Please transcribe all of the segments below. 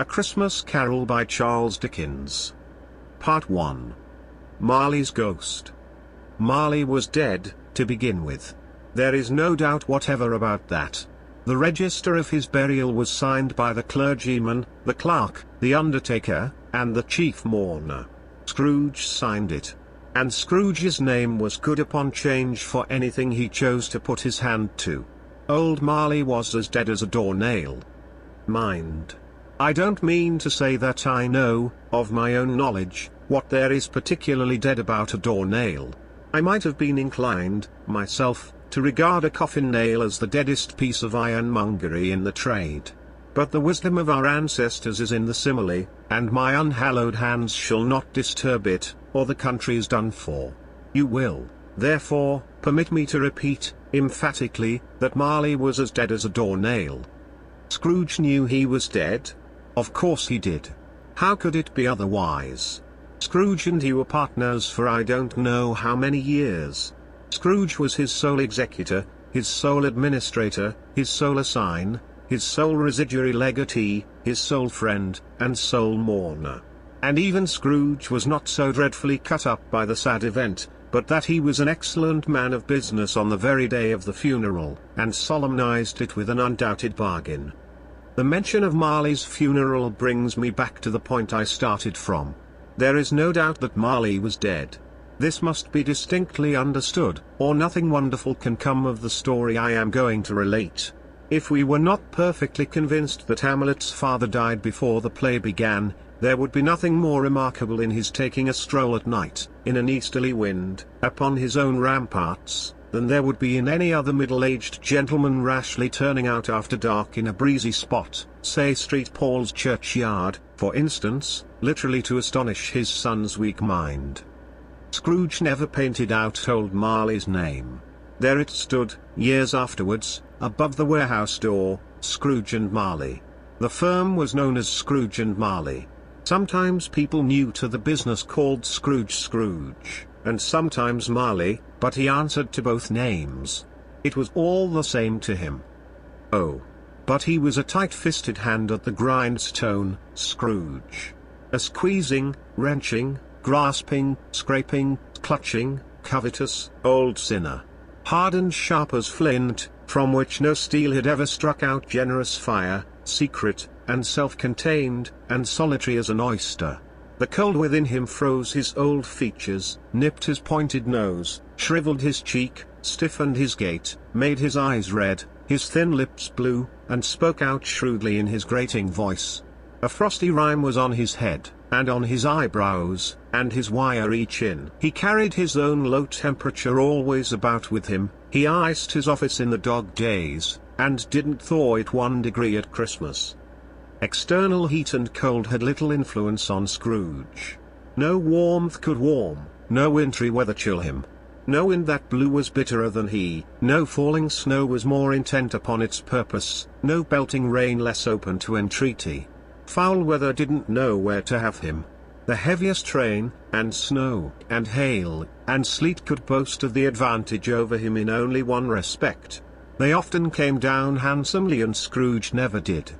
A Christmas Carol by Charles Dickens. Part 1. Marley's Ghost. Marley was dead, to begin with. There is no doubt whatever about that. The register of his burial was signed by the clergyman, the clerk, the undertaker, and the chief mourner. Scrooge signed it. And Scrooge's name was good upon change for anything he chose to put his hand to. Old Marley was as dead as a doornail. Mind, I don't mean to say that I know, of my own knowledge, what there is particularly dead about a doornail. I might have been inclined, myself, to regard a coffin nail as the deadest piece of ironmongery in the trade. But the wisdom of our ancestors is in the simile, and my unhallowed hands shall not disturb it, or the country's done for. You will, therefore, permit me to repeat, emphatically, that Marley was as dead as a doornail. Scrooge knew he was dead. Of course he did. How could it be otherwise? Scrooge and he were partners for I don't know how many years. Scrooge was his sole executor, his sole administrator, his sole assign, his sole residuary legatee, his sole friend, and sole mourner. And even Scrooge was not so dreadfully cut up by the sad event, but that he was an excellent man of business on the very day of the funeral, and solemnized it with an undoubted bargain. The mention of Marley's funeral brings me back to the point I started from. There is no doubt that Marley was dead. This must be distinctly understood, or nothing wonderful can come of the story I am going to relate. If we were not perfectly convinced that Hamlet's father died before the play began, there would be nothing more remarkable in his taking a stroll at night, in an easterly wind, upon his own ramparts, than there would be in any other middle-aged gentleman rashly turning out after dark in a breezy spot, say St. Paul's churchyard, for instance, literally to astonish his son's weak mind. Scrooge never painted out old Marley's name. There it stood, years afterwards, above the warehouse door, Scrooge and Marley. The firm was known as Scrooge and Marley. Sometimes people new to the business called Scrooge, and sometimes Marley, but he answered to both names. It was all the same to him. Oh, but he was a tight-fisted hand at the grindstone, Scrooge. A squeezing, wrenching, grasping, scraping, clutching, covetous, old sinner. Hard and sharp as flint, from which no steel had ever struck out generous fire, secret, and self-contained, and solitary as an oyster. The cold within him froze his old features, nipped his pointed nose, shriveled his cheek, stiffened his gait, made his eyes red, his thin lips blue, and spoke out shrewdly in his grating voice. A frosty rime was on his head, and on his eyebrows, and his wiry chin. He carried his own low temperature always about with him, he iced his office in the dog days, and didn't thaw it 1 degree at Christmas. External heat and cold had little influence on Scrooge. No warmth could warm, no wintry weather chill him. No wind that blew was bitterer than he, no falling snow was more intent upon its purpose, no pelting rain less open to entreaty. Foul weather didn't know where to have him. The heaviest rain, and snow, and hail, and sleet could boast of the advantage over him in only one respect. They often came down handsomely and Scrooge never did.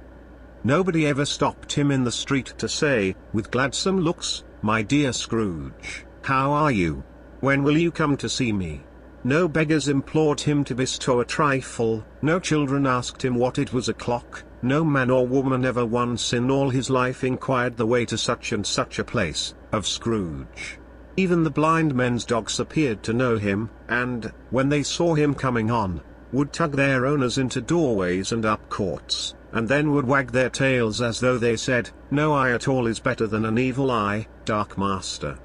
Nobody ever stopped him in the street to say, with gladsome looks, "My dear Scrooge, how are you? When will you come to see me?" No beggars implored him to bestow a trifle, no children asked him what it was o'clock, no man or woman ever once in all his life inquired the way to such and such a place, of Scrooge. Even the blind men's dogs appeared to know him, and, when they saw him coming on, would tug their owners into doorways and up courts, and then would wag their tails as though they said, "No eye at all is better than an evil eye, dark master."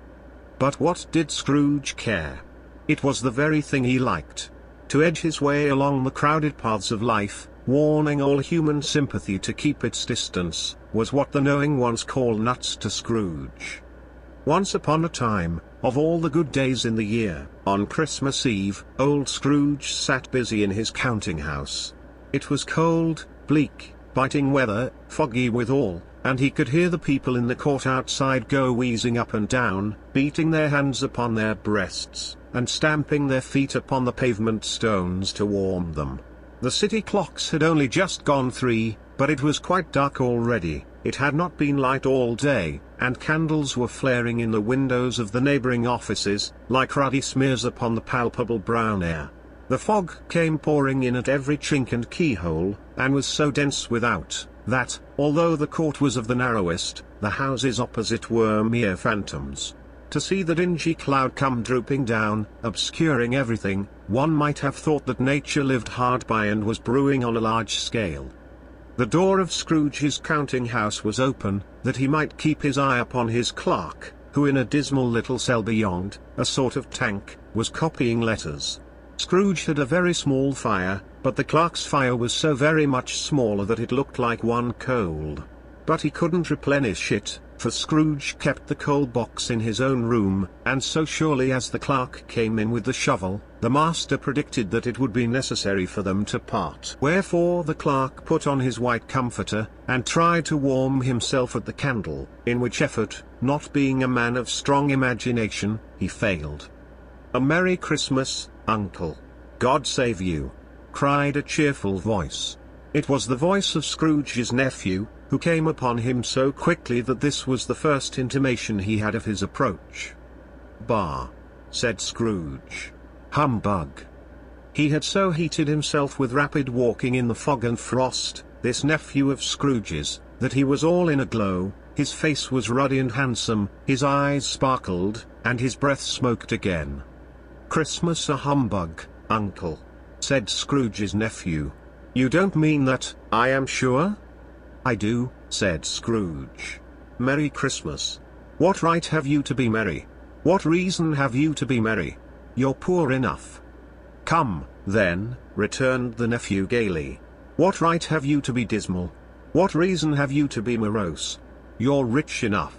But what did Scrooge care? It was the very thing he liked. To edge his way along the crowded paths of life, warning all human sympathy to keep its distance, was what the knowing ones call nuts to Scrooge. Once upon a time, of all the good days in the year, on Christmas Eve, old Scrooge sat busy in his counting-house. It was cold, bleak, biting weather, foggy withal, and he could hear the people in the court outside go wheezing up and down, beating their hands upon their breasts, and stamping their feet upon the pavement stones to warm them. The city clocks had only just gone 3, but it was quite dark already. It had not been light all day, and candles were flaring in the windows of the neighboring offices, like ruddy smears upon the palpable brown air. The fog came pouring in at every chink and keyhole, and was so dense without, that, although the court was of the narrowest, the houses opposite were mere phantoms. To see the dingy cloud come drooping down, obscuring everything, one might have thought that nature lived hard by and was brewing on a large scale. The door of Scrooge's counting-house was open, that he might keep his eye upon his clerk, who in a dismal little cell beyond, a sort of tank, was copying letters. Scrooge had a very small fire, but the clerk's fire was so very much smaller that it looked like one coaled. But he couldn't replenish it, for Scrooge kept the coal box in his own room, and so surely as the clerk came in with the shovel, the master predicted that it would be necessary for them to part. Wherefore the clerk put on his white comforter, and tried to warm himself at the candle, in which effort, not being a man of strong imagination, he failed. "A Merry Christmas, Uncle! God save you!" cried a cheerful voice. It was the voice of Scrooge's nephew, who came upon him so quickly that this was the first intimation he had of his approach. "Bah!" said Scrooge. "Humbug!" He had so heated himself with rapid walking in the fog and frost, this nephew of Scrooge's, that he was all in a glow. His face was ruddy and handsome, his eyes sparkled, and his breath smoked again. "Christmas a humbug, Uncle," said Scrooge's nephew. "You don't mean that, I am sure?" "I do," said Scrooge. "Merry Christmas. What right have you to be merry? What reason have you to be merry? You're poor enough." "Come, then," returned the nephew gaily. "What right have you to be dismal? What reason have you to be morose? You're rich enough."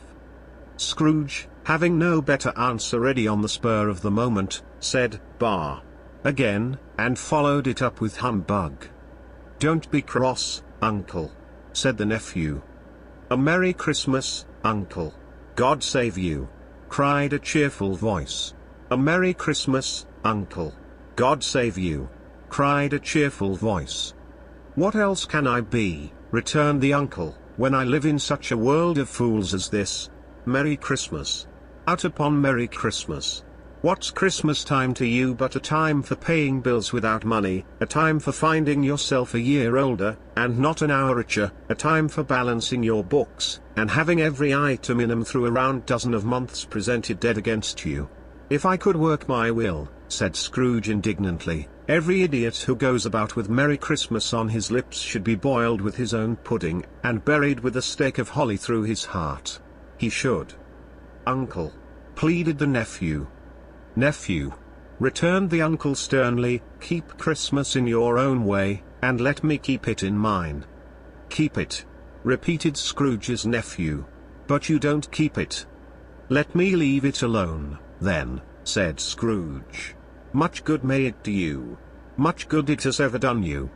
Scrooge, having no better answer ready on the spur of the moment, said, "Bah!" again, and followed it up with humbug. "Don't be cross, Uncle," said the nephew. "A Merry Christmas, Uncle! God save you!" cried a cheerful voice. "A Merry Christmas, Uncle! God save you!" cried a cheerful voice. "What else can I be," returned the uncle, "when I live in such a world of fools as this? Merry Christmas! Out upon Merry Christmas! What's Christmas time to you but a time for paying bills without money, a time for finding yourself a year older, and not an hour richer, a time for balancing your books, and having every item in 'em through a round dozen of months presented dead against you? If I could work my will," said Scrooge indignantly, "every idiot who goes about with Merry Christmas on his lips should be boiled with his own pudding, and buried with a stake of holly through his heart. He should." "Uncle," pleaded the nephew. "Nephew," returned the uncle sternly, "keep Christmas in your own way, and let me keep it in mine." "Keep it," repeated Scrooge's nephew. "But you don't keep it." "Let me leave it alone, then," said Scrooge. "Much good may it do you. Much good it has ever done you."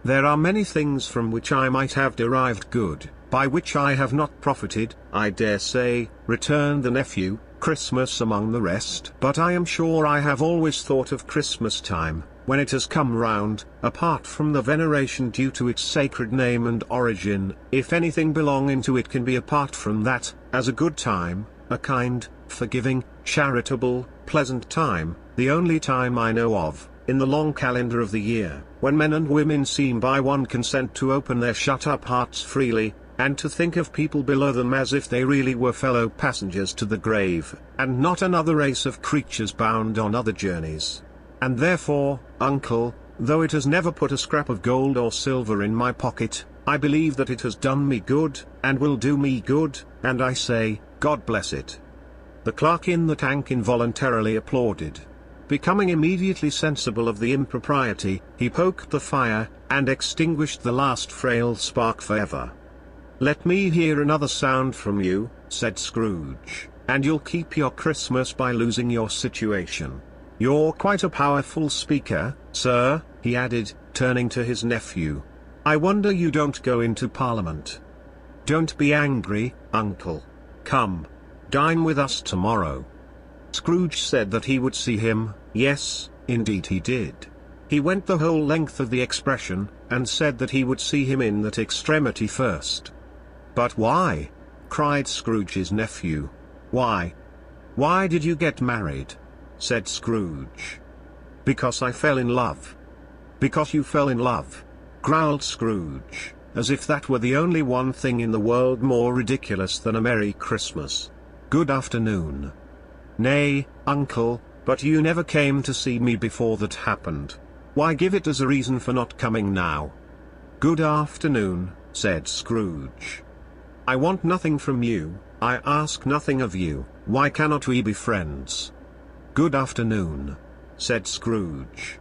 "There are many things from which I might have derived good, by which I have not profited, I dare say," returned the nephew, "Christmas among the rest. But I am sure I have always thought of Christmas time, when it has come round, apart from the veneration due to its sacred name and origin, if anything belonging to it can be apart from that, as a good time, a kind, forgiving, charitable, pleasant time, the only time I know of, in the long calendar of the year, when men and women seem by one consent to open their shut-up hearts freely, and to think of people below them as if they really were fellow passengers to the grave, and not another race of creatures bound on other journeys. And therefore, Uncle, though it has never put a scrap of gold or silver in my pocket, I believe that it has done me good, and will do me good, and I say, God bless it." The clerk in the tank involuntarily applauded. Becoming immediately sensible of the impropriety, he poked the fire, and extinguished the last frail spark forever. "Let me hear another sound from you," said Scrooge, "and you'll keep your Christmas by losing your situation. You're quite a powerful speaker, sir," he added, turning to his nephew. "I wonder you don't go into Parliament. Don't be angry, Uncle. Come. Dine with us tomorrow." Scrooge said that he would see him. Yes, indeed he did. He went the whole length of the expression, and said that he would see him in that extremity first. "But why?" cried Scrooge's nephew. "Why? Why did you get married?" said Scrooge. "Because I fell in love." "Because you fell in love?" growled Scrooge, as if that were the only one thing in the world more ridiculous than a Merry Christmas. "Good afternoon." "Nay, uncle, but you never came to see me before that happened. Why give it as a reason for not coming now?" "Good afternoon," said Scrooge. "I want nothing from you, I ask nothing of you, why cannot we be friends?" "Good afternoon," said Scrooge.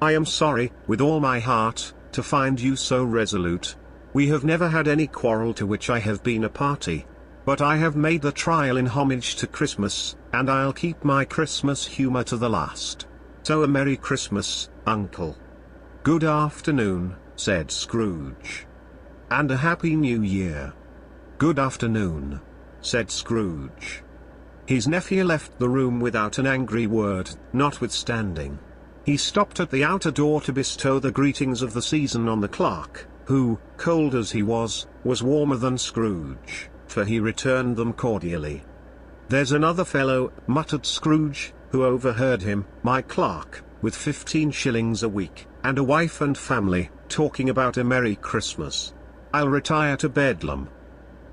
"I am sorry, with all my heart, to find you so resolute. We have never had any quarrel to which I have been a party. But I have made the trial in homage to Christmas, and I'll keep my Christmas humor to the last. So a Merry Christmas, uncle." "Good afternoon," said Scrooge. "And a Happy New Year." "Good afternoon," said Scrooge. His nephew left the room without an angry word, notwithstanding. He stopped at the outer door to bestow the greetings of the season on the clerk, who, cold as he was warmer than Scrooge, for he returned them cordially. "There's another fellow," muttered Scrooge, who overheard him, "my clerk, with 15 shillings a week, and a wife and family, talking about a Merry Christmas. I'll retire to Bedlam."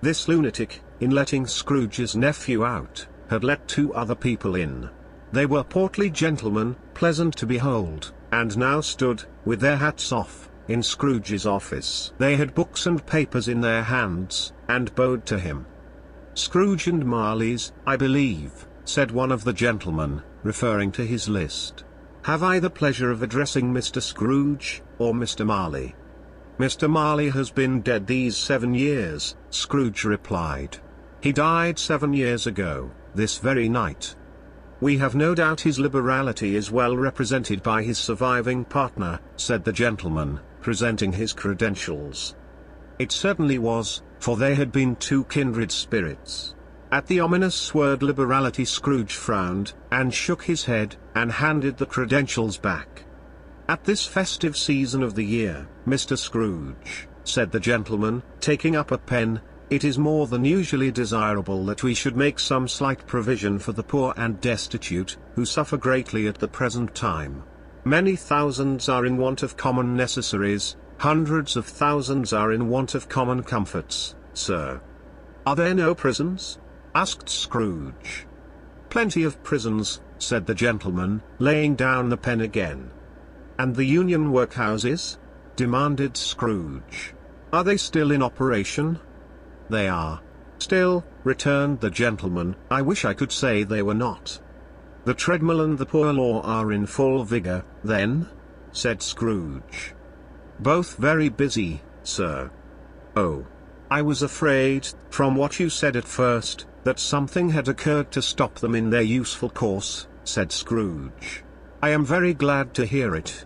This lunatic, in letting Scrooge's nephew out, had let 2 other people in. They were portly gentlemen, pleasant to behold, and now stood, with their hats off, in Scrooge's office. They had books and papers in their hands, and bowed to him. "Scrooge and Marley's, I believe," said one of the gentlemen, referring to his list. "Have I the pleasure of addressing Mr. Scrooge, or Mr. Marley?" "Mr. Marley has been dead these 7 years, Scrooge replied. "He died 7 years ago, this very night. We have no doubt his liberality is well represented by his surviving partner," said the gentleman, presenting his credentials. It certainly was, for they had been 2 kindred spirits. At the ominous word liberality Scrooge frowned, and shook his head, and handed the credentials back. "At this festive season of the year, Mr. Scrooge," said the gentleman, taking up a pen, "it is more than usually desirable that we should make some slight provision for the poor and destitute, who suffer greatly at the present time. Many thousands are in want of common necessaries, hundreds of thousands are in want of common comforts, sir." "Are there no prisons?" asked Scrooge. "Plenty of prisons," said the gentleman, laying down the pen again. "And the union workhouses?" demanded Scrooge. "Are they still in operation?" "They are. Still," returned the gentleman, "I wish I could say they were not." "The treadmill and the poor law are in full vigor, then?" said Scrooge. "Both very busy, sir." "Oh. I was afraid, from what you said at first, that something had occurred to stop them in their useful course," said Scrooge. "I am very glad to hear it."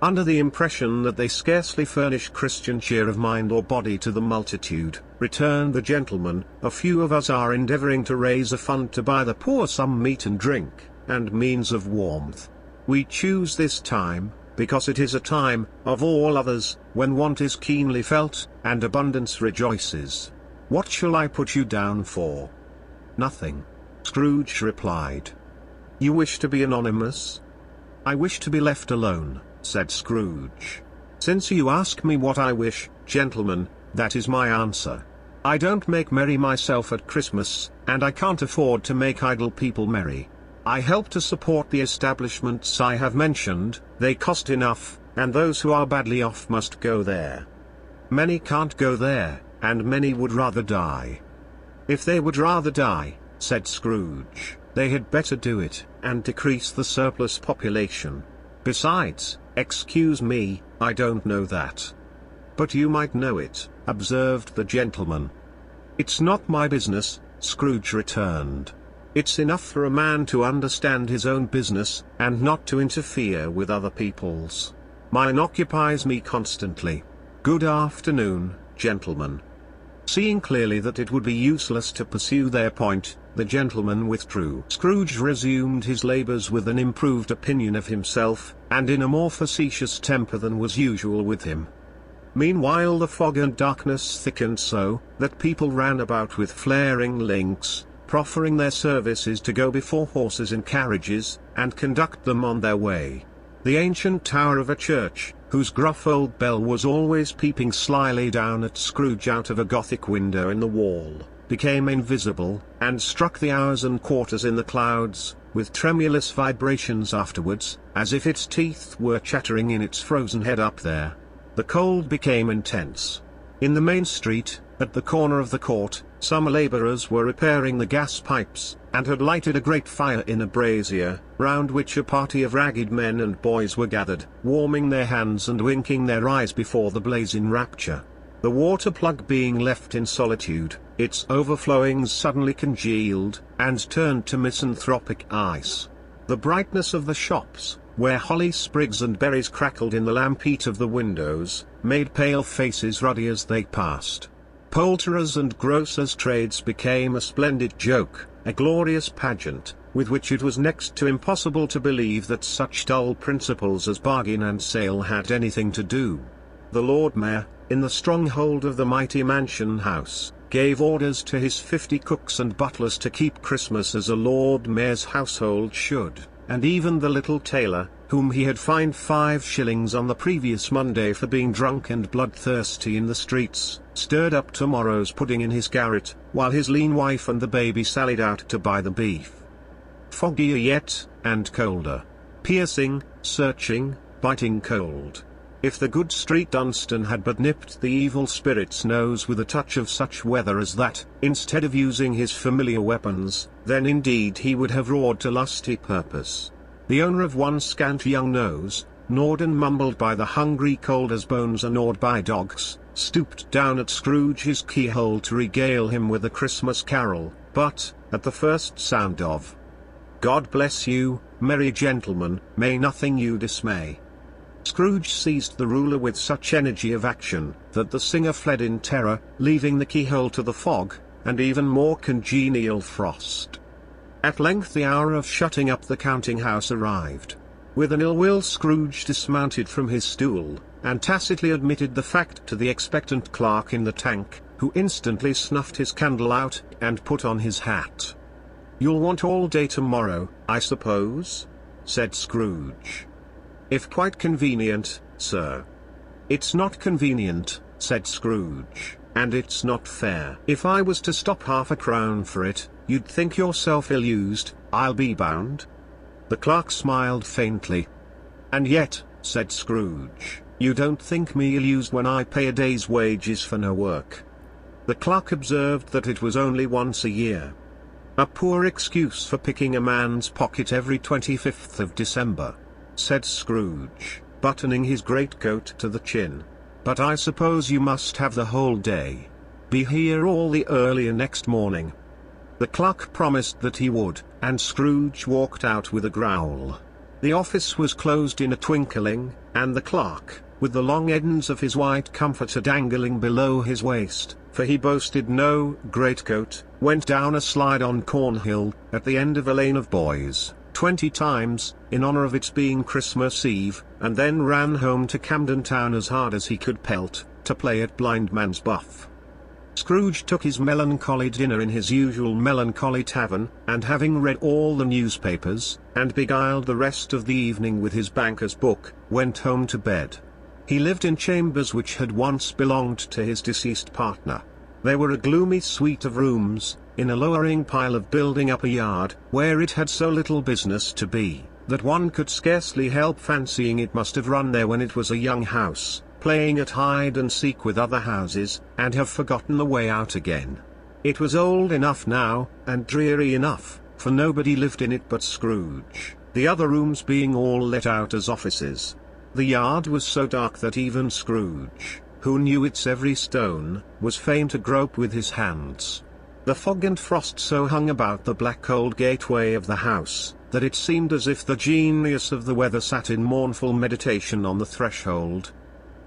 "Under the impression that they scarcely furnish Christian cheer of mind or body to the multitude," returned the gentleman, "a few of us are endeavoring to raise a fund to buy the poor some meat and drink, and means of warmth. We choose this time, because it is a time, of all others, when want is keenly felt, and abundance rejoices. What shall I put you down for?" "Nothing," Scrooge replied. "You wish to be anonymous?" "I wish to be left alone," said Scrooge. "Since you ask me what I wish, gentlemen, that is my answer. I don't make merry myself at Christmas, and I can't afford to make idle people merry. I help to support the establishments I have mentioned, they cost enough, and those who are badly off must go there. Many can't go there, and many would rather die." "If they would rather die," said Scrooge, "they had better do it, and decrease the surplus population. Besides, excuse me, I don't know that." "But you might know it," observed the gentleman. "It's not my business," Scrooge returned. "It's enough for a man to understand his own business, and not to interfere with other people's. Mine occupies me constantly. Good afternoon, gentlemen." Seeing clearly that it would be useless to pursue their point, the gentleman withdrew. Scrooge resumed his labours with an improved opinion of himself, and in a more facetious temper than was usual with him. Meanwhile the fog and darkness thickened so, that people ran about with flaring links, proffering their services to go before horses in carriages, and conduct them on their way. The ancient tower of a church, whose gruff old bell was always peeping slyly down at Scrooge out of a Gothic window in the wall, became invisible, and struck the hours and quarters in the clouds, with tremulous vibrations afterwards, as if its teeth were chattering in its frozen head up there. The cold became intense. In the main street, at the corner of the court, some labourers were repairing the gas pipes, and had lighted a great fire in a brazier, round which a party of ragged men and boys were gathered, warming their hands and winking their eyes before the blaze in rapture. The water plug being left in solitude, its overflowings suddenly congealed, and turned to misanthropic ice. The brightness of the shops, where holly sprigs and berries crackled in the lamp heat of the windows, made pale faces ruddy as they passed. Poulterers' and grocers' trades became a splendid joke, a glorious pageant, with which it was next to impossible to believe that such dull principles as bargain and sale had anything to do. The Lord Mayor, in the stronghold of the mighty mansion house, gave orders to his 50 cooks and butlers to keep Christmas as a Lord Mayor's household should, and even the little tailor, whom he had fined 5 shillings on the previous Monday for being drunk and bloodthirsty in the streets, stirred up tomorrow's pudding in his garret, while his lean wife and the baby sallied out to buy the beef. Foggier yet, and colder. Piercing, searching, biting cold. If the good Street Dunstan had but nipped the evil spirit's nose with a touch of such weather as that, instead of using his familiar weapons, then indeed he would have roared to lusty purpose. The owner of one scant young nose, gnawed and mumbled by the hungry cold as bones are gnawed by dogs, stooped down at Scrooge's keyhole to regale him with a Christmas carol, but, at the first sound of "God bless you, merry gentlemen, may nothing you dismay," Scrooge seized the ruler with such energy of action, that the singer fled in terror, leaving the keyhole to the fog, and even more congenial frost. At length the hour of shutting up the counting-house arrived. With an ill will Scrooge dismounted from his stool, and tacitly admitted the fact to the expectant clerk in the tank, who instantly snuffed his candle out, and put on his hat. "You'll want all day tomorrow, I suppose?" said Scrooge. "If quite convenient, sir." "It's not convenient," said Scrooge, "and it's not fair. If I was to stop half a crown for it, you'd think yourself ill-used, I'll be bound." The clerk smiled faintly. "And yet," said Scrooge, "you don't think me ill-used when I pay a day's wages for no work." The clerk observed that it was only once a year. "A poor excuse for picking a man's pocket every 25th of December," said Scrooge, buttoning his greatcoat to the chin. "But I suppose you must have the whole day. Be here all the earlier next morning." The clerk promised that he would, and Scrooge walked out with a growl. The office was closed in a twinkling, and the clerk, with the long ends of his white comforter dangling below his waist, for he boasted no greatcoat, went down a slide on Cornhill, at the end of a lane of boys, 20 times, in honour of its being Christmas Eve, and then ran home to Camden Town as hard as he could pelt, to play at blind man's buff. Scrooge took his melancholy dinner in his usual melancholy tavern, and having read all the newspapers, and beguiled the rest of the evening with his banker's book, went home to bed. He lived in chambers which had once belonged to his deceased partner. They were a gloomy suite of rooms, in a lowering pile of building up a yard, where it had so little business to be, that one could scarcely help fancying it must have run there when it was a young house, playing at hide-and-seek with other houses, and have forgotten the way out again. It was old enough now, and dreary enough, for nobody lived in it but Scrooge, the other rooms being all let out as offices. The yard was so dark that even Scrooge, who knew its every stone, was fain to grope with his hands. The fog and frost so hung about the black old gateway of the house, that it seemed as if the genius of the weather sat in mournful meditation on the threshold.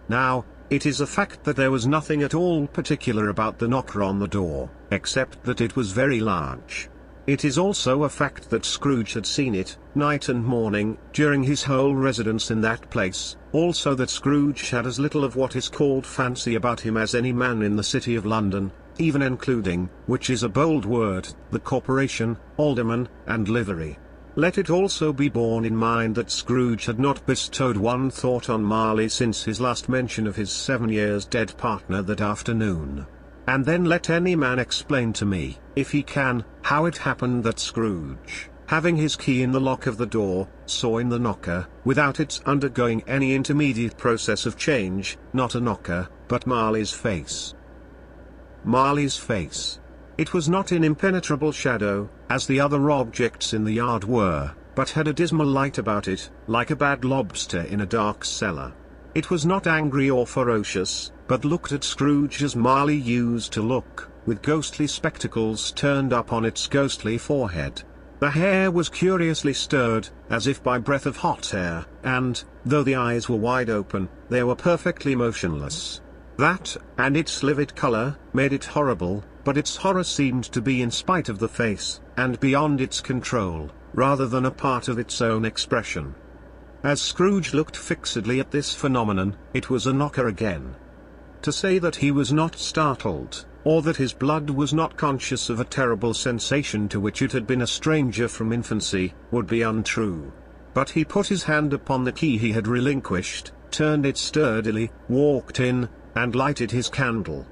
Now, It is a fact that there was nothing at all particular about the knocker on the door, except that it was very large. It is also a fact that Scrooge had seen it, night and morning, during his whole residence in that place, also that Scrooge had as little of what is called fancy about him as any man in the city of London, even including, which is a bold word, the corporation, alderman, and livery. Let it also be borne in mind that Scrooge had not bestowed one thought on Marley since his last mention of his 7 years dead partner that afternoon. And then let any man explain to me, if he can, how it happened that Scrooge, having his key in the lock of the door, saw in the knocker, without its undergoing any intermediate process of change, not a knocker, but Marley's face. Marley's face. It was not in impenetrable shadow, as the other objects in the yard were, but had a dismal light about it, like a bad lobster in a dark cellar. It was not angry or ferocious, but looked at Scrooge as Marley used to look, with ghostly spectacles turned up on its ghostly forehead. The hair was curiously stirred, as if by breath of hot air, and, though the eyes were wide open, they were perfectly motionless. That, and its livid color, made it horrible, but its horror seemed to be in spite of the face, and beyond its control, rather than a part of its own expression. As Scrooge looked fixedly at this phenomenon, it was a knocker again. To say that he was not startled, or that his blood was not conscious of a terrible sensation to which it had been a stranger from infancy, would be untrue. But he put his hand upon the key he had relinquished, turned it sturdily, walked in, and lighted his candle.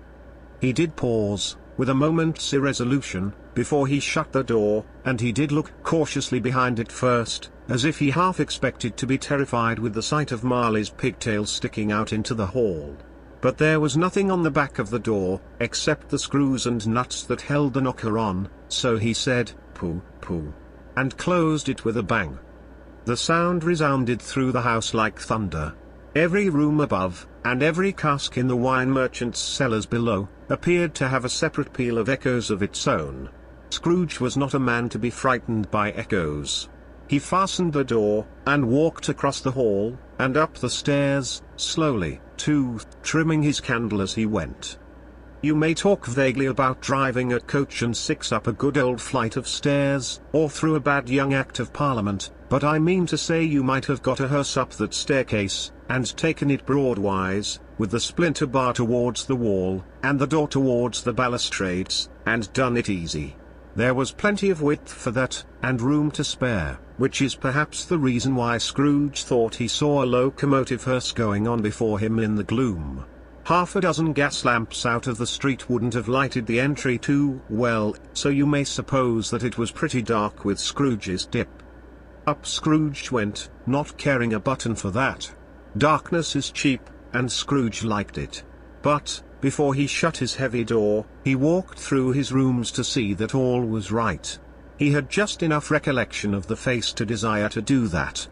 He did pause, with a moment's irresolution, before he shut the door, and he did look cautiously behind it first, as if he half expected to be terrified with the sight of Marley's pigtails sticking out into the hall. But there was nothing on the back of the door, except the screws and nuts that held the knocker on, so he said, "Pooh, pooh," and closed it with a bang. The sound resounded through the house like thunder. Every room above, and every cask in the wine merchant's cellars below, appeared to have a separate peal of echoes of its own. Scrooge was not a man to be frightened by echoes. He fastened the door, and walked across the hall, and up the stairs, slowly, too, trimming his candle as he went. You may talk vaguely about driving a coach and six up a good old flight of stairs, or through a bad young Act of Parliament, but I mean to say you might have got a hearse up that staircase, and taken it broadwise, with the splinter bar towards the wall, and the door towards the balustrades, and done it easy. There was plenty of width for that, and room to spare, which is perhaps the reason why Scrooge thought he saw a locomotive hearse going on before him in the gloom. Half a dozen gas lamps out of the street wouldn't have lighted the entry too well, so you may suppose that it was pretty dark with Scrooge's dip. Up Scrooge went, not caring a button for that. Darkness is cheap, and Scrooge liked it. But, before he shut his heavy door, he walked through his rooms to see that all was right. He had just enough recollection of the face to desire to do that.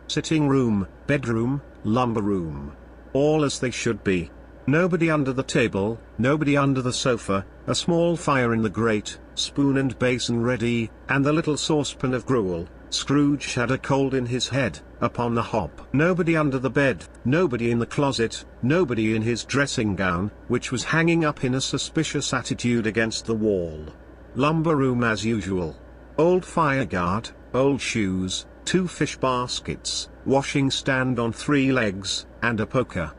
Sitting room, bedroom, lumber room. All as they should be. Nobody under the table, nobody under the sofa, a small fire in the grate, spoon and basin ready, and the little saucepan of gruel. Scrooge had a cold in his head, upon the hob. Nobody under the bed, nobody in the closet, nobody in his dressing gown, which was hanging up in a suspicious attitude against the wall. Lumber room as usual. Old fire guard, old shoes, 2 fish baskets, washing stand on 3 legs, and a poker.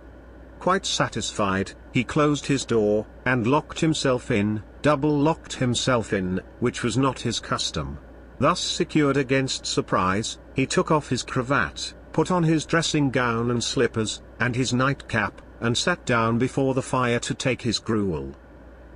Quite satisfied, he closed his door, and locked himself in, double-locked himself in, which was not his custom. Thus secured against surprise, he took off his cravat, put on his dressing gown and slippers, and his nightcap, and sat down before the fire to take his gruel.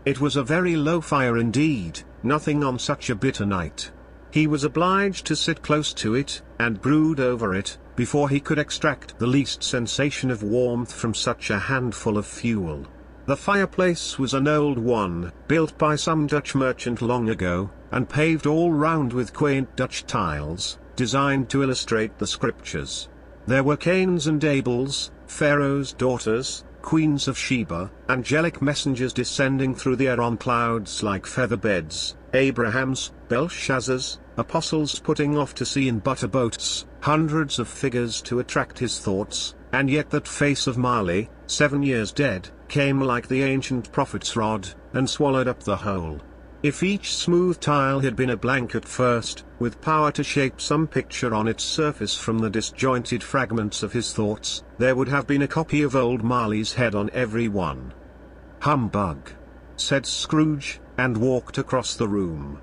It was a very low fire indeed, nothing on such a bitter night. He was obliged to sit close to it, and brood over it, before he could extract the least sensation of warmth from such a handful of fuel. The fireplace was an old one, built by some Dutch merchant long ago, and paved all round with quaint Dutch tiles, designed to illustrate the scriptures. There were Cains and Abels, Pharaoh's daughters, queens of Sheba, angelic messengers descending through the air on clouds like feather beds, Abrahams, Belshazzars, apostles putting off to sea in butter boats, hundreds of figures to attract his thoughts, and yet that face of Marley, 7 years dead, came like the ancient prophet's rod, and swallowed up the whole. If each smooth tile had been a blank at first, with power to shape some picture on its surface from the disjointed fragments of his thoughts, there would have been a copy of old Marley's head on every one. "Humbug," said Scrooge, and walked across the room.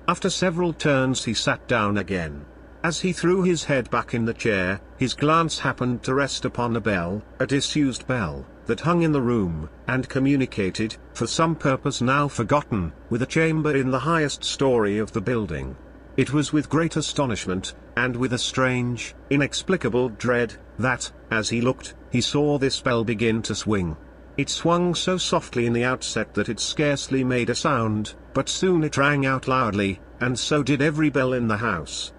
After several turns he sat down again. As he threw his head back in the chair, his glance happened to rest upon a bell, a disused bell, that hung in the room, and communicated, for some purpose now forgotten, with a chamber in the highest story of the building. It was with great astonishment, and with a strange, inexplicable dread, that, as he looked, he saw this bell begin to swing. It swung so softly in the outset that it scarcely made a sound, but soon it rang out loudly, and so did every bell in the house.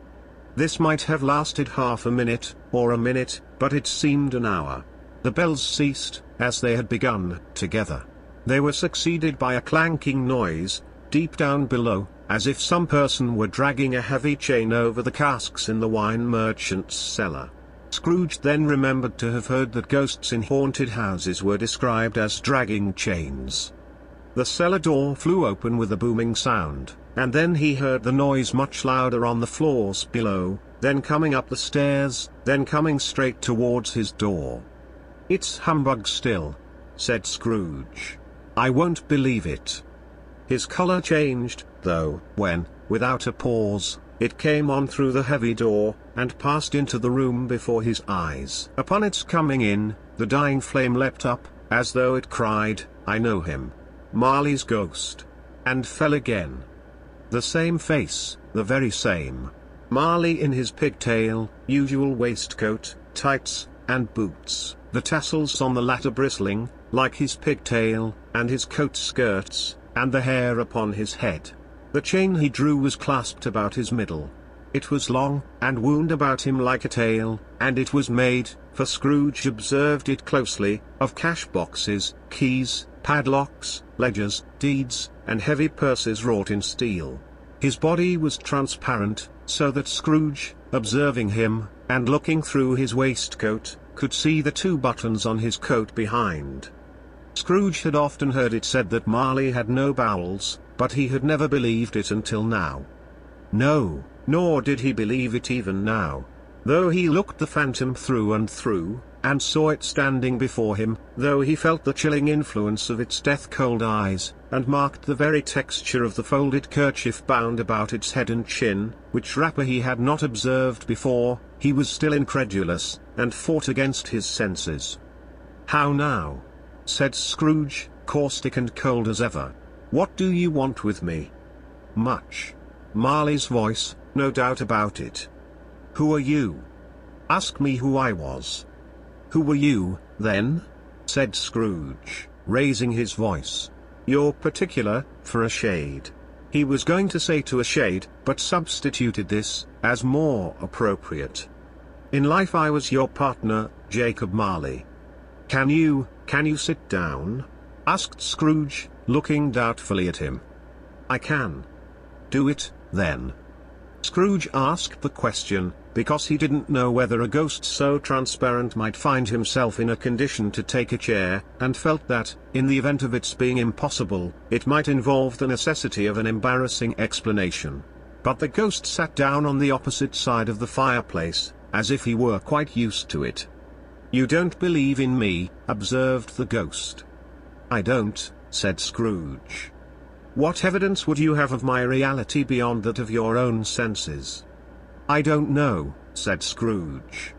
This might have lasted half a minute, or a minute, but it seemed an hour. The bells ceased, as they had begun, together. They were succeeded by a clanking noise, deep down below, as if some person were dragging a heavy chain over the casks in the wine merchant's cellar. Scrooge then remembered to have heard that ghosts in haunted houses were described as dragging chains. The cellar door flew open with a booming sound, and then he heard the noise much louder on the floors below, then coming up the stairs, then coming straight towards his door. "It's humbug still," said Scrooge. "I won't believe it." His colour changed, though, when, without a pause, it came on through the heavy door, and passed into the room before his eyes. Upon its coming in, the dying flame leapt up, as though it cried, "I know him. Marley's ghost," and fell again. The same face, the very same. Marley in his pigtail, usual waistcoat, tights, and boots, the tassels on the latter bristling, like his pigtail, and his coat skirts, and the hair upon his head. The chain he drew was clasped about his middle. It was long, and wound about him like a tail, and it was made, for Scrooge observed it closely, of cash boxes, keys, padlocks, ledgers, deeds, and heavy purses wrought in steel. His body was transparent, so that Scrooge, observing him, and looking through his waistcoat, could see the 2 buttons on his coat behind. Scrooge had often heard it said that Marley had no bowels, but he had never believed it until now. No, nor did he believe it even now. Though he looked the phantom through and through, and saw it standing before him, though he felt the chilling influence of its death-cold eyes, and marked the very texture of the folded kerchief bound about its head and chin, which wrapper he had not observed before, he was still incredulous, and fought against his senses. "How now?" said Scrooge, caustic and cold as ever. "What do you want with me?" "Much." Marley's voice, no doubt about it. "Who are you?" "Ask me who I was." "Who were you, then?" said Scrooge, raising his voice. "You're particular, for a shade." He was going to say to a shade, but substituted this, as more appropriate. "In life I was your partner, Jacob Marley." Can you sit down?" asked Scrooge, looking doubtfully at him. "I can." "Do it, then." Scrooge asked the question, because he didn't know whether a ghost so transparent might find himself in a condition to take a chair, and felt that, in the event of its being impossible, it might involve the necessity of an embarrassing explanation. But the ghost sat down on the opposite side of the fireplace, as if he were quite used to it. "You don't believe in me," observed the ghost. "I don't," said Scrooge. "What evidence would you have of my reality beyond that of your own senses?" "I don't know," said Scrooge.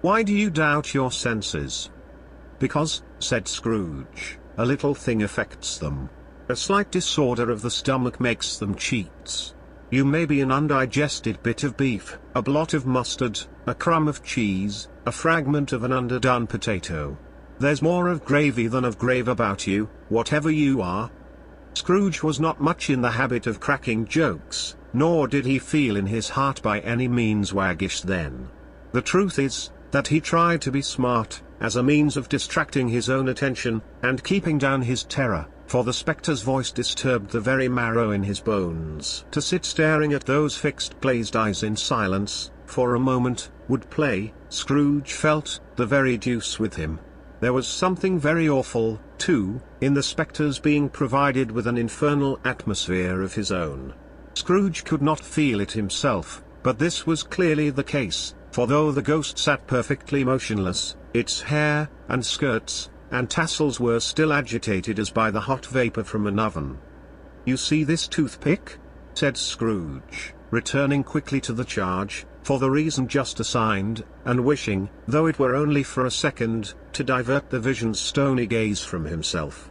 "Why do you doubt your senses?" "Because," said Scrooge, "a little thing affects them. A slight disorder of the stomach makes them cheats. You may be an undigested bit of beef, a blot of mustard, a crumb of cheese, a fragment of an underdone potato. There's more of gravy than of grave about you, whatever you are." Scrooge was not much in the habit of cracking jokes, nor did he feel in his heart by any means waggish then. The truth is, that he tried to be smart, as a means of distracting his own attention, and keeping down his terror, for the spectre's voice disturbed the very marrow in his bones. To sit staring at those fixed glazed eyes in silence, for a moment, would play, Scrooge felt the very deuce with him. There was something very awful, too, in the spectre's being provided with an infernal atmosphere of his own. Scrooge could not feel it himself, but this was clearly the case, for though the ghost sat perfectly motionless, its hair, and skirts, and tassels were still agitated as by the hot vapor from an oven. "You see this toothpick?" said Scrooge, returning quickly to the charge, for the reason just assigned, and wishing, though it were only for a second, to divert the vision's stony gaze from himself.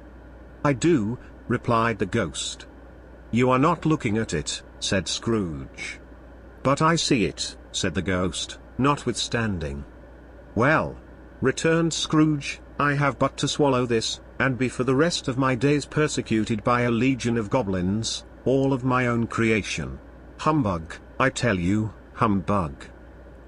"I do," replied the ghost. "You are not looking at it," said Scrooge. "But I see it," said the ghost, notwithstanding. "Well," returned Scrooge, "I have but to swallow this, and be for the rest of my days persecuted by a legion of goblins, all of my own creation. Humbug, I tell you, humbug."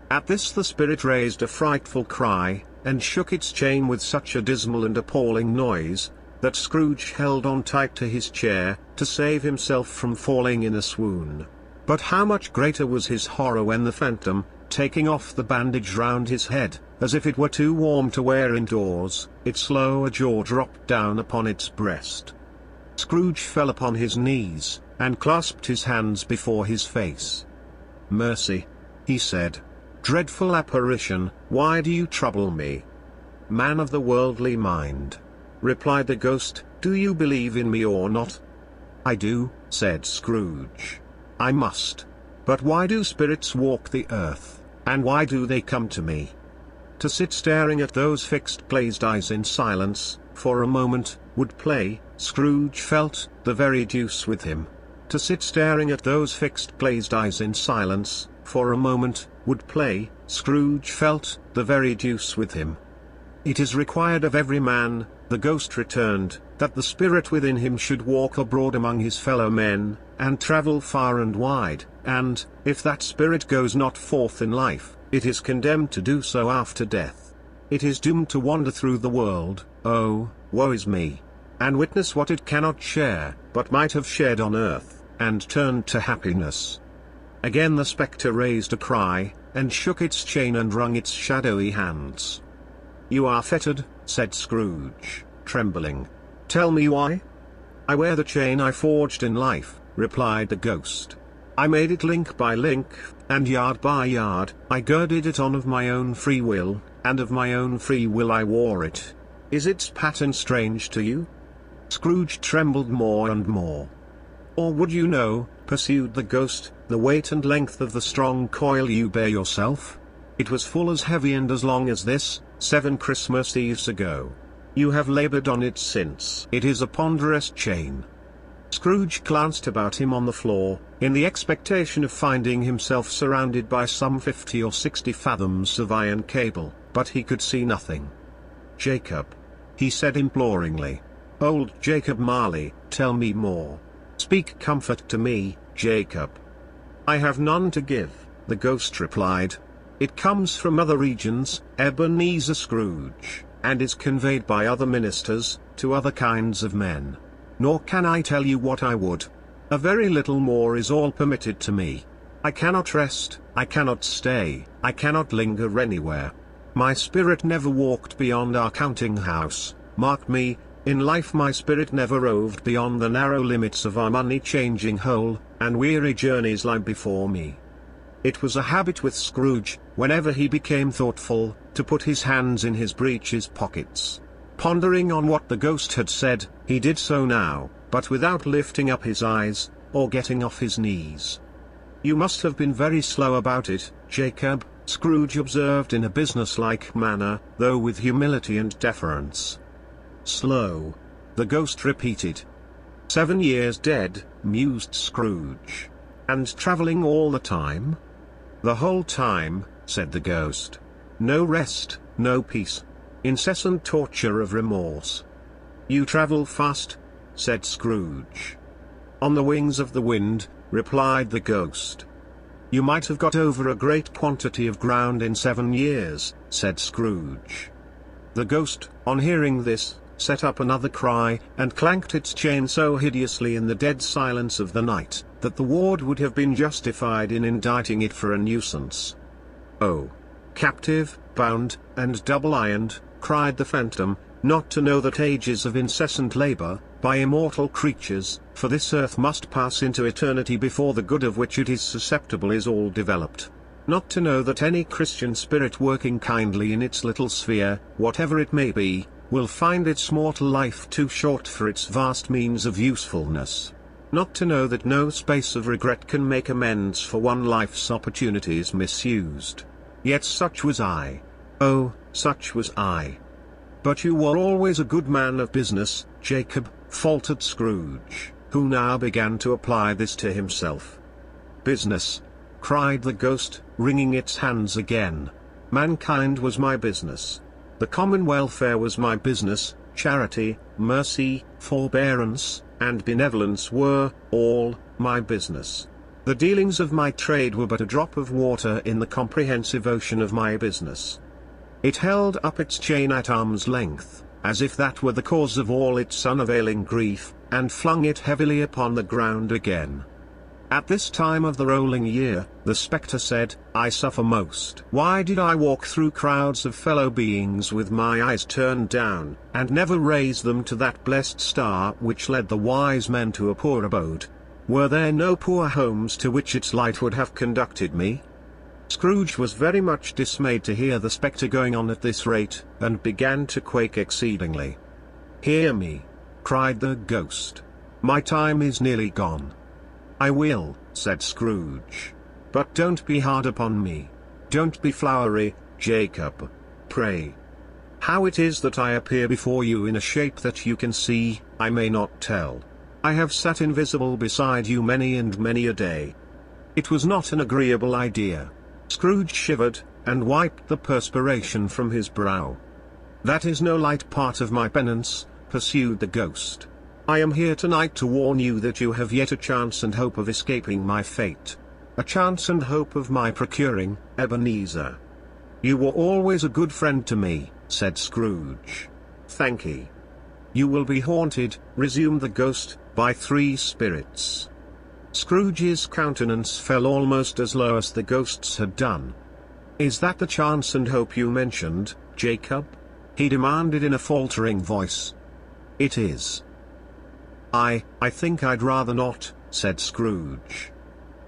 At this the spirit raised a frightful cry, and shook its chain with such a dismal and appalling noise, that Scrooge held on tight to his chair, to save himself from falling in a swoon. But how much greater was his horror when the phantom, taking off the bandage round his head, as if it were too warm to wear indoors, its lower jaw dropped down upon its breast. Scrooge fell upon his knees, and clasped his hands before his face. "Mercy," he said. "Dreadful apparition, why do you trouble me?" "Man of the worldly mind," replied the ghost, "do you believe in me or not?" "I do," said Scrooge. "I must. But why do spirits walk the earth, and why do they come to me?" To sit staring at those fixed glazed eyes in silence, for a moment, would play, Scrooge felt, the very deuce with him. To sit staring at those fixed glazed eyes in silence, for a moment, would play, Scrooge felt, the very deuce with him. "It is required of every man," the ghost returned, "that the spirit within him should walk abroad among his fellow men, and travel far and wide, and, if that spirit goes not forth in life, it is condemned to do so after death. It is doomed to wander through the world, oh, woe is me, and witness what it cannot share, but might have shared on earth, and turned to happiness." Again the spectre raised a cry, and shook its chain and wrung its shadowy hands. "You are fettered," said Scrooge, trembling. "Tell me why?" "I wear the chain I forged in life," replied the ghost. "I made it link by link, and yard by yard, I girded it on of my own free will, and of my own free will I wore it. Is its pattern strange to you?" Scrooge trembled more and more. "Or would you know," pursued the ghost, "the weight and length of the strong coil you bear yourself? It was full as heavy and as long as this, 7 Christmas Eves ago. You have labored on it since. It is a ponderous chain." Scrooge glanced about him on the floor, in the expectation of finding himself surrounded by some 50 or 60 fathoms of iron cable, but he could see nothing. "Jacob," he said imploringly. "Old Jacob Marley, tell me more. Speak comfort to me, Jacob." "I have none to give," the ghost replied. "It comes from other regions, Ebenezer Scrooge, and is conveyed by other ministers, to other kinds of men. Nor can I tell you what I would. A very little more is all permitted to me. I cannot rest, I cannot stay, I cannot linger anywhere. My spirit never walked beyond our counting house, mark me, in life my spirit never roved beyond the narrow limits of our money-changing hole, and weary journeys lie before me." It was a habit with Scrooge, whenever he became thoughtful, to put his hands in his breeches pockets. Pondering on what the ghost had said, he did so now, but without lifting up his eyes, or getting off his knees. "You must have been very slow about it, Jacob," Scrooge observed in a business-like manner, though with humility and deference. "Slow," the ghost repeated. 7 years dead," mused Scrooge. "And travelling all the time?" "The whole time," said the ghost. "No rest, no peace. Incessant torture of remorse." "You travel fast," said Scrooge. "On the wings of the wind," replied the ghost. "You might have got over a great quantity of ground in 7 years," said Scrooge. The ghost, on hearing this, set up another cry, and clanked its chain so hideously in the dead silence of the night, that the ward would have been justified in indicting it for a nuisance. Oh! Captive, bound, and double-ironed, cried the phantom, not to know that ages of incessant labor, by immortal creatures, for this earth must pass into eternity before the good of which it is susceptible is all developed. Not to know that any Christian spirit working kindly in its little sphere, whatever it may be, will find its mortal life too short for its vast means of usefulness. Not to know that no space of regret can make amends for one life's opportunities misused. Yet such was I. Oh, such was I. But you were always a good man of business, Jacob, faltered Scrooge, who now began to apply this to himself. Business! Cried the ghost, wringing its hands again. Mankind was my business. The common welfare was my business, charity, mercy, forbearance, and benevolence were, all, my business. The dealings of my trade were but a drop of water in the comprehensive ocean of my business. It held up its chain at arm's length, as if that were the cause of all its unavailing grief, and flung it heavily upon the ground again. At this time of the rolling year, the spectre said, I suffer most. Why did I walk through crowds of fellow beings with my eyes turned down, and never raise them to that blessed star which led the wise men to a poor abode? Were there no poor homes to which its light would have conducted me? Scrooge was very much dismayed to hear the spectre going on at this rate, and began to quake exceedingly. Hear me! Cried the ghost. My time is nearly gone. I will, said Scrooge. But don't be hard upon me. Don't be flowery, Jacob. Pray. How it is that I appear before you in a shape that you can see, I may not tell. I have sat invisible beside you many and many a day. It was not an agreeable idea. Scrooge shivered, and wiped the perspiration from his brow. That is no light part of my penance, pursued the ghost. I am here tonight to warn you that you have yet a chance and hope of escaping my fate. A chance and hope of my procuring, Ebenezer. You were always a good friend to me, said Scrooge. Thankee. You will be haunted, resumed the ghost, by 3 spirits. Scrooge's countenance fell almost as low as the ghost's had done. Is that the chance and hope you mentioned, Jacob? He demanded in a faltering voice. It is. I think I'd rather not, said Scrooge.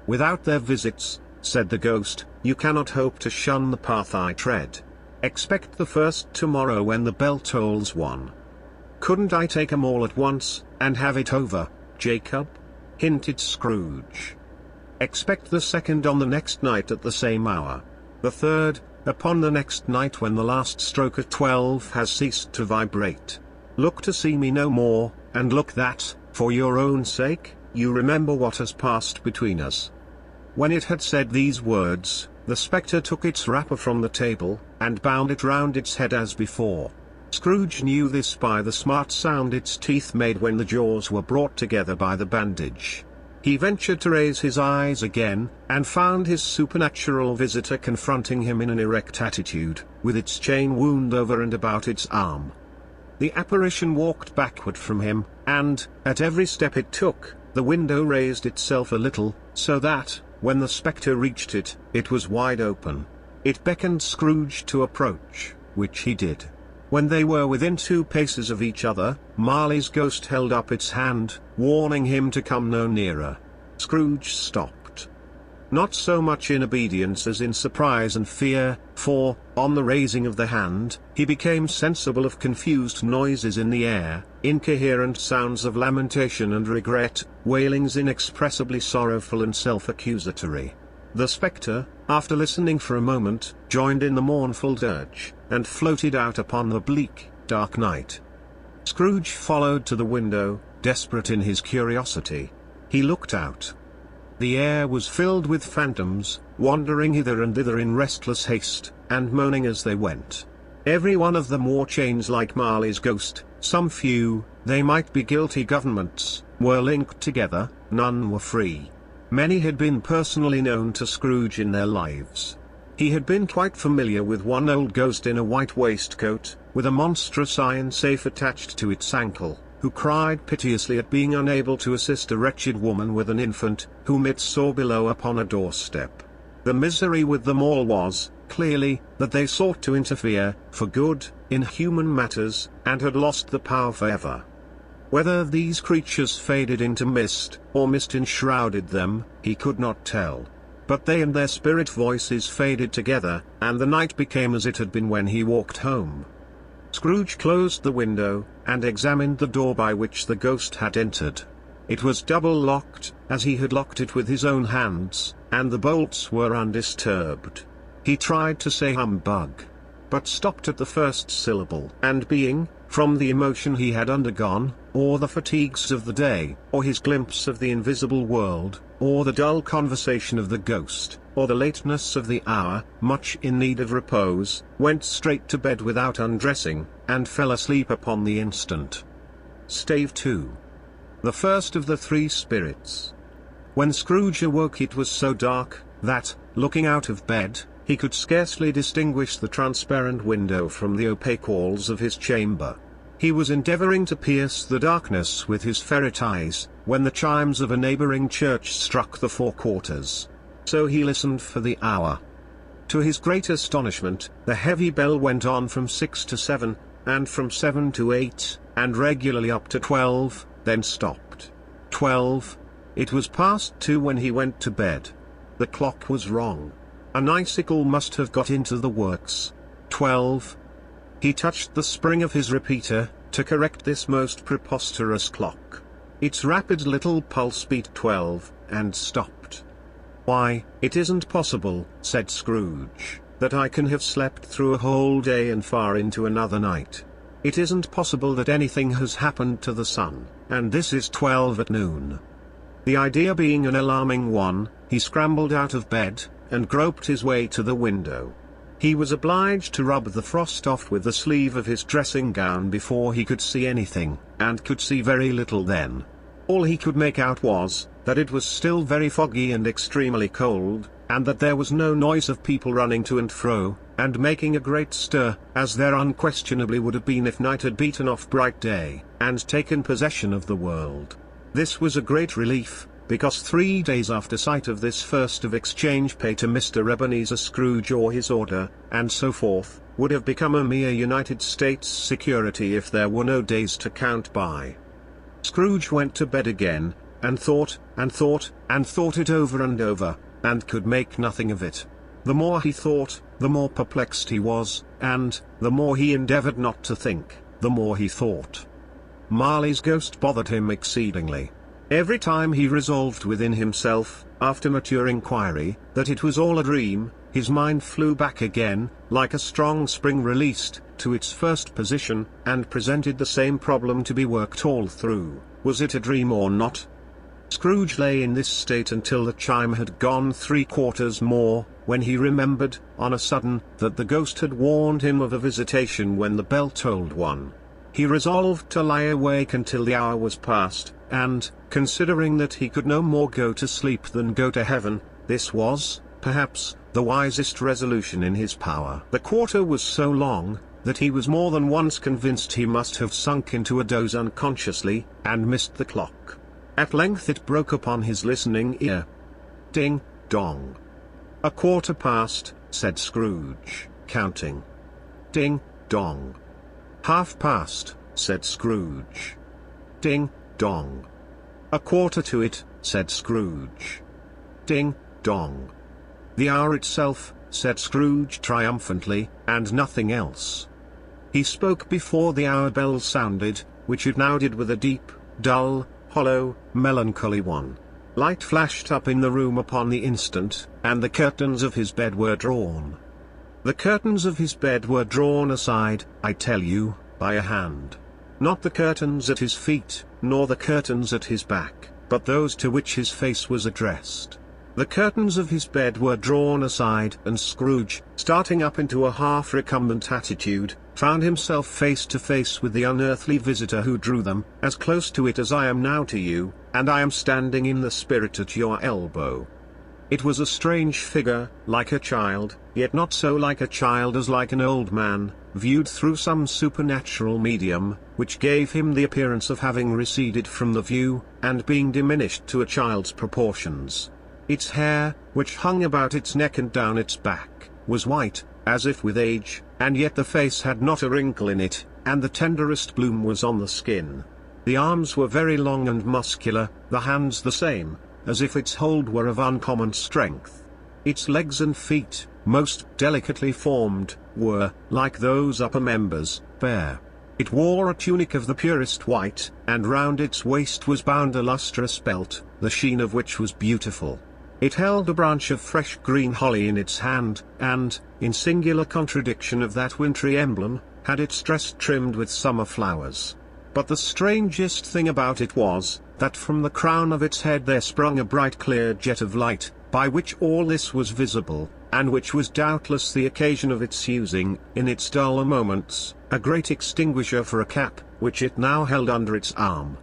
Without their visits, said the ghost, you cannot hope to shun the path I tread. Expect the first tomorrow when the bell tolls 1. Couldn't I take 'em all at once, and have it over, Jacob? Hinted Scrooge. Expect the second on the next night at the same hour. The third, upon the next night when the last stroke of 12 has ceased to vibrate. Look to see me no more, and look that, for your own sake, you remember what has passed between us. When it had said these words, the spectre took its wrapper from the table, and bound it round its head as before. Scrooge knew this by the smart sound its teeth made when the jaws were brought together by the bandage. He ventured to raise his eyes again, and found his supernatural visitor confronting him in an erect attitude, with its chain wound over and about its arm. The apparition walked backward from him, and, at every step it took, the window raised itself a little, so that, when the spectre reached it, it was wide open. It beckoned Scrooge to approach, which he did. When they were within 2 paces of each other, Marley's ghost held up its hand, warning him to come no nearer. Scrooge stopped. Not so much in obedience as in surprise and fear, for, on the raising of the hand, he became sensible of confused noises in the air, incoherent sounds of lamentation and regret, wailings inexpressibly sorrowful and self-accusatory. The spectre, after listening for a moment, joined in the mournful dirge, and floated out upon the bleak, dark night. Scrooge followed to the window, desperate in his curiosity. He looked out. The air was filled with phantoms, wandering hither and thither in restless haste, and moaning as they went. Every one of them wore chains like Marley's ghost, some few, they might be guilty governments, were linked together, none were free. Many had been personally known to Scrooge in their lives. He had been quite familiar with one old ghost in a white waistcoat, with a monstrous iron safe attached to its ankle, who cried piteously at being unable to assist a wretched woman with an infant, whom it saw below upon a doorstep. The misery with them all was, clearly, that they sought to interfere, for good, in human matters, and had lost the power forever. Whether these creatures faded into mist, or mist enshrouded them, he could not tell. But they and their spirit voices faded together, and the night became as it had been when he walked home. Scrooge closed the window, and examined the door by which the ghost had entered. It was double-locked, as he had locked it with his own hands, and the bolts were undisturbed. He tried to say humbug, but stopped at the first syllable, and being, from the emotion he had undergone, or the fatigues of the day, or his glimpse of the invisible world, or the dull conversation of the ghost, or the lateness of the hour, much in need of repose, went straight to bed without undressing, and fell asleep upon the instant. Stave 2. The first of the three spirits. When Scrooge awoke it was so dark, that, looking out of bed, he could scarcely distinguish the transparent window from the opaque walls of his chamber. He was endeavoring to pierce the darkness with his ferret eyes, when the chimes of a neighboring church struck the 4 quarters. So he listened for the hour. To his great astonishment, the heavy bell went on from 6 to 7, and from 7 to 8, and regularly up to 12, then stopped. 12. It was past 2 when he went to bed. The clock was wrong. An icicle must have got into the works. 12. He touched the spring of his repeater, to correct this most preposterous clock. Its rapid little pulse beat 12, and stopped. "Why, it isn't possible," said Scrooge, "that I can have slept through a whole day and far into another night. It isn't possible that anything has happened to the sun, and this is 12 at noon." The idea being an alarming one, he scrambled out of bed, and groped his way to the window. He was obliged to rub the frost off with the sleeve of his dressing gown before he could see anything, and could see very little then. All he could make out was, that it was still very foggy and extremely cold, and that there was no noise of people running to and fro, and making a great stir, as there unquestionably would have been if night had beaten off bright day, and taken possession of the world. This was a great relief, because 3 days after sight of this first of exchange pay to Mr. Ebenezer Scrooge or his order, and so forth, would have become a mere United States security if there were no days to count by. Scrooge went to bed again, and thought, and thought, and thought it over and over, and could make nothing of it. The more he thought, the more perplexed he was, and, the more he endeavored not to think, the more he thought. Marley's ghost bothered him exceedingly. Every time he resolved within himself, after mature inquiry, that it was all a dream, his mind flew back again, like a strong spring released, to its first position, and presented the same problem to be worked all through: was it a dream or not? Scrooge lay in this state until the chime had gone 3 quarters more, when he remembered, on a sudden, that the ghost had warned him of a visitation when the bell tolled 1. He resolved to lie awake until the hour was past, and, considering that he could no more go to sleep than go to heaven, this was, perhaps, the wisest resolution in his power. The quarter was so long, that he was more than once convinced he must have sunk into a doze unconsciously, and missed the clock. At length it broke upon his listening ear. Ding, dong. "A quarter past," said Scrooge, counting. Ding, dong. "Half past," said Scrooge. Ding, dong. "A quarter to it," said Scrooge. Ding, dong. "The hour itself," said Scrooge triumphantly, "and nothing else." He spoke before the hour bell sounded, which it now did with a deep, dull, hollow, melancholy one. Light flashed up in the room upon the instant, and the curtains of his bed were drawn. The curtains of his bed were drawn aside, I tell you, by a hand. Not the curtains at his feet, nor the curtains at his back, but those to which his face was addressed. The curtains of his bed were drawn aside, and Scrooge, starting up into a half-recumbent attitude, found himself face to face with the unearthly visitor who drew them, as close to it as I am now to you, and I am standing in the spirit at your elbow. It was a strange figure, like a child, yet not so like a child as like an old man, viewed through some supernatural medium, which gave him the appearance of having receded from the view, and being diminished to a child's proportions. Its hair, which hung about its neck and down its back, was white, as if with age, and yet the face had not a wrinkle in it, and the tenderest bloom was on the skin. The arms were very long and muscular, the hands the same, as if its hold were of uncommon strength. Its legs and feet, most delicately formed, were, like those upper members, bare. It wore a tunic of the purest white, and round its waist was bound a lustrous belt, the sheen of which was beautiful. It held a branch of fresh green holly in its hand, and, in singular contradiction of that wintry emblem, had its dress trimmed with summer flowers. But the strangest thing about it was, that from the crown of its head there sprung a bright clear jet of light, by which all this was visible, and which was doubtless the occasion of its using, in its duller moments, a great extinguisher for a cap, which it now held under its arm.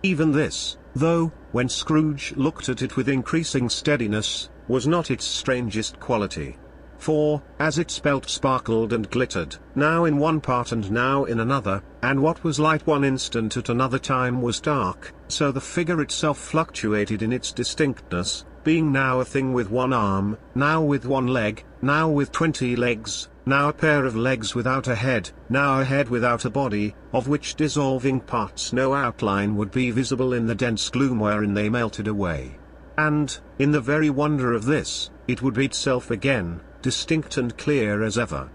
Even this, though, when Scrooge looked at it with increasing steadiness, was not its strangest quality. For, as its belt sparkled and glittered, now in one part and now in another, and what was light one instant at another time was dark, so the figure itself fluctuated in its distinctness, being now a thing with one arm, now with one leg, now with 20 legs, now a pair of legs without a head, now a head without a body, of which dissolving parts no outline would be visible in the dense gloom wherein they melted away. And, in the very wonder of this, it would be itself again, distinct and clear as ever.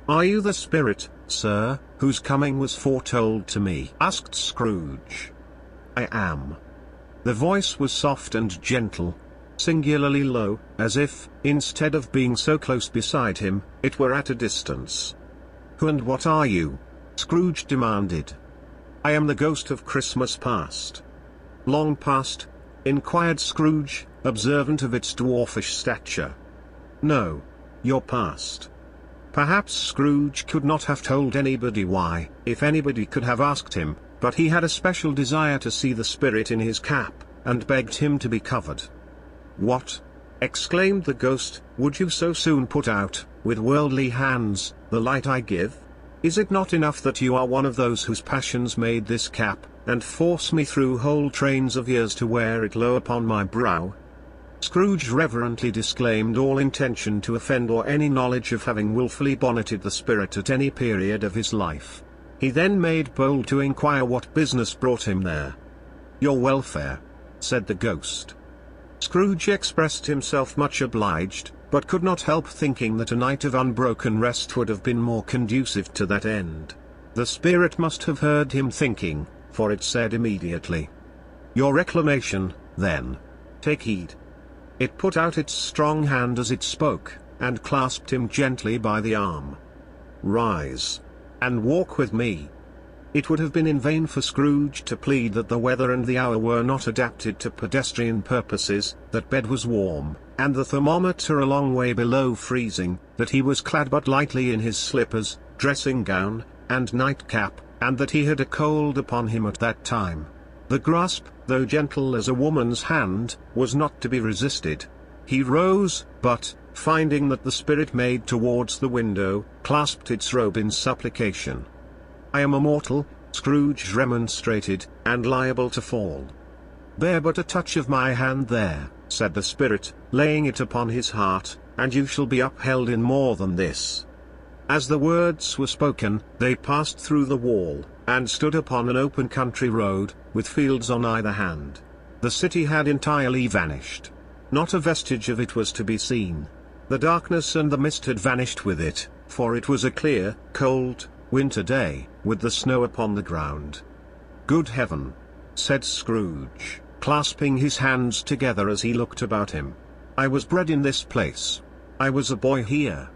"Are you the spirit, sir, whose coming was foretold to me?" asked Scrooge. "I am." The voice was soft and gentle, singularly low, as if, instead of being so close beside him, it were at a distance. "Who and what are you?" Scrooge demanded. "I am the ghost of Christmas past." "Long past?" inquired Scrooge, observant of its dwarfish stature. "No. Your past." Perhaps Scrooge could not have told anybody why, if anybody could have asked him, but he had a special desire to see the spirit in his cap, and begged him to be covered. "What?" exclaimed the ghost, "would you so soon put out, with worldly hands, the light I give? Is it not enough that you are one of those whose passions made this cap, and force me through whole trains of years to wear it low upon my brow?" Scrooge reverently disclaimed all intention to offend or any knowledge of having wilfully bonneted the spirit at any period of his life. He then made bold to inquire what business brought him there. "Your welfare," said the ghost. Scrooge expressed himself much obliged, but could not help thinking that a night of unbroken rest would have been more conducive to that end. The spirit must have heard him thinking, for it said immediately, "Your reclamation, then. Take heed." It put out its strong hand as it spoke, and clasped him gently by the arm. "Rise. And walk with me." It would have been in vain for Scrooge to plead that the weather and the hour were not adapted to pedestrian purposes, that bed was warm, and the thermometer a long way below freezing, that he was clad but lightly in his slippers, dressing gown, and nightcap, and that he had a cold upon him at that time. The grasp, though gentle as a woman's hand, was not to be resisted. He rose, but, finding that the spirit made towards the window, clasped its robe in supplication. "I am a mortal," Scrooge remonstrated, "and liable to fall." "Bear but a touch of my hand there," said the spirit, laying it upon his heart, "and you shall be upheld in more than this." As the words were spoken, they passed through the wall, and stood upon an open country road, with fields on either hand. The city had entirely vanished. Not a vestige of it was to be seen. The darkness and the mist had vanished with it, for it was a clear, cold, winter day, with the snow upon the ground. "Good heaven!" said Scrooge, clasping his hands together as he looked about him. "I was bred in this place. I was a boy here."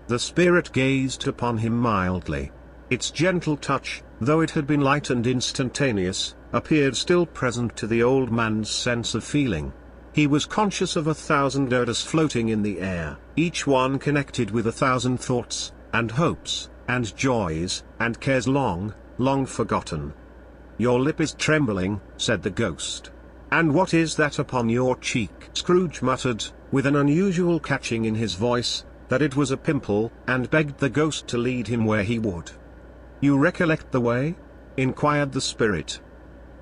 The spirit gazed upon him mildly. Its gentle touch, though it had been light and instantaneous, appeared still present to the old man's sense of feeling. He was conscious of 1,000 odors floating in the air, each one connected with 1,000 thoughts, and hopes, and joys, and cares long, long forgotten. "Your lip is trembling," said the ghost. "And what is that upon your cheek?" Scrooge muttered, with an unusual catching in his voice, that it was a pimple, and begged the ghost to lead him where he would. "You recollect the way?" inquired the spirit.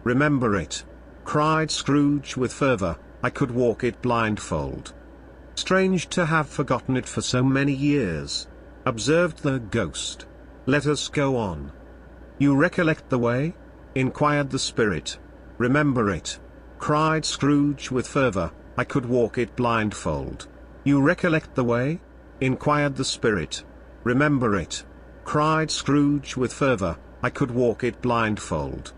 "Remember it," cried Scrooge with fervor, I could walk it blindfold. Strange to have forgotten it for so many years, observed the ghost. Let us go on. You recollect the way? Inquired the spirit. Remember it? Cried Scrooge with fervor. I could walk it blindfold. You recollect the way? Inquired the spirit. Remember it? Cried Scrooge with fervor. I could walk it blindfold.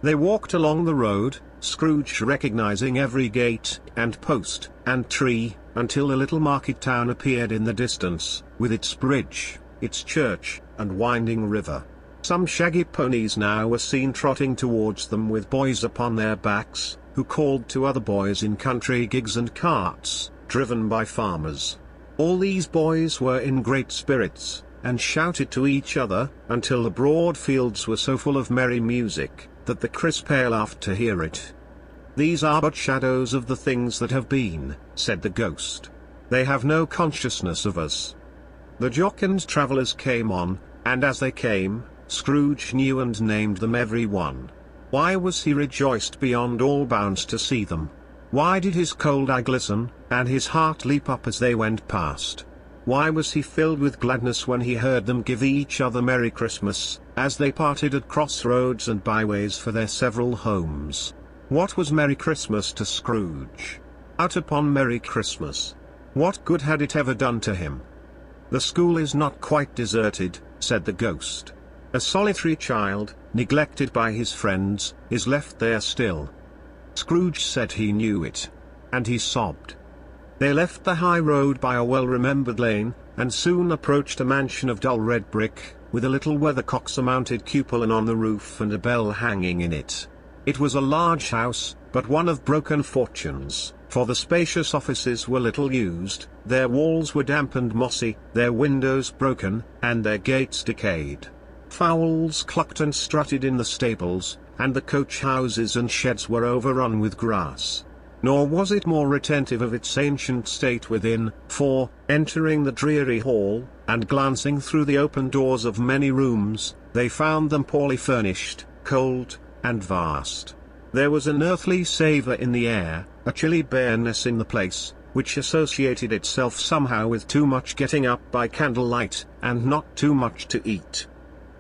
They walked along the road, Scrooge recognizing every gate, and post, and tree, until a little market town appeared in the distance, with its bridge, its church, and winding river. Some shaggy ponies now were seen trotting towards them with boys upon their backs, who called to other boys in country gigs and carts, driven by farmers. All these boys were in great spirits, and shouted to each other, until the broad fields were so full of merry music, that the crisp air laughed to hear it. These are but shadows of the things that have been, said the ghost. They have no consciousness of us. The jocund travellers came on, and as they came, Scrooge knew and named them every one. Why was he rejoiced beyond all bounds to see them? Why did his cold eye glisten, and his heart leap up as they went past? Why was he filled with gladness when he heard them give each other Merry Christmas, as they parted at crossroads and byways for their several homes? What was Merry Christmas to Scrooge? Out upon Merry Christmas. What good had it ever done to him? The school is not quite deserted, said the ghost. A solitary child, neglected by his friends, is left there still. Scrooge said he knew it. And he sobbed. They left the high road by a well-remembered lane, and soon approached a mansion of dull red brick, with a little weathercock-surmounted cupola on the roof and a bell hanging in it. It was a large house, but one of broken fortunes, for the spacious offices were little used, their walls were damp and mossy, their windows broken, and their gates decayed. Fowls clucked and strutted in the stables, and the coach-houses and sheds were overrun with grass. Nor was it more retentive of its ancient state within, for, entering the dreary hall, and glancing through the open doors of many rooms, they found them poorly furnished, cold, and vast. There was an earthly savour in the air, a chilly bareness in the place, which associated itself somehow with too much getting up by candlelight, and not too much to eat.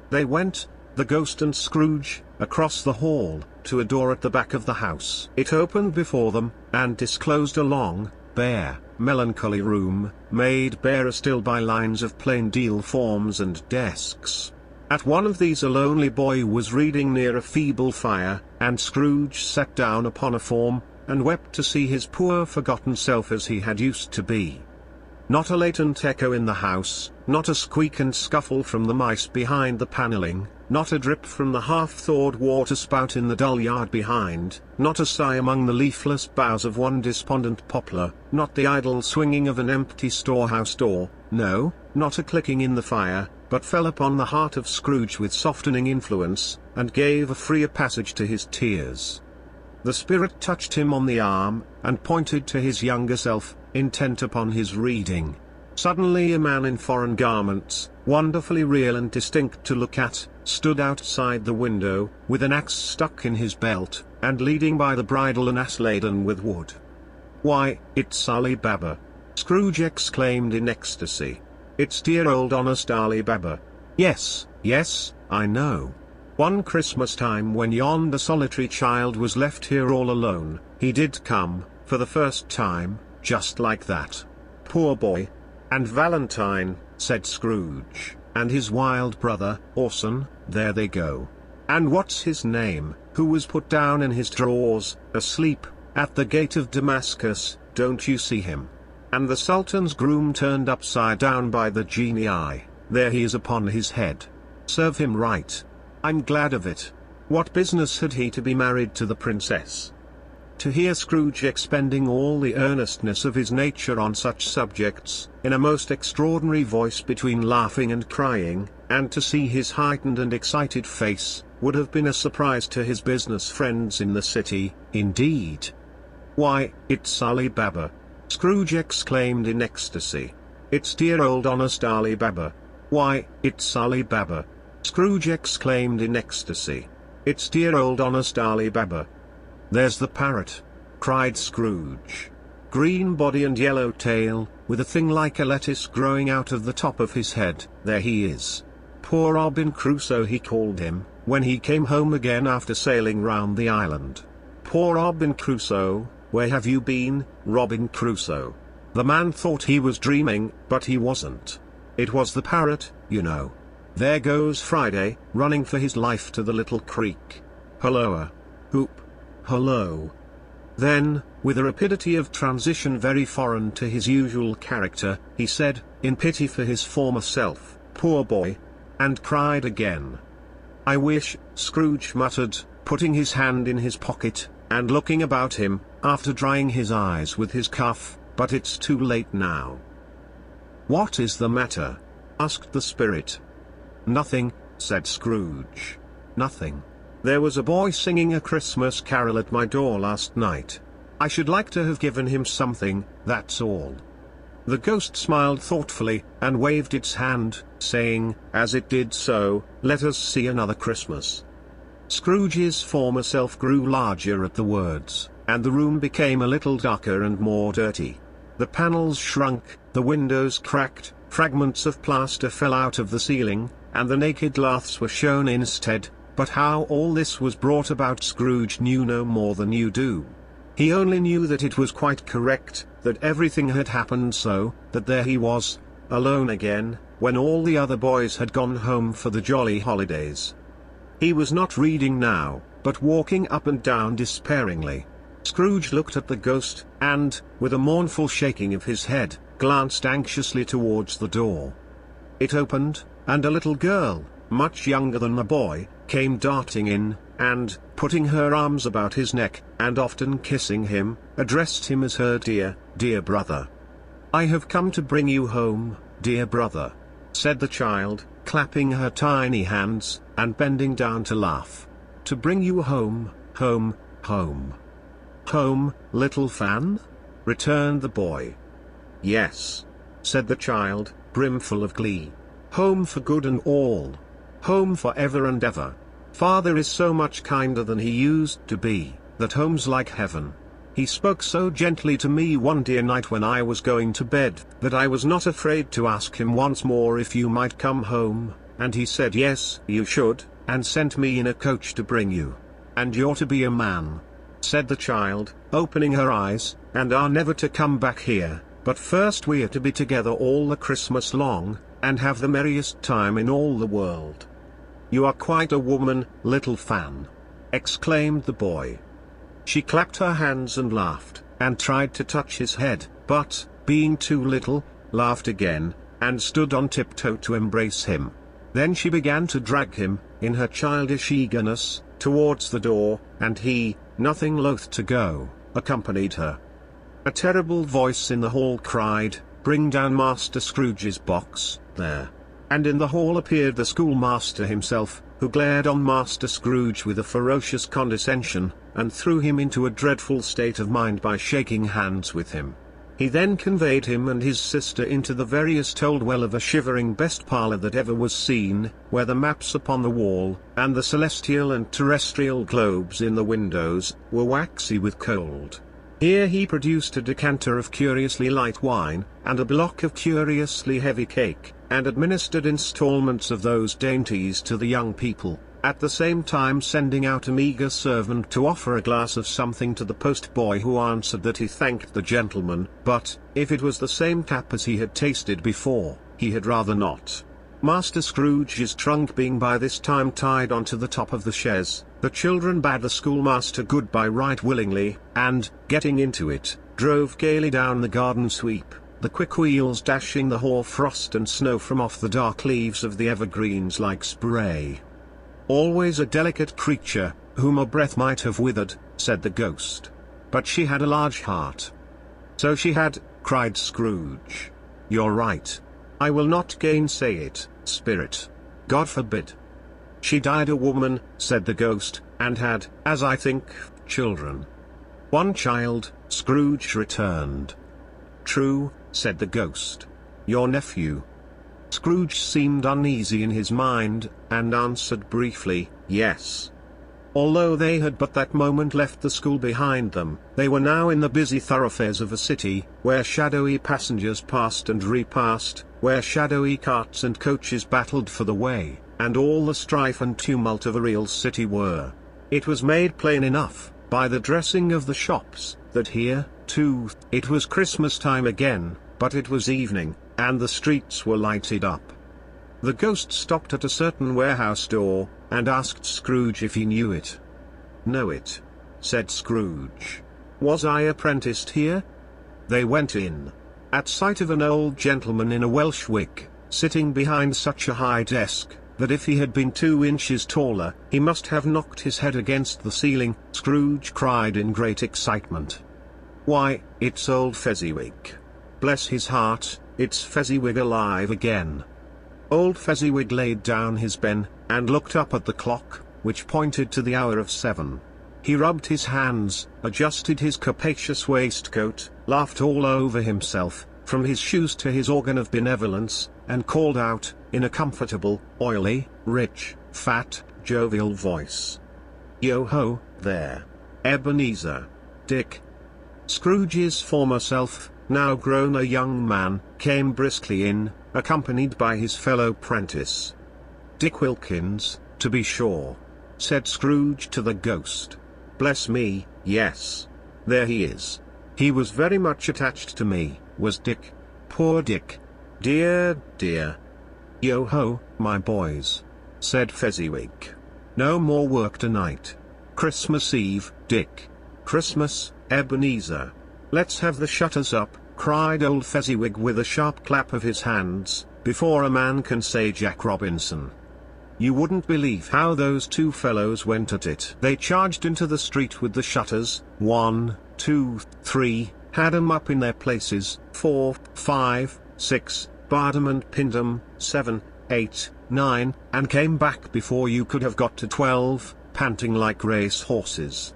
They went, the ghost and Scrooge, across the hall, to a door at the back of the house. It opened before them, and disclosed a long, bare, melancholy room, made barer still by lines of plain deal forms and desks. At one of these a lonely boy was reading near a feeble fire, and Scrooge sat down upon a form, and wept to see his poor forgotten self as he had used to be. Not a latent echo in the house, not a squeak and scuffle from the mice behind the panelling, not a drip from the half-thawed water-spout in the dull yard behind, not a sigh among the leafless boughs of one despondent poplar, not the idle swinging of an empty storehouse door, no, not a clicking in the fire, but fell upon the heart of Scrooge with softening influence, and gave a freer passage to his tears. The spirit touched him on the arm, and pointed to his younger self, intent upon his reading. Suddenly a man in foreign garments, wonderfully real and distinct to look at, stood outside the window, with an axe stuck in his belt, and leading by the bridle an ass laden with wood. "Why, it's Ali Baba!" Scrooge exclaimed in ecstasy. "It's dear old honest Ali Baba. Yes, yes, I know. One Christmas time when yonder solitary child was left here all alone, he did come, for the first time, just like that. Poor boy. And Valentine," said Scrooge, "and his wild brother, Orson, there they go. And what's his name, who was put down in his drawers, asleep, at the gate of Damascus, don't you see him? And the Sultan's groom turned upside down by the genii, there he is upon his head. Serve him right. I'm glad of it. What business had he to be married to the princess?" To hear Scrooge expending all the earnestness of his nature on such subjects, in a most extraordinary voice between laughing and crying, and to see his heightened and excited face, would have been a surprise to his business friends in the city, indeed. "Why, it's Ali Baba!" Scrooge exclaimed in ecstasy. "It's dear old honest Ali Baba! Why, it's Ali Baba!" Scrooge exclaimed in ecstasy. "It's dear old honest Ali Baba!" "There's the parrot!" cried Scrooge. "Green body and yellow tail, with a thing like a lettuce growing out of the top of his head, there he is. Poor Robin Crusoe he called him, when he came home again after sailing round the island. Poor Robin Crusoe, where have you been, Robin Crusoe?" The man thought he was dreaming, but he wasn't. It was the parrot, you know. There goes Friday, running for his life to the little creek. Hulloa! Hoop! Hullo! Then, with a rapidity of transition very foreign to his usual character, he said, in pity for his former self, "Poor boy!" and cried again. "I wish," Scrooge muttered, putting his hand in his pocket, and looking about him, after drying his eyes with his cuff, "but it's too late now." "What is the matter?" asked the spirit. "Nothing," said Scrooge. "Nothing. There was a boy singing a Christmas carol at my door last night. I should like to have given him something, that's all." The ghost smiled thoughtfully, and waved its hand, saying, as it did so, "Let us see another Christmas." Scrooge's former self grew larger at the words, and the room became a little darker and more dirty. The panels shrunk, the windows cracked, fragments of plaster fell out of the ceiling, and the naked laths were shown instead. But how all this was brought about Scrooge knew no more than you do. He only knew that it was quite correct, that everything had happened so, that there he was, alone again, when all the other boys had gone home for the jolly holidays. He was not reading now, but walking up and down despairingly. Scrooge looked at the ghost, and, with a mournful shaking of his head, glanced anxiously towards the door. It opened, and a little girl, much younger than the boy, came darting in, and, putting her arms about his neck, and often kissing him, addressed him as her dear, dear brother. "I have come to bring you home, dear brother," said the child, clapping her tiny hands, and bending down to laugh. "To bring you home, home, home." "Home, little Fan?" returned the boy. "Yes," said the child, brimful of glee. "Home for good and all. Home for ever and ever. Father is so much kinder than he used to be, that home's like heaven. He spoke so gently to me one dear night when I was going to bed, that I was not afraid to ask him once more if you might come home, and he said yes, you should, and sent me in a coach to bring you. And you're to be a man," said the child, opening her eyes, "and are never to come back here, but first we are to be together all the Christmas long, and have the merriest time in all the world." "You are quite a woman, little Fan," exclaimed the boy. She clapped her hands and laughed, and tried to touch his head, but, being too little, laughed again, and stood on tiptoe to embrace him. Then she began to drag him, in her childish eagerness, towards the door, and he, nothing loath to go, accompanied her. A terrible voice in the hall cried, "Bring down Master Scrooge's box, there." And in the hall appeared the schoolmaster himself, who glared on Master Scrooge with a ferocious condescension, and threw him into a dreadful state of mind by shaking hands with him. He then conveyed him and his sister into the veriest old well of a shivering best parlour that ever was seen, where the maps upon the wall, and the celestial and terrestrial globes in the windows, were waxy with cold. Here he produced a decanter of curiously light wine, and a block of curiously heavy cake, and administered installments of those dainties to the young people, at the same time sending out a meagre servant to offer a glass of something to the post-boy, who answered that he thanked the gentleman, but, if it was the same tap as he had tasted before, he had rather not. Master Scrooge's trunk being by this time tied onto the top of the chaise, the children bade the schoolmaster good-bye right willingly, and, getting into it, drove gaily down the garden sweep, the quick wheels dashing the hoar frost and snow from off the dark leaves of the evergreens like spray. "Always a delicate creature, whom a breath might have withered," said the ghost. "But she had a large heart." "So she had," cried Scrooge. "You're right. I will not gainsay it, spirit. God forbid." "She died a woman," said the ghost, "and had, as I think, children." "One child," Scrooge returned. "True," said the ghost. "Your nephew." Scrooge seemed uneasy in his mind, and answered briefly, "Yes." Although they had but that moment left the school behind them, they were now in the busy thoroughfares of a city, where shadowy passengers passed and repassed, where shadowy carts and coaches battled for the way, and all the strife and tumult of a real city were. It was made plain enough, by the dressing of the shops, that here, too, it was Christmas time again, but it was evening, and the streets were lighted up. The ghost stopped at a certain warehouse door, and asked Scrooge if he knew it. "Know it?" said Scrooge. "Was I apprenticed here?" They went in. At sight of an old gentleman in a Welsh wig, sitting behind such a high desk, that if he had been 2 inches taller, he must have knocked his head against the ceiling, Scrooge cried in great excitement. "Why, it's old Fezziwig! Bless his heart, it's Fezziwig alive again!" Old Fezziwig laid down his pen, and looked up at the clock, which pointed to the hour of 7. He rubbed his hands, adjusted his capacious waistcoat, laughed all over himself, from his shoes to his organ of benevolence, and called out, in a comfortable, oily, rich, fat, jovial voice, "Yo-ho, there! Ebenezer! Dick!" Scrooge's former self, now grown a young man, came briskly in, accompanied by his fellow prentice. "Dick Wilkins, to be sure," said Scrooge to the ghost. "Bless me, yes. There he is. He was very much attached to me, was Dick. Poor Dick. Dear, dear." "Yo-ho, my boys," said Fezziwig. "No more work tonight. Christmas Eve, Dick. Christmas, Ebenezer. Let's have the shutters up," cried old Fezziwig with a sharp clap of his hands, "before a man can say Jack Robinson." You wouldn't believe how those 2 fellows went at it. They charged into the street with the shutters, 1, 2, 3, had 'em up in their places, 4, 5, 6, barred 'em and pinned 'em, 7, 8, 9, and came back before you could have got to 12, panting like race horses.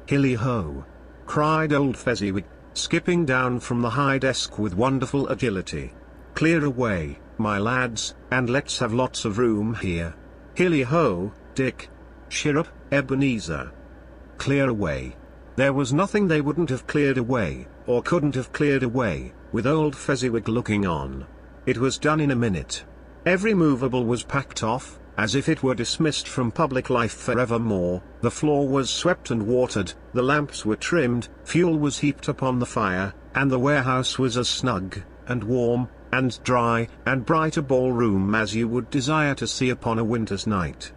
"Hilly-ho!" cried old Fezziwig, skipping down from the high desk with wonderful agility. "Clear away, my lads, and let's have lots of room here. Hilly-ho, Dick! Chirrup, Ebenezer! Clear away!" There was nothing they wouldn't have cleared away, or couldn't have cleared away, with old Fezziwig looking on. It was done in a minute. Every movable was packed off, as if it were dismissed from public life forevermore. The floor was swept and watered, the lamps were trimmed, fuel was heaped upon the fire, and the warehouse was as snug, and warm, and dry, and bright a ballroom as you would desire to see upon a winter's night.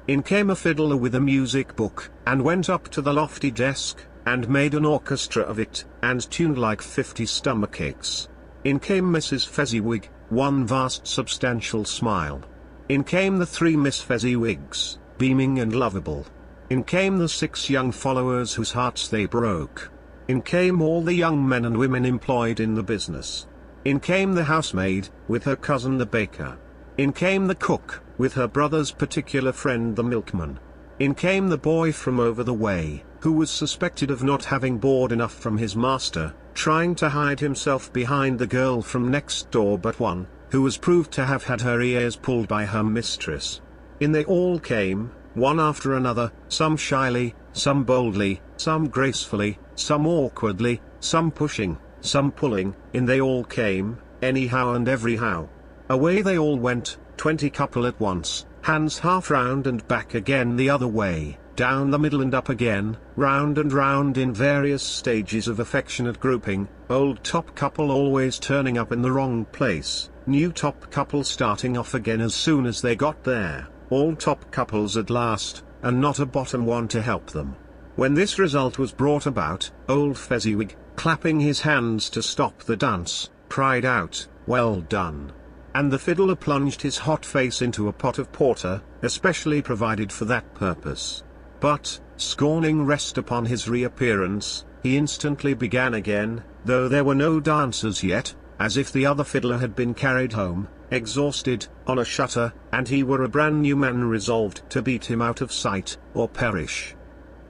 In came a fiddler with a music book, and went up to the lofty desk, and made an orchestra of it, and tuned like 50 stomachaches. In came Mrs. Fezziwig, one vast substantial smile. In came the 3 Miss Fezziwigs, beaming and lovable. In came the 6 young followers whose hearts they broke. In came all the young men and women employed in the business. In came the housemaid, with her cousin the baker. In came the cook, with her brother's particular friend the milkman. In came the boy from over the way, who was suspected of not having board enough from his master, trying to hide himself behind the girl from next door but one, who was proved to have had her ears pulled by her mistress. In they all came, one after another, some shyly, some boldly, some gracefully, some awkwardly, some pushing, some pulling. In they all came, anyhow and everyhow. Away they all went, 20 couple at once, hands half round and back again the other way, down the middle and up again, round and round in various stages of affectionate grouping, old top couple always turning up in the wrong place, new top couple starting off again as soon as they got there, all top couples at last, and not a bottom one to help them. When this result was brought about, old Fezziwig, clapping his hands to stop the dance, cried out, "Well done!" And the fiddler plunged his hot face into a pot of porter, especially provided for that purpose. But, scorning rest upon his reappearance, he instantly began again, though there were no dancers yet, as if the other fiddler had been carried home, exhausted, on a shutter, and he were a brand new man resolved to beat him out of sight, or perish.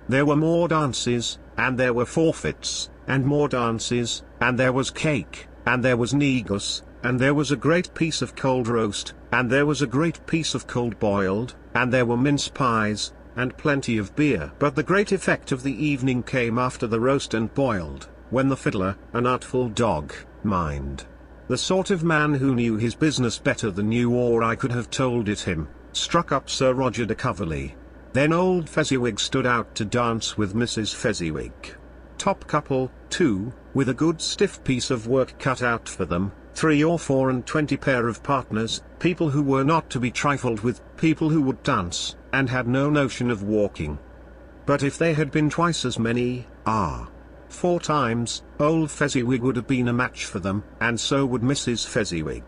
There were more dances, and there were forfeits, and more dances, and there was cake, and there was negus, and there was a great piece of cold roast, and there was a great piece of cold boiled, and there were mince pies, and plenty of beer. But the great effect of the evening came after the roast and boiled, when the fiddler, an artful dog, mind, the sort of man who knew his business better than you or I could have told it him, struck up Sir Roger de Coverley. Then old Fezziwig stood out to dance with Mrs. Fezziwig. Top couple, too, with a good stiff piece of work cut out for them, 3 or 4 and 20 pair of partners, people who were not to be trifled with, people who would dance, and had no notion of walking. But if they had been twice as many, 4 times, old Fezziwig would have been a match for them, and so would Mrs. Fezziwig.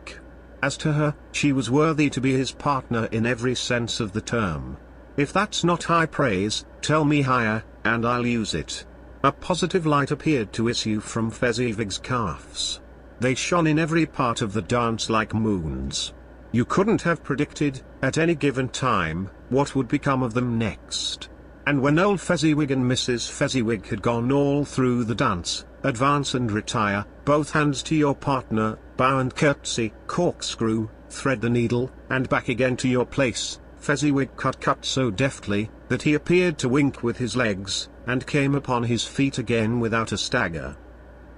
As to her, she was worthy to be his partner in every sense of the term. If that's not high praise, tell me higher, and I'll use it. A positive light appeared to issue from Fezziwig's calves. They shone in every part of the dance like moons. You couldn't have predicted, at any given time, what would become of them next. And when old Fezziwig and Mrs. Fezziwig had gone all through the dance, advance and retire, both hands to your partner, bow and curtsy, corkscrew, thread the needle, and back again to your place, Fezziwig cut so deftly, that he appeared to wink with his legs, and came upon his feet again without a stagger.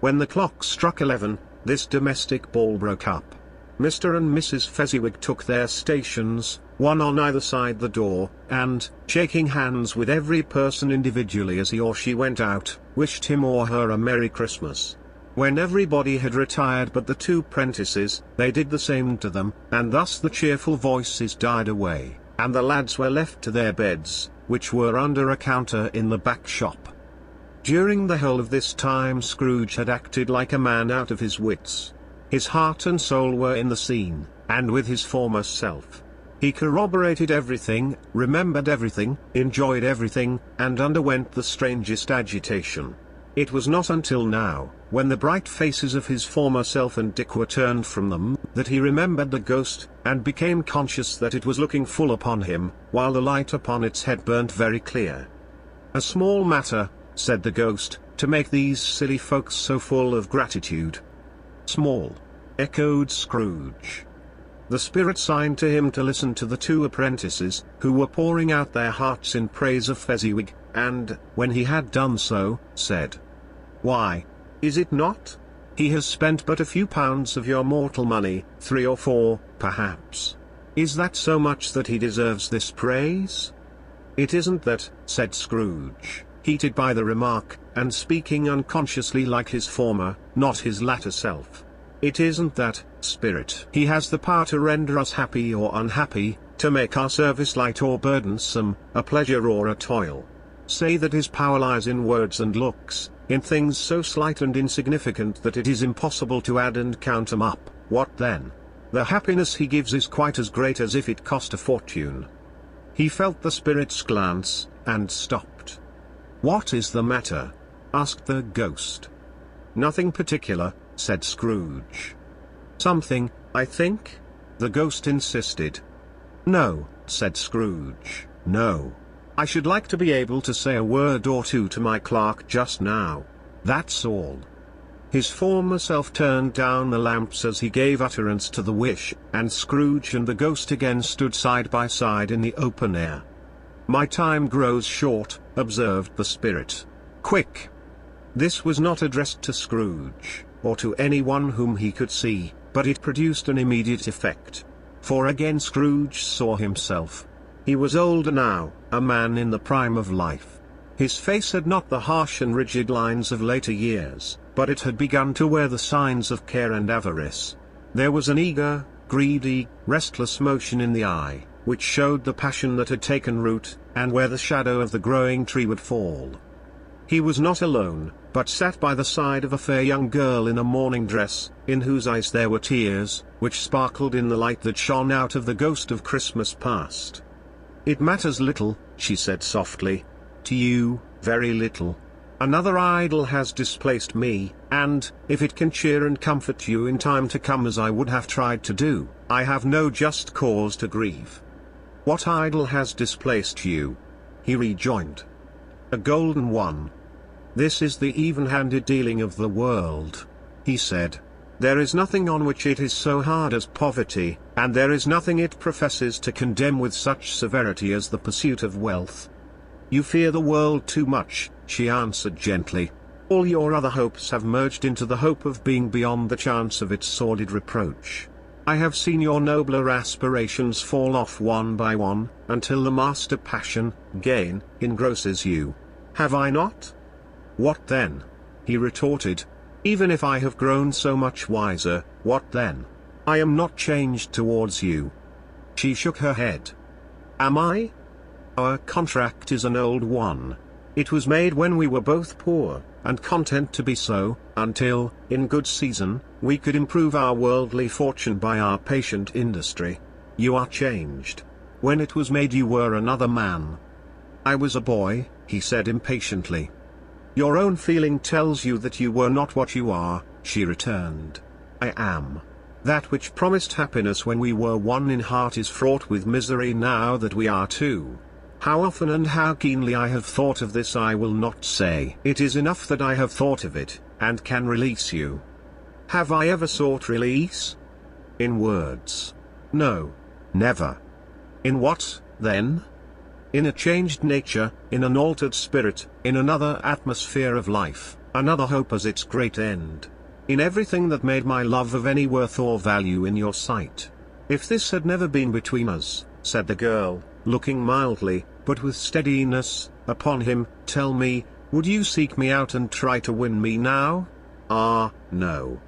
When the clock struck 11, this domestic ball broke up. Mr. and Mrs. Fezziwig took their stations, one on either side the door, and, shaking hands with every person individually as he or she went out, wished him or her a Merry Christmas. When everybody had retired but the 2 prentices, they did the same to them, and thus the cheerful voices died away, and the lads were left to their beds, which were under a counter in the back shop. During the whole of this time Scrooge had acted like a man out of his wits. His heart and soul were in the scene, and with his former self. He corroborated everything, remembered everything, enjoyed everything, and underwent the strangest agitation. It was not until now, when the bright faces of his former self and Dick were turned from them, that he remembered the ghost, and became conscious that it was looking full upon him, while the light upon its head burnt very clear. "A small matter," said the ghost, "to make these silly folks so full of gratitude." "Small," echoed Scrooge. The spirit signed to him to listen to the 2 apprentices, who were pouring out their hearts in praise of Fezziwig, and, when he had done so, said, "Why, is it not? He has spent but a few pounds of your mortal money, 3 or 4, perhaps. Is that so much that he deserves this praise?" "It isn't that," said Scrooge, heated by the remark, and speaking unconsciously like his former, not his latter self. "It isn't that, spirit. He has the power to render us happy or unhappy, to make our service light or burdensome, a pleasure or a toil. Say that his power lies in words and looks, in things so slight and insignificant that it is impossible to add and count 'em up. What then? The happiness he gives is quite as great as if it cost a fortune." He felt the spirit's glance, and stopped. "What is the matter?" asked the ghost. "Nothing particular," said Scrooge. "Something, I think?" the ghost insisted. "No," said Scrooge, "no. I should like to be able to say a word or 2 to my clerk just now. That's all." His former self turned down the lamps as he gave utterance to the wish, and Scrooge and the ghost again stood side by side in the open air. "My time grows short," observed the spirit. "Quick!" This was not addressed to Scrooge, or to anyone whom he could see, but it produced an immediate effect. For again Scrooge saw himself. He was older now, a man in the prime of life. His face had not the harsh and rigid lines of later years, but it had begun to wear the signs of care and avarice. There was an eager, greedy, restless motion in the eye, which showed the passion that had taken root, and where the shadow of the growing tree would fall. He was not alone, but sat by the side of a fair young girl in a mourning dress, in whose eyes there were tears, which sparkled in the light that shone out of the ghost of Christmas past. "It matters little," she said softly. "To you, very little. Another idol has displaced me, and, if it can cheer and comfort you in time to come as I would have tried to do, I have no just cause to grieve." "What idol has displaced you?" he rejoined. "A golden one. This is the even-handed dealing of the world," he said. "There is nothing on which it is so hard as poverty, and there is nothing it professes to condemn with such severity as the pursuit of wealth. You fear the world too much, she answered gently. All your other hopes have merged into the hope of being beyond the chance of its sordid reproach. I have seen your nobler aspirations fall off one by one, until the master passion, gain, engrosses you. Have I not? What then? He retorted. Even if I have grown so much wiser, what then? I am not changed towards you. She shook her head. Am I? Our contract is an old one. It was made when we were both poor, and content to be so, until, in good season, we could improve our worldly fortune by our patient industry. You are changed. When it was made you were another man. I was a boy, he said impatiently. Your own feeling tells you that you were not what you are, she returned. I am. That which promised happiness when we were one in heart is fraught with misery now that we are two. How often and how keenly I have thought of this I will not say. It is enough that I have thought of it, and can release you. Have I ever sought release? In words. No. Never. In what, then? In a changed nature, in an altered spirit, in another atmosphere of life, another hope as its great end. In everything that made my love of any worth or value in your sight. If this had never been between us, said the girl, looking mildly, but with steadiness, upon him, tell me, would you seek me out and try to win me now? Ah, no.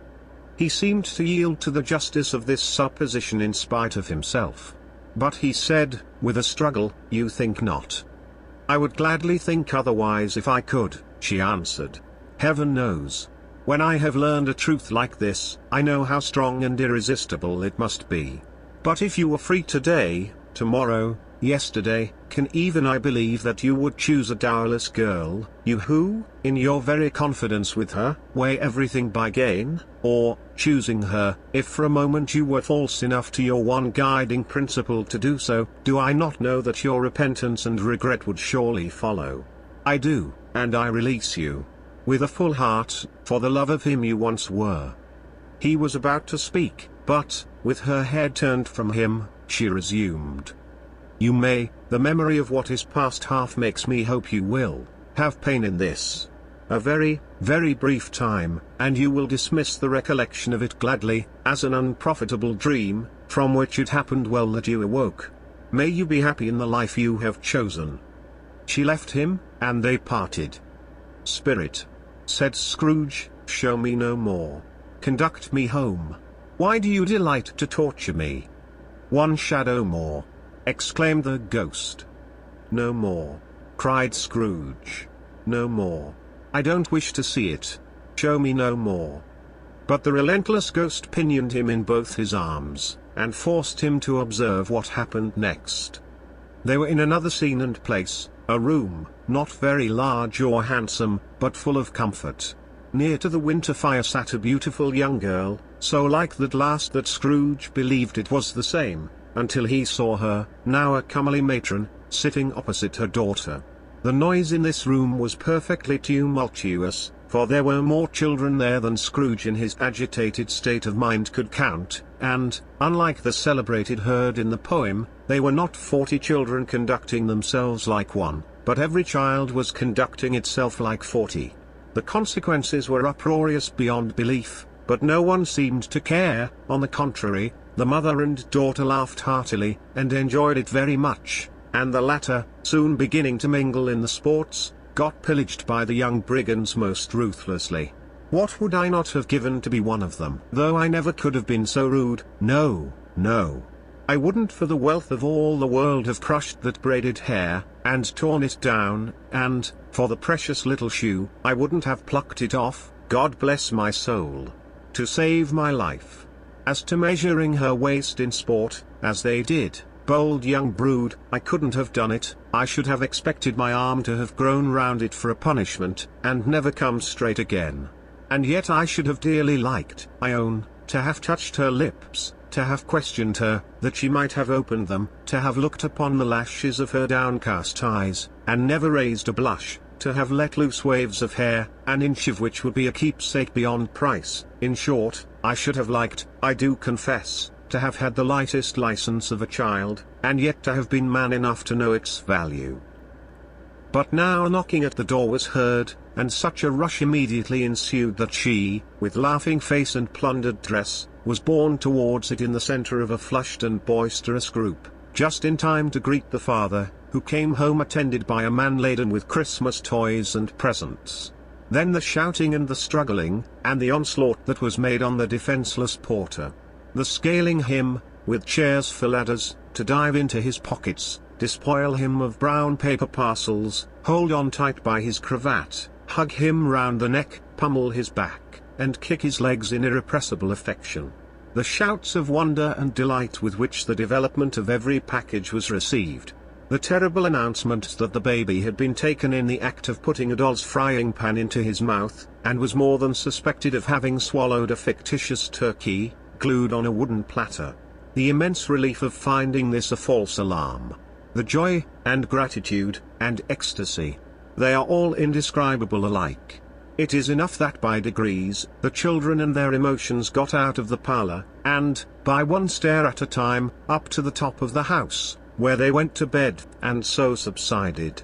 He seemed to yield to the justice of this supposition in spite of himself. But he said, with a struggle, you think not. I would gladly think otherwise if I could, she answered. Heaven knows. When I have learned a truth like this, I know how strong and irresistible it must be. But if you were free today, tomorrow, yesterday, can even I believe that you would choose a dowerless girl, you who, in your very confidence with her, weigh everything by gain, or, choosing her, if for a moment you were false enough to your one guiding principle to do so, do I not know that your repentance and regret would surely follow? I do, and I release you. With a full heart, for the love of him you once were. He was about to speak, but, with her head turned from him, she resumed. You may, the memory of what is past half makes me hope you will, have pain in this. A very, very brief time, and you will dismiss the recollection of it gladly, as an unprofitable dream, from which it happened well that you awoke. May you be happy in the life you have chosen. She left him, and they parted. Spirit, said Scrooge, show me no more. Conduct me home. Why do you delight to torture me? One shadow more, exclaimed the ghost. No more, cried Scrooge. No more. I don't wish to see it. Show me no more. But the relentless ghost pinioned him in both his arms, and forced him to observe what happened next. They were in another scene and place, a room, not very large or handsome, but full of comfort. Near to the winter fire sat a beautiful young girl, so like that last that Scrooge believed it was the same, until he saw her, now a comely matron, sitting opposite her daughter. The noise in this room was perfectly tumultuous, for there were more children there than Scrooge in his agitated state of mind could count, and, unlike the celebrated herd in the poem, they were not 40 children conducting themselves like one, but every child was conducting itself like 40. The consequences were uproarious beyond belief, but no one seemed to care. On the contrary, the mother and daughter laughed heartily, and enjoyed it very much, and the latter, soon beginning to mingle in the sports, got pillaged by the young brigands most ruthlessly. What would I not have given to be one of them? Though I never could have been so rude. No, no. I wouldn't for the wealth of all the world have crushed that braided hair, and torn it down, and, for the precious little shoe, I wouldn't have plucked it off, God bless my soul, to save my life. As to measuring her waist in sport, as they did, bold young brood, I couldn't have done it. I should have expected my arm to have grown round it for a punishment, and never come straight again. And yet I should have dearly liked, I own, to have touched her lips, to have questioned her, that she might have opened them, to have looked upon the lashes of her downcast eyes, and never raised a blush, to have let loose waves of hair, an inch of which would be a keepsake beyond price. In short, I should have liked, I do confess, to have had the lightest license of a child, and yet to have been man enough to know its value. But now a knocking at the door was heard, and such a rush immediately ensued that she, with laughing face and plundered dress, was borne towards it in the centre of a flushed and boisterous group, just in time to greet the father, who came home attended by a man laden with Christmas toys and presents. Then the shouting and the struggling, and the onslaught that was made on the defenceless porter. The scaling him, with chairs for ladders, to dive into his pockets, despoil him of brown paper parcels, hold on tight by his cravat, hug him round the neck, pummel his back, and kick his legs in irrepressible affection. The shouts of wonder and delight with which the development of every package was received. The terrible announcement that the baby had been taken in the act of putting a doll's frying pan into his mouth, and was more than suspected of having swallowed a fictitious turkey, glued on a wooden platter. The immense relief of finding this a false alarm. The joy, and gratitude, and ecstasy. They are all indescribable alike. It is enough that by degrees, the children and their emotions got out of the parlour, and, by one stair at a time, up to the top of the house, where they went to bed, and so subsided.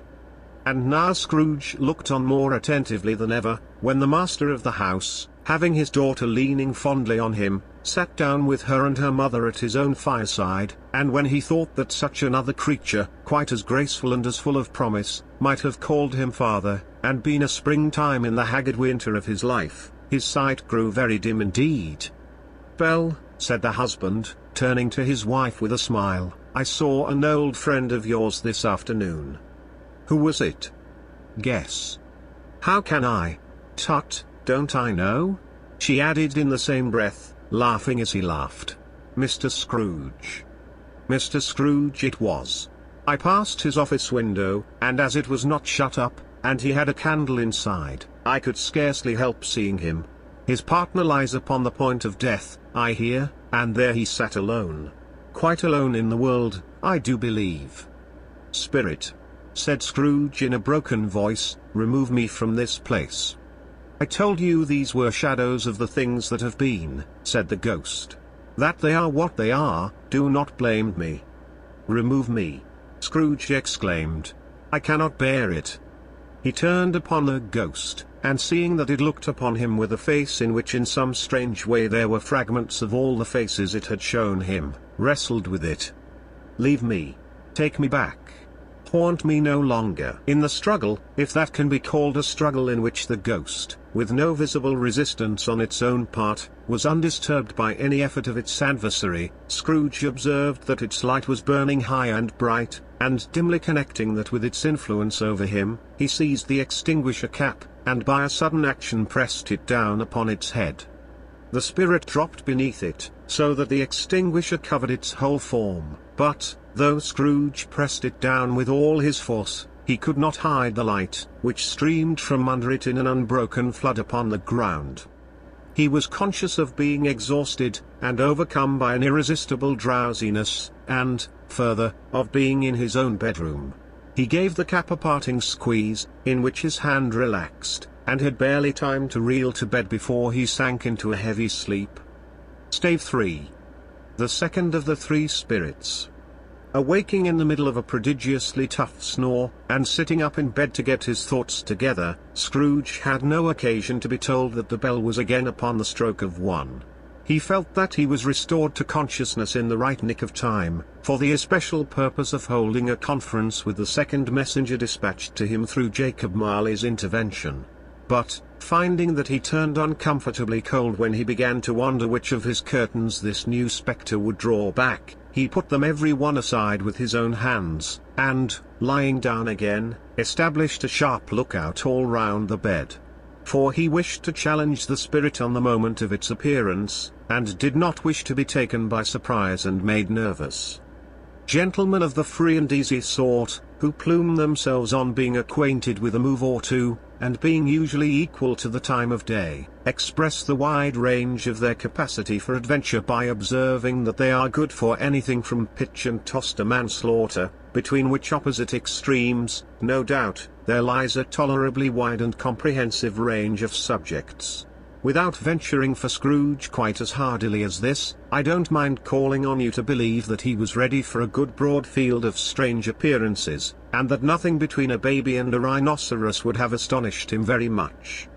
And now Scrooge looked on more attentively than ever, when the master of the house, having his daughter leaning fondly on him, sat down with her and her mother at his own fireside, and when he thought that such another creature, quite as graceful and as full of promise, might have called him father, and been a springtime in the haggard winter of his life, his sight grew very dim indeed. "Belle," said the husband, turning to his wife with a smile, "I saw an old friend of yours this afternoon." "Who was it?" "Guess." "How can I? Tut, don't I know?" she added in the same breath, laughing as he laughed. "Mr. Scrooge." Mr. Scrooge it was. I passed his office window, and as it was not shut up, and he had a candle inside, I could scarcely help seeing him. His partner lies upon the point of death, I hear, and there he sat alone. Quite alone in the world, I do believe. "Spirit," said Scrooge in a broken voice, "remove me from this place." "I told you these were shadows of the things that have been," said the ghost. "That they are what they are, do not blame me." "Remove me," Scrooge exclaimed. "I cannot bear it." He turned upon the ghost, and seeing that it looked upon him with a face in which in some strange way there were fragments of all the faces it had shown him, wrestled with it. "Leave me. Take me back. Haunt me no longer." In the struggle, if that can be called a struggle in which the ghost, with no visible resistance on its own part, was undisturbed by any effort of its adversary, Scrooge observed that its light was burning high and bright, and dimly connecting that with its influence over him, he seized the extinguisher cap, and by a sudden action pressed it down upon its head. The spirit dropped beneath it, so that the extinguisher covered its whole form, but, though Scrooge pressed it down with all his force, he could not hide the light, which streamed from under it in an unbroken flood upon the ground. He was conscious of being exhausted, and overcome by an irresistible drowsiness, and, further, of being in his own bedroom. He gave the cap a parting squeeze, in which his hand relaxed, and had barely time to reel to bed before he sank into a heavy sleep. Stave 3. The second of the three spirits. Awaking in the middle of a prodigiously tough snore, and sitting up in bed to get his thoughts together, Scrooge had no occasion to be told that the bell was again upon the stroke of 1. He felt that he was restored to consciousness in the right nick of time, for the especial purpose of holding a conference with the second messenger dispatched to him through Jacob Marley's intervention. But, finding that he turned uncomfortably cold when he began to wonder which of his curtains this new spectre would draw back, he put them every one aside with his own hands, and, lying down again, established a sharp lookout all round the bed. For he wished to challenge the spirit on the moment of its appearance, and did not wish to be taken by surprise and made nervous. Gentlemen of the free and easy sort, who plume themselves on being acquainted with a move or two, and being usually equal to the time of day, express the wide range of their capacity for adventure by observing that they are good for anything from pitch and toss to manslaughter, between which opposite extremes, no doubt, there lies a tolerably wide and comprehensive range of subjects. without venturing for Scrooge quite as hardily as this, I don't mind calling on you to believe that he was ready for a good broad field of strange appearances, and that nothing between a baby and a rhinoceros would have astonished him very much.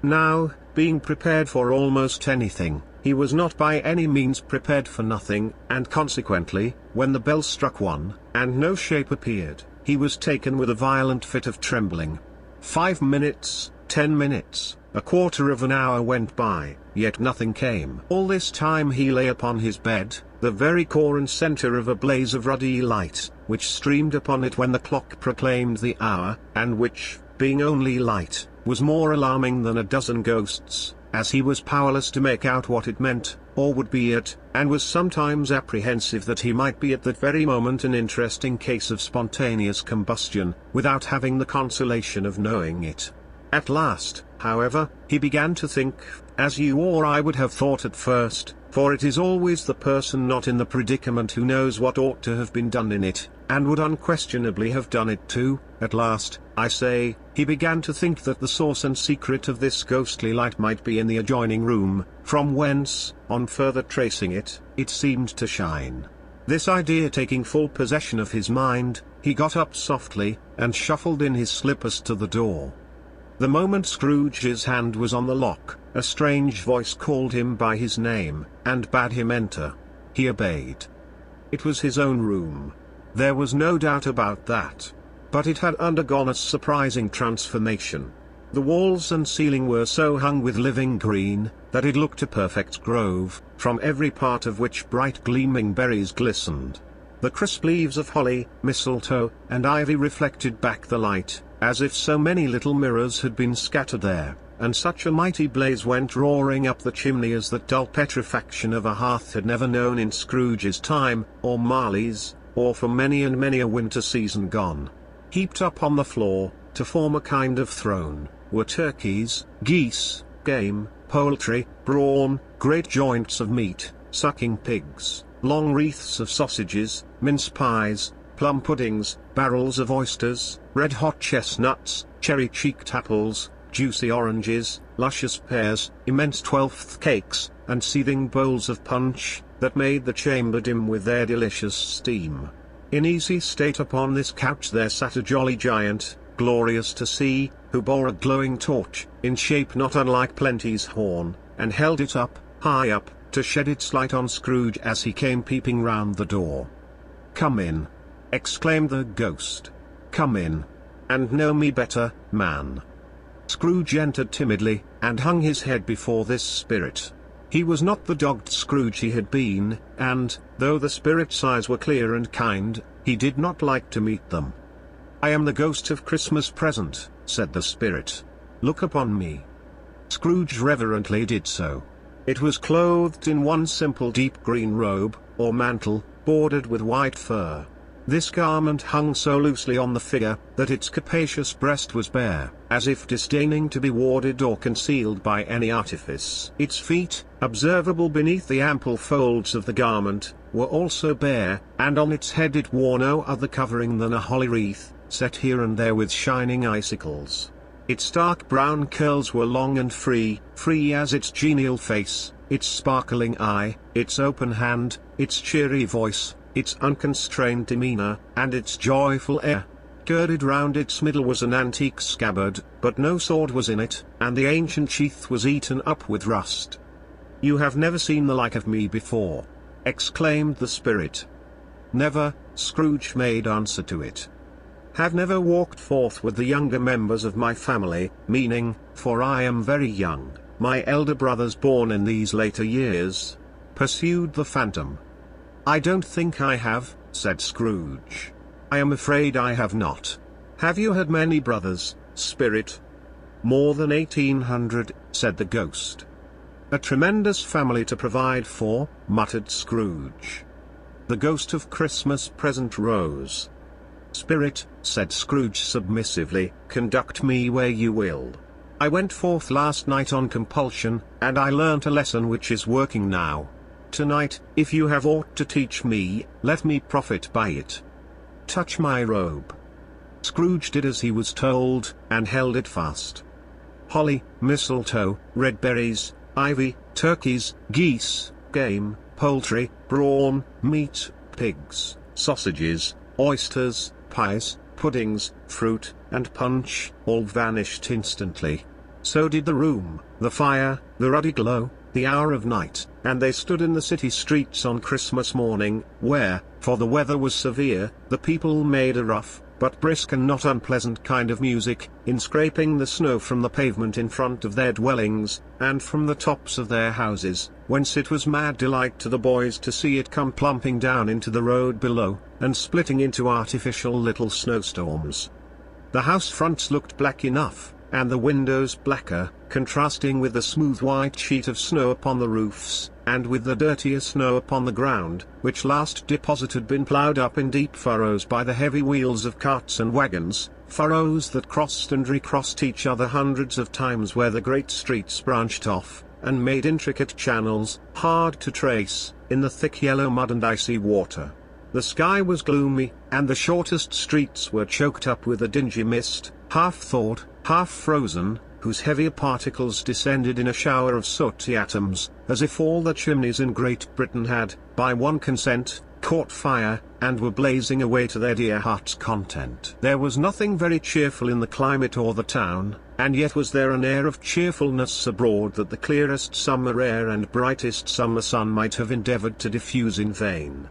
Now, being prepared for almost anything, he was not by any means prepared for nothing, and consequently, when the bell struck 1, and no shape appeared, he was taken with a violent fit of trembling. 5 minutes, 10 minutes, a quarter of an hour went by, yet nothing came. All this time he lay upon his bed, the very core and center of a blaze of ruddy light, which streamed upon it when the clock proclaimed the hour, and which, being only light, was more alarming than a dozen ghosts, as he was powerless to make out what it meant, or would be it, and was sometimes apprehensive that he might be at that very moment an interesting case of spontaneous combustion, without having the consolation of knowing it. At last, however, he began to think, as you or I would have thought at first, for it is always the person not in the predicament who knows what ought to have been done in it, and would unquestionably have done it too. At last, I say, he began to think that the source and secret of this ghostly light might be in the adjoining room, from whence, on further tracing it, it seemed to shine. This idea taking full possession of his mind, he got up softly, and shuffled in his slippers to the door. The moment Scrooge's hand was on the lock, a strange voice called him by his name, and bade him enter. He obeyed. It was his own room. There was no doubt about that. But it had undergone a surprising transformation. The walls and ceiling were so hung with living green, that it looked a perfect grove, from every part of which bright gleaming berries glistened. The crisp leaves of holly, mistletoe, and ivy reflected back the light, as if so many little mirrors had been scattered there, and such a mighty blaze went roaring up the chimney as that dull petrifaction of a hearth had never known in Scrooge's time, or Marley's, or for many and many a winter season gone. Heaped up on the floor, to form a kind of throne, were turkeys, geese, game, poultry, brawn, great joints of meat, sucking pigs, long wreaths of sausages, mince pies, plum puddings, barrels of oysters, red-hot chestnuts, cherry-cheeked apples, juicy oranges, luscious pears, immense twelfth cakes, and seething bowls of punch, that made the chamber dim with their delicious steam. In easy state upon this couch there sat a jolly giant, glorious to see, who bore a glowing torch, in shape not unlike Plenty's horn, and held it up, high up, to shed its light on Scrooge as he came peeping round the door. "Come in!" exclaimed the ghost. "Come in, and know me better, man." Scrooge entered timidly, and hung his head before this spirit. He was not the dogged Scrooge he had been, and, though the spirit's eyes were clear and kind, he did not like to meet them. "I am the ghost of Christmas present," said the spirit. "Look upon me." Scrooge reverently did so. It was clothed in one simple deep green robe, or mantle, bordered with white fur. This garment hung so loosely on the figure, that its capacious breast was bare, as if disdaining to be warded or concealed by any artifice. Its feet, observable beneath the ample folds of the garment, were also bare, and on its head it wore no other covering than a holly wreath, set here and there with shining icicles. Its dark brown curls were long and free as its genial face, its sparkling eye, its open hand, its cheery voice, its unconstrained demeanor, and its joyful air. Girded round its middle was an antique scabbard, but no sword was in it, and the ancient sheath was eaten up with rust. "You have never seen the like of me before," exclaimed the spirit. "Never," Scrooge made answer to it. "Have never walked forth with the younger members of my family, meaning, for I am very young, my elder brothers born in these later years?" pursued the phantom. "I don't think I have," said Scrooge. "I am afraid I have not. Have you had many brothers, spirit?" "More than 1800, said the ghost. "A tremendous family to provide for," muttered Scrooge. The ghost of Christmas present rose. "Spirit," said Scrooge submissively, "conduct me where you will. I went forth last night on compulsion, and I learnt a lesson which is working now. Tonight, if you have aught to teach me, let me profit by it. Touch my robe." Scrooge did as he was told, and held it fast. holly, mistletoe, red berries, ivy, turkeys, geese, game, poultry, brawn, meat, pigs, sausages, oysters, pies, puddings, fruit, and punch, all vanished instantly. So did the room, the fire, the ruddy glow, the hour of night, and they stood in the city streets on Christmas morning, where, for the weather was severe, the people made a rough, but brisk and not unpleasant kind of music, in scraping the snow from the pavement in front of their dwellings, and from the tops of their houses, whence it was mad delight to the boys to see it come plumping down into the road below, and splitting into artificial little snowstorms. The house fronts looked black enough, and the windows blacker, contrasting with the smooth white sheet of snow upon the roofs, and with the dirtier snow upon the ground, which last deposit had been ploughed up in deep furrows by the heavy wheels of carts and wagons, furrows that crossed and recrossed each other hundreds of times where the great streets branched off, and made intricate channels, hard to trace, in the thick yellow mud and icy water. The sky was gloomy, and the shortest streets were choked up with a dingy mist, half thawed, half frozen, whose heavier particles descended in a shower of sooty atoms, as if all the chimneys in Great Britain had, by one consent, caught fire, and were blazing away to their dear hearts' content. There was nothing very cheerful in the climate or the town, and yet was there an air of cheerfulness abroad that the clearest summer air and brightest summer sun might have endeavoured to diffuse in vain.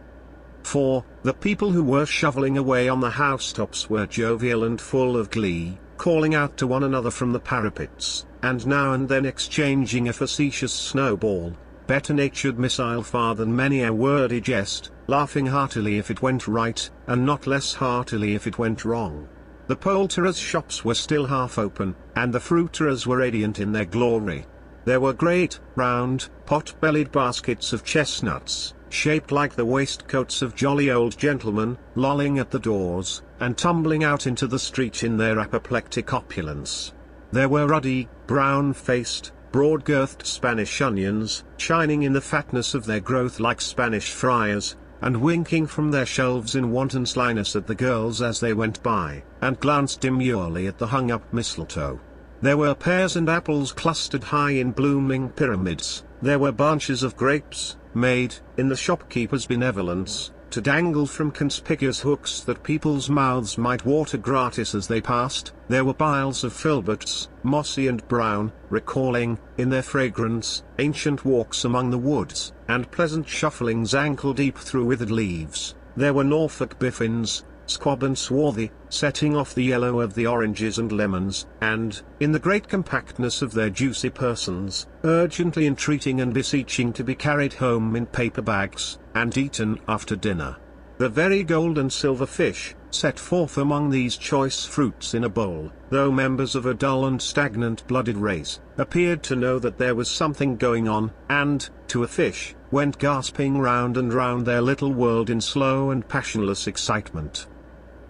For, the people who were shoveling away on the housetops were jovial and full of glee, calling out to one another from the parapets, and now and then exchanging a facetious snowball, better-natured missile far than many a wordy jest, laughing heartily if it went right, and not less heartily if it went wrong. The poulterers' shops were still half open, and the fruiterers were radiant in their glory. There were great, round, pot-bellied baskets of chestnuts, shaped like the waistcoats of jolly old gentlemen, lolling at the doors, and tumbling out into the street in their apoplectic opulence. There were ruddy, brown-faced, broad-girthed Spanish onions, shining in the fatness of their growth like Spanish friars, and winking from their shelves in wanton slyness at the girls as they went by, and glanced demurely at the hung-up mistletoe. There were pears and apples clustered high in blooming pyramids, there were bunches of grapes, made, in the shopkeeper's benevolence, to dangle from conspicuous hooks that people's mouths might water gratis as they passed. There were piles of filberts, mossy and brown, recalling, in their fragrance, ancient walks among the woods, and pleasant shufflings ankle-deep through withered leaves. There were Norfolk biffins, squab and swarthy, setting off the yellow of the oranges and lemons, and, in the great compactness of their juicy persons, urgently entreating and beseeching to be carried home in paper bags, and eaten after dinner. The very gold and silver fish, set forth among these choice fruits in a bowl, though members of a dull and stagnant-blooded race, appeared to know that there was something going on, and, to a fish, went gasping round and round their little world in slow and passionless excitement.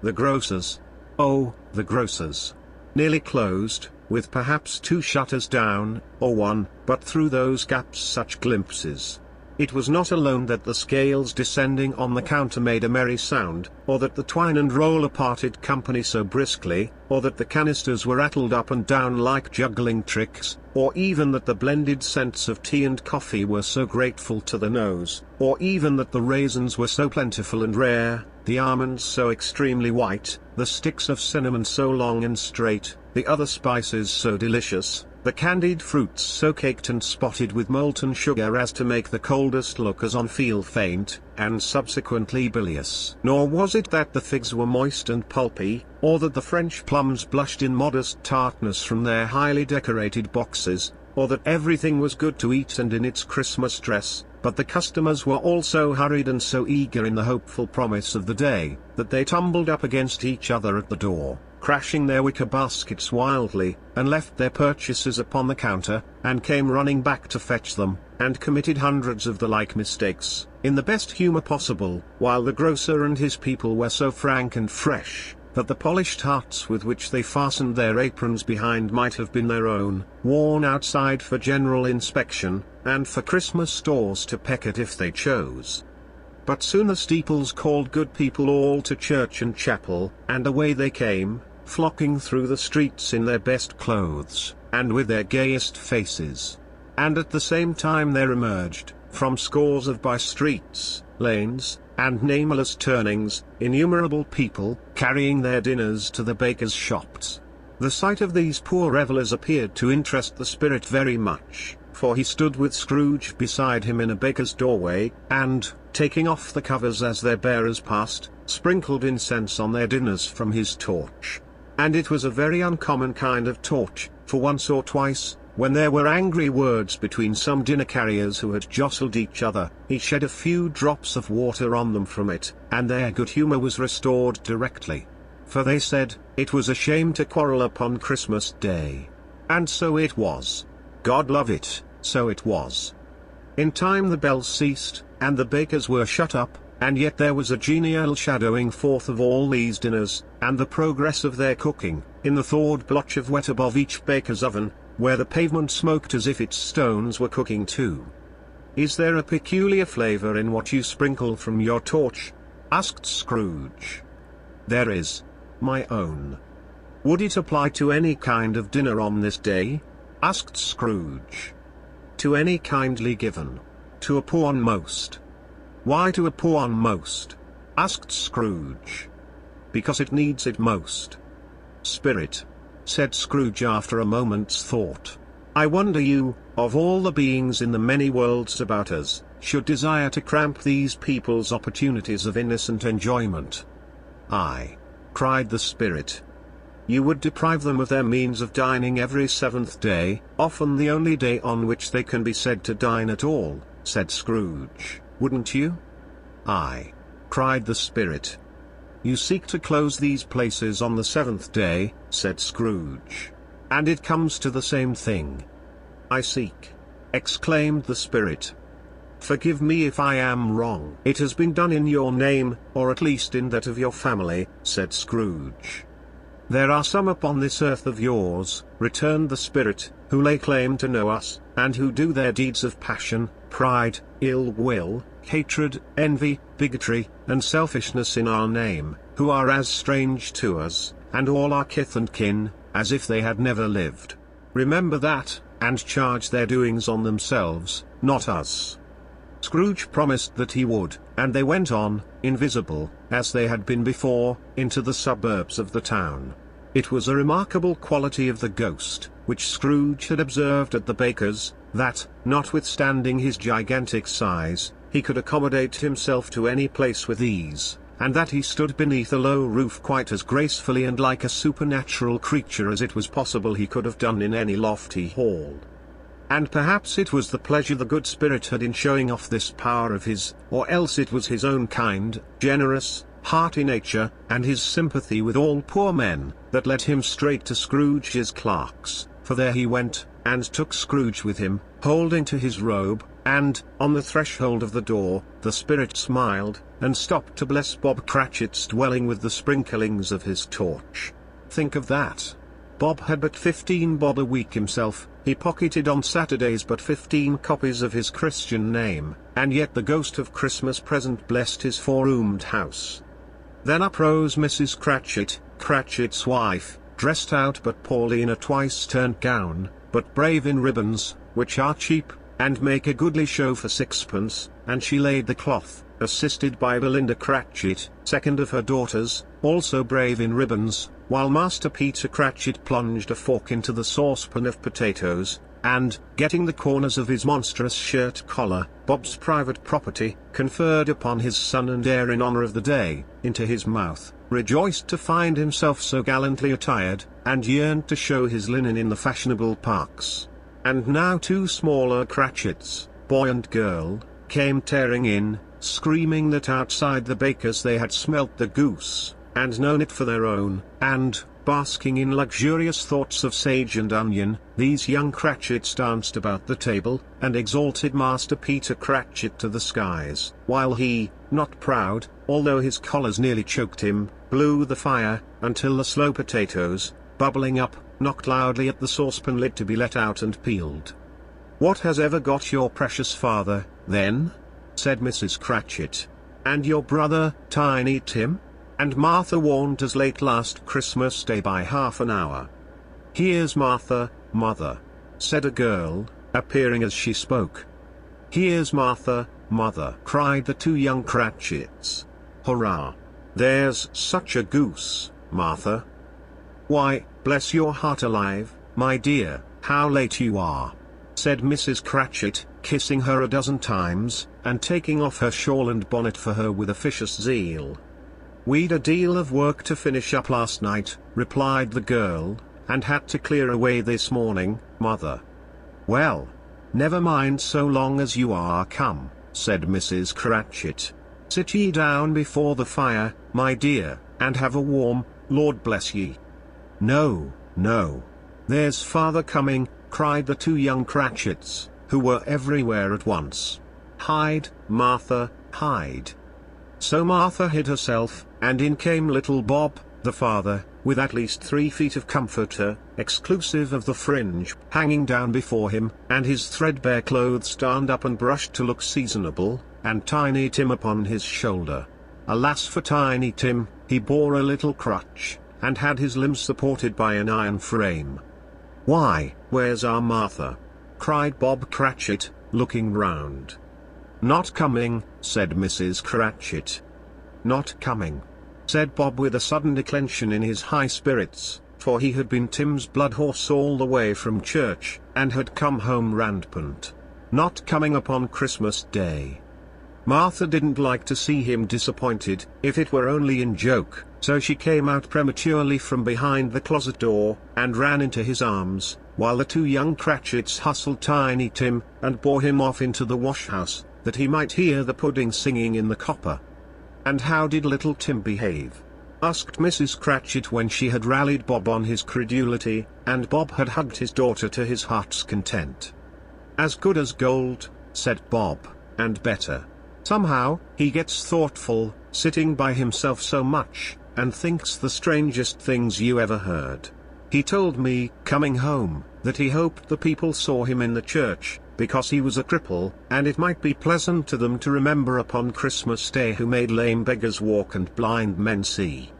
The grocers. Oh, the grocers. Nearly closed, with perhaps 2 shutters down, or 1, but through those gaps such glimpses. It was not alone that the scales descending on the counter made a merry sound, or that the twine and roller parted company so briskly, or that the canisters were rattled up and down like juggling tricks, or even that the blended scents of tea and coffee were so grateful to the nose, or even that the raisins were so plentiful and rare, the almonds so extremely white, the sticks of cinnamon so long and straight, the other spices so delicious, the candied fruits so caked and spotted with molten sugar as to make the coldest lookers on feel faint, and subsequently bilious. Nor was it that the figs were moist and pulpy, or that the French plums blushed in modest tartness from their highly decorated boxes, or that everything was good to eat and in its Christmas dress, but the customers were all so hurried and so eager in the hopeful promise of the day, that they tumbled up against each other at the door, crashing their wicker baskets wildly, and left their purchases upon the counter, and came running back to fetch them, and committed hundreds of the like mistakes, in the best humour possible, while the grocer and his people were so frank and fresh, that the polished hats with which they fastened their aprons behind might have been their own, worn outside for general inspection, and for Christmas stores to peck at if they chose. But soon the steeples called good people all to church and chapel, and away they came, flocking through the streets in their best clothes, and with their gayest faces. And at the same time there emerged, from scores of by-streets, lanes, and nameless turnings, innumerable people, carrying their dinners to the bakers' shops. The sight of these poor revellers appeared to interest the spirit very much, for he stood with Scrooge beside him in a baker's doorway, and, taking off the covers as their bearers passed, sprinkled incense on their dinners from his torch. And it was a very uncommon kind of torch, for once or twice, when there were angry words between some dinner carriers who had jostled each other, he shed a few drops of water on them from it, and their good humour was restored directly. For they said, it was a shame to quarrel upon Christmas Day. And so it was. God love it, so it was. In time the bells ceased, and the bakers were shut up, and yet there was a genial shadowing forth of all these dinners, and the progress of their cooking, in the thawed blotch of wet above each baker's oven, where the pavement smoked as if its stones were cooking too. "Is there a peculiar flavour in what you sprinkle from your torch?" asked Scrooge. "There is, my own." "Would it apply to any kind of dinner on this day?" asked Scrooge. "To any kindly given. To a poor one most." "Why to a poor one most?" asked Scrooge. "Because it needs it most." "Spirit," said Scrooge after a moment's thought, "I wonder you, of all the beings in the many worlds about us, should desire to cramp these people's opportunities of innocent enjoyment." "Aye," cried the spirit. "You would deprive them of their means of dining every seventh day, often the only day on which they can be said to dine at all," said Scrooge, "wouldn't you?" "Aye," cried the spirit. "You seek to close these places on the seventh day," said Scrooge. "And it comes to the same thing." "I seek," exclaimed the spirit. "Forgive me if I am wrong." "It has been done in your name, or at least in that of your family," said Scrooge. "There are some upon this earth of yours," returned the spirit, "who lay claim to know us, and who do their deeds of passion, pride, ill will, hatred, envy, bigotry, and selfishness in our name, who are as strange to us, and all our kith and kin, as if they had never lived. Remember that, and charge their doings on themselves, not us." Scrooge promised that he would, and they went on, invisible, as they had been before, into the suburbs of the town. It was a remarkable quality of the ghost, which Scrooge had observed at the baker's, that, notwithstanding his gigantic size, he could accommodate himself to any place with ease, and that he stood beneath a low roof quite as gracefully and like a supernatural creature as it was possible he could have done in any lofty hall. And perhaps it was the pleasure the good spirit had in showing off this power of his, or else it was his own kind, generous, hearty nature, and his sympathy with all poor men, that led him straight to Scrooge's clerks, for there he went, and took Scrooge with him, holding to his robe, and, on the threshold of the door, the spirit smiled, and stopped to bless Bob Cratchit's dwelling with the sprinklings of his torch. Think of that! Bob had but 15 bob a week himself, he pocketed on Saturdays but 15 copies of his Christian name, and yet the ghost of Christmas present blessed his four-roomed house. Then up rose Mrs. Cratchit, Cratchit's wife, dressed out but poorly in a twice-turned gown, but brave in ribbons, which are cheap, and make a goodly show for sixpence, and she laid the cloth, assisted by Belinda Cratchit, second of her daughters, also brave in ribbons, while Master Peter Cratchit plunged a fork into the saucepan of potatoes, and, getting the corners of his monstrous shirt collar, Bob's private property, conferred upon his son and heir in honour of the day, into his mouth, rejoiced to find himself so gallantly attired, and yearned to show his linen in the fashionable parks. And now 2 smaller Cratchits, boy and girl, came tearing in, screaming that outside the baker's they had smelt the goose, and known it for their own, and, basking in luxurious thoughts of sage and onion, these young Cratchits danced about the table, and exalted Master Peter Cratchit to the skies, while he, not proud, although his collars nearly choked him, blew the fire, until the slow potatoes, bubbling up, knocked loudly at the saucepan lid to be let out and peeled. "What has ever got your precious father, then?" said Mrs. Cratchit. "And your brother, Tiny Tim?" And Martha warned us late last Christmas Day by half an hour. Here's Martha, mother, said a girl, appearing as she spoke. Here's Martha, mother, cried the two young Cratchits. Hurrah! There's such a goose, Martha. Why, bless your heart alive, my dear, how late you are, said Mrs. Cratchit, kissing her a dozen times, and taking off her shawl and bonnet for her with officious zeal. We'd a deal of work to finish up last night, replied the girl, and had to clear away this morning, mother. Well, never mind so long as you are come, said Mrs. Cratchit. Sit ye down before the fire, my dear, and have a warm, Lord bless ye. No, no. There's father coming, cried the two young Cratchits, who were everywhere at once. Hide, Martha, hide. So Martha hid herself, and in came little Bob, the father, with at least 3 feet of comforter, exclusive of the fringe, hanging down before him, and his threadbare clothes darned up and brushed to look seasonable, and Tiny Tim upon his shoulder. Alas for Tiny Tim, he bore a little crutch, and had his limbs supported by an iron frame. Why, where's our Martha? Cried Bob Cratchit, looking round. Not coming, said Mrs. Cratchit. Not coming, said Bob with a sudden declension in his high spirits, for he had been Tim's blood horse all the way from church, and had come home rampant. Not coming upon Christmas Day. Martha didn't like to see him disappointed, if it were only in joke, so she came out prematurely from behind the closet door, and ran into his arms, while the two young Cratchits hustled Tiny Tim, and bore him off into the wash-house, that he might hear the pudding singing in the copper. And how did little Tim behave? Asked Mrs. Cratchit when she had rallied Bob on his credulity, and Bob had hugged his daughter to his heart's content. As good as gold, said Bob, and better. Somehow, he gets thoughtful, sitting by himself so much, and thinks the strangest things you ever heard. He told me, coming home, that he hoped the people saw him in the church, because he was a cripple, and it might be pleasant to them to remember upon Christmas Day who made lame beggars walk and blind men see.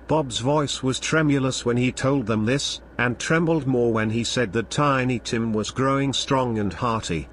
Bob's voice was tremulous when he told them this, and trembled more when he said that Tiny Tim was growing strong and hearty.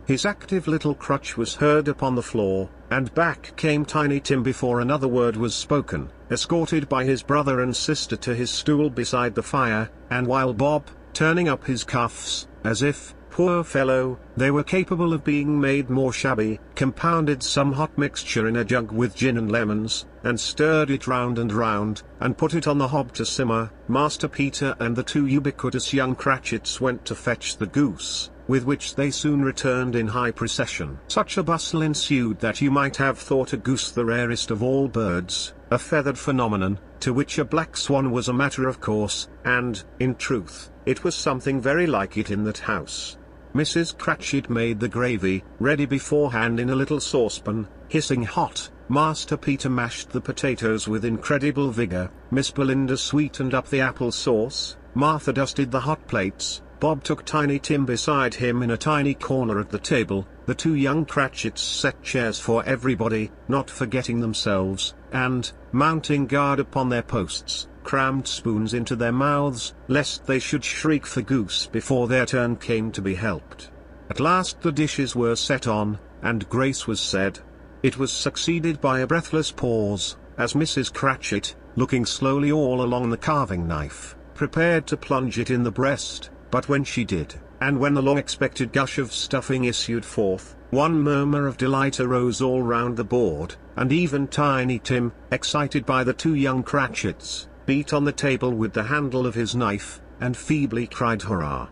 His active little crutch was heard upon the floor, and back came Tiny Tim before another word was spoken, escorted by his brother and sister to his stool beside the fire, and while Bob, turning up his cuffs, as if, poor fellow, they were capable of being made more shabby, compounded some hot mixture in a jug with gin and lemons, and stirred it round and put it on the hob to simmer, Master Peter and the two ubiquitous young Cratchits went to fetch the goose, with which they soon returned in high procession. Such a bustle ensued that you might have thought a goose the rarest of all birds, a feathered phenomenon, to which a black swan was a matter of course, and, in truth, it was something very like it in that house. Mrs. Cratchit made the gravy, ready beforehand in a little saucepan, hissing hot. Master Peter mashed the potatoes with incredible vigor, Miss Belinda sweetened up the apple sauce, Martha dusted the hot plates, Bob took Tiny Tim beside him in a tiny corner at the table, the two young Cratchits set chairs for everybody, not forgetting themselves, and, mounting guard upon their posts, crammed spoons into their mouths, lest they should shriek for goose before their turn came to be helped. At last the dishes were set on, and grace was said. It was succeeded by a breathless pause, as Mrs. Cratchit, looking slowly all along the carving knife, prepared to plunge it in the breast, but when she did, and when the long-expected gush of stuffing issued forth, one murmur of delight arose all round the board, and even Tiny Tim, excited by the two young Cratchits, beat on the table with the handle of his knife, and feebly cried hurrah.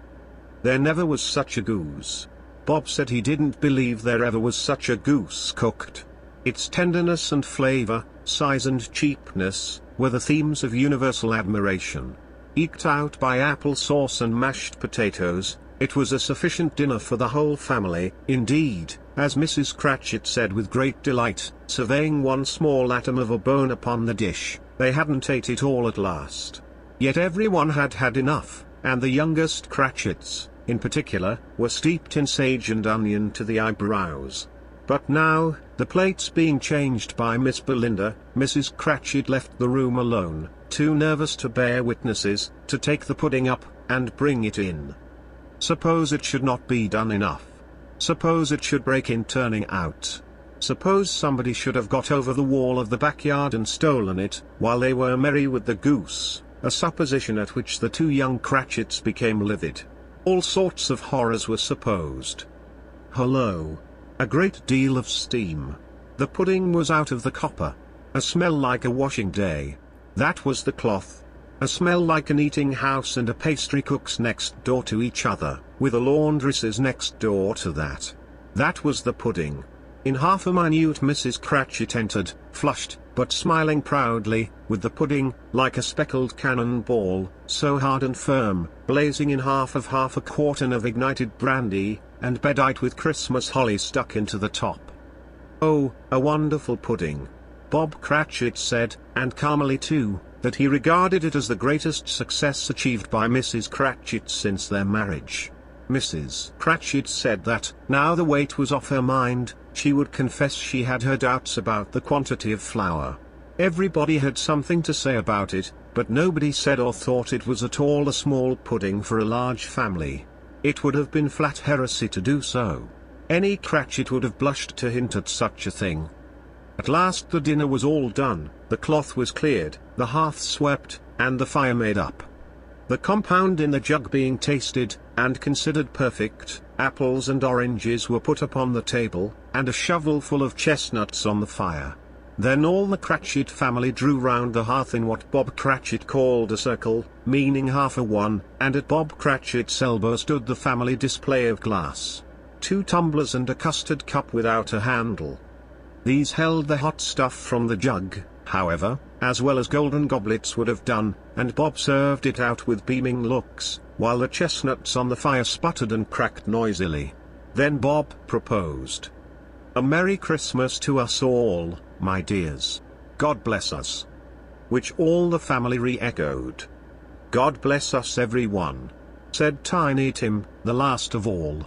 There never was such a goose. Bob said he didn't believe there ever was such a goose cooked. Its tenderness and flavor, size and cheapness, were the themes of universal admiration. Eked out by apple sauce and mashed potatoes, it was a sufficient dinner for the whole family. Indeed, as Mrs. Cratchit said with great delight, surveying one small atom of a bone upon the dish, they hadn't ate it all at last. Yet everyone had had enough, and the youngest Cratchits, in particular, were steeped in sage and onion to the eyebrows. But now, the plates being changed by Miss Belinda, Mrs. Cratchit left the room alone, too nervous to bear witnesses, to take the pudding up, and bring it in. Suppose it should not be done enough. Suppose it should break in turning out. Suppose somebody should have got over the wall of the backyard and stolen it, while they were merry with the goose, a supposition at which the two young Cratchits became livid. All sorts of horrors were supposed. Hullo! A great deal of steam. The pudding was out of the copper. A smell like a washing day. That was the cloth. A smell like an eating house and a pastry cook's next door to each other, with a laundress's next door to that. That was the pudding. In half a minute Mrs. Cratchit entered, flushed, but smiling proudly, with the pudding, like a speckled cannon ball, so hard and firm, blazing in half a quartern of ignited brandy, and bedight with Christmas holly stuck into the top. Oh, a wonderful pudding! Bob Cratchit said, and calmly too, that he regarded it as the greatest success achieved by Mrs. Cratchit since their marriage. Mrs. Cratchit said that, now the weight was off her mind, she would confess she had her doubts about the quantity of flour. Everybody had something to say about it, but nobody said or thought it was at all a small pudding for a large family. It would have been flat heresy to do so. Any Cratchit would have blushed to hint at such a thing. At last the dinner was all done, the cloth was cleared, the hearth swept, and the fire made up. The compound in the jug being tasted, and considered perfect, apples and oranges were put upon the table, and a shovelful of chestnuts on the fire. Then all the Cratchit family drew round the hearth in what Bob Cratchit called a circle, meaning half a one, and at Bob Cratchit's elbow stood the family display of glass. 2 tumblers and a custard cup without a handle. These held the hot stuff from the jug, however, as well as golden goblets would have done, and Bob served it out with beaming looks, while the chestnuts on the fire sputtered and cracked noisily. Then Bob proposed. "A Merry Christmas to us all, my dears. God bless us." Which all the family re-echoed. "God bless us everyone," said Tiny Tim, the last of all.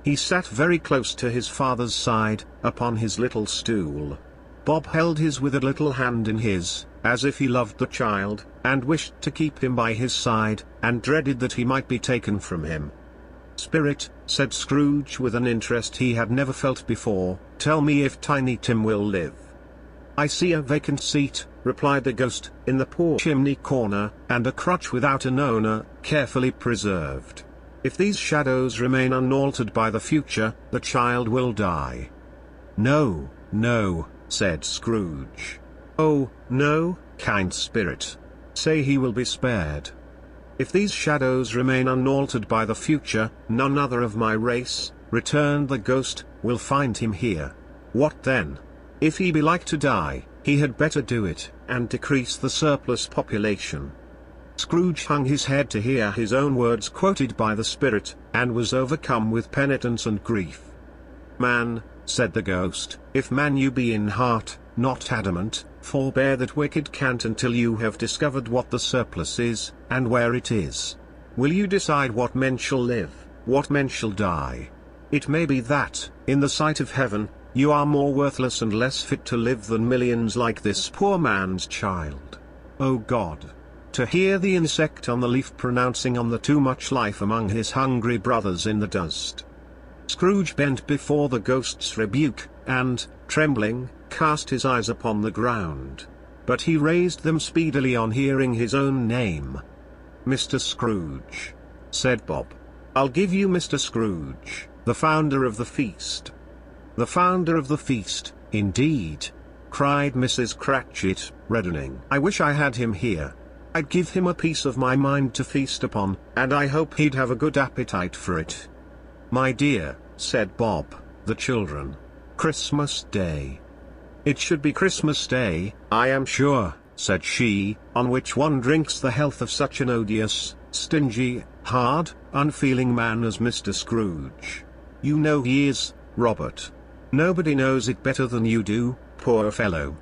He sat very close to his father's side, upon his little stool. Bob held his withered little hand in his, as if he loved the child, and wished to keep him by his side, and dreaded that he might be taken from him. "Spirit," said Scrooge with an interest he had never felt before, "tell me if Tiny Tim will live." "I see a vacant seat," replied the ghost, "in the poor chimney corner, and a crutch without an owner, carefully preserved. If these shadows remain unaltered by the future, the child will die." "No, no," said Scrooge. "Oh, no, kind spirit. Say he will be spared." "If these shadows remain unaltered by the future, none other of my race," returned the ghost, "will find him here. What then? If he be like to die, he had better do it, and decrease the surplus population." Scrooge hung his head to hear his own words quoted by the spirit, and was overcome with penitence and grief. "Man," said the ghost, "if man you be in heart, not adamant, forbear that wicked cant until you have discovered what the surplus is, and where it is. Will you decide what men shall live, what men shall die? It may be that, in the sight of heaven, you are more worthless and less fit to live than millions like this poor man's child. O God! To hear the insect on the leaf pronouncing on the too much life among his hungry brothers in the dust." Scrooge bent before the ghost's rebuke, and, trembling, cast his eyes upon the ground. But he raised them speedily on hearing his own name. "Mr. Scrooge," said Bob. "I'll give you Mr. Scrooge, the founder of the feast." "The founder of the feast, indeed!" cried Mrs. Cratchit, reddening. "I wish I had him here. I'd give him a piece of my mind to feast upon, and I hope he'd have a good appetite for it." "My dear," said Bob, "the children. Christmas Day." "It should be Christmas Day, I am sure," said she, "on which one drinks the health of such an odious, stingy, hard, unfeeling man as Mr. Scrooge. You know he is, Robert. Nobody knows it better than you do, poor fellow."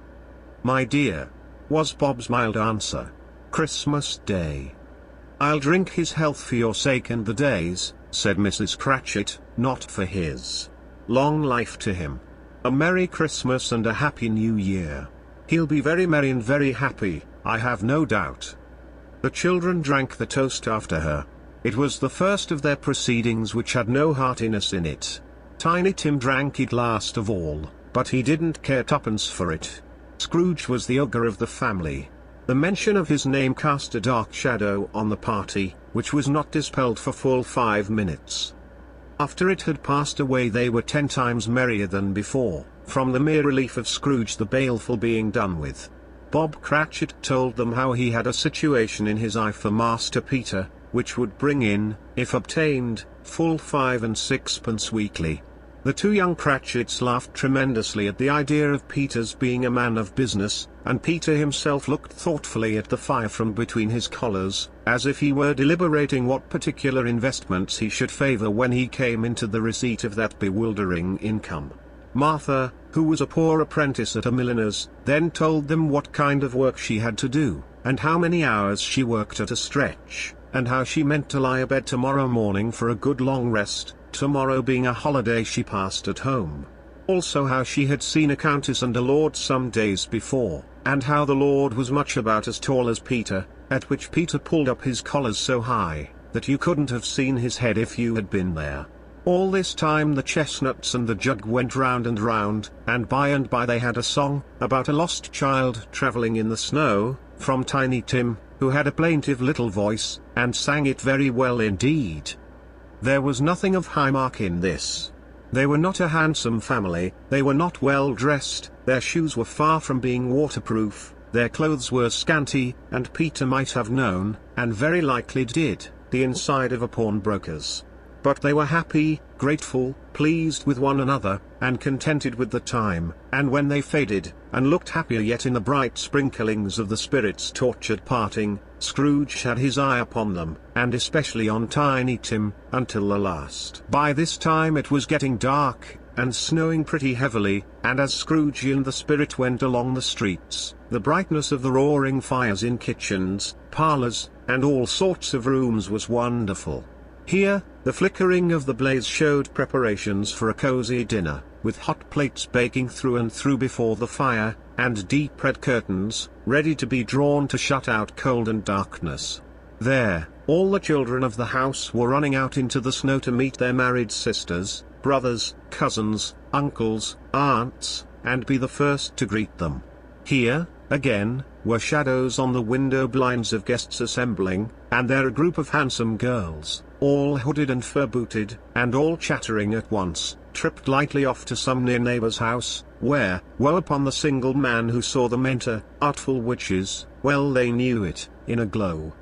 "My dear," was Bob's mild answer, "Christmas Day." "I'll drink his health for your sake and the day's," said Mrs. Cratchit, "not for his. Long life to him." A Merry Christmas and a Happy New Year. He'll be very merry and very happy, I have no doubt." The children drank the toast after her. It was the first of their proceedings which had no heartiness in it. Tiny Tim drank it last of all, but he didn't care twopence for it. Scrooge was the ogre of the family. The mention of his name cast a dark shadow on the party, which was not dispelled for full 5 minutes. After it had passed away they were 10 times merrier than before, from the mere relief of Scrooge the baleful being done with. Bob Cratchit told them how he had a situation in his eye for Master Peter, which would bring in, if obtained, full 5 and 6pence weekly. The 2 young Cratchits laughed tremendously at the idea of Peter's being a man of business, and Peter himself looked thoughtfully at the fire from between his collars, as if he were deliberating what particular investments he should favor when he came into the receipt of that bewildering income. Martha, who was a poor apprentice at a milliner's, then told them what kind of work she had to do, and how many hours she worked at a stretch, and how she meant to lie abed tomorrow morning for a good long rest, tomorrow being a holiday she passed at home. Also how she had seen a countess and a lord some days before, and how the lord was much about as tall as Peter, at which Peter pulled up his collars so high, that you couldn't have seen his head if you had been there. All this time the chestnuts and the jug went round, and by they had a song, about a lost child travelling in the snow, from Tiny Tim, who had a plaintive little voice, and sang it very well indeed. There was nothing of high mark in this. They were not a handsome family, they were not well dressed, their shoes were far from being waterproof, their clothes were scanty, and Peter might have known, and very likely did, the inside of a pawnbroker's. But they were happy, grateful, pleased with one another, and contented with the time, and when they faded, and looked happier yet in the bright sprinklings of the spirit's tortured parting, Scrooge had his eye upon them, and especially on Tiny Tim, until the last. By this time it was getting dark, and snowing pretty heavily, and as Scrooge and the spirit went along the streets, the brightness of the roaring fires in kitchens, parlors, and all sorts of rooms was wonderful. Here, the flickering of the blaze showed preparations for a cozy dinner, with hot plates baking through and through before the fire, and deep red curtains, ready to be drawn to shut out cold and darkness. There, all the children of the house were running out into the snow to meet their married sisters, brothers, cousins, uncles, aunts, and be the first to greet them. Here, again, were shadows on the window blinds of guests assembling, and there a group of handsome girls, all hooded and fur-booted, and all chattering at once, tripped lightly off to some near neighbor's house, where, woe upon the single man who saw them enter, artful witches, well they knew it, in a glow.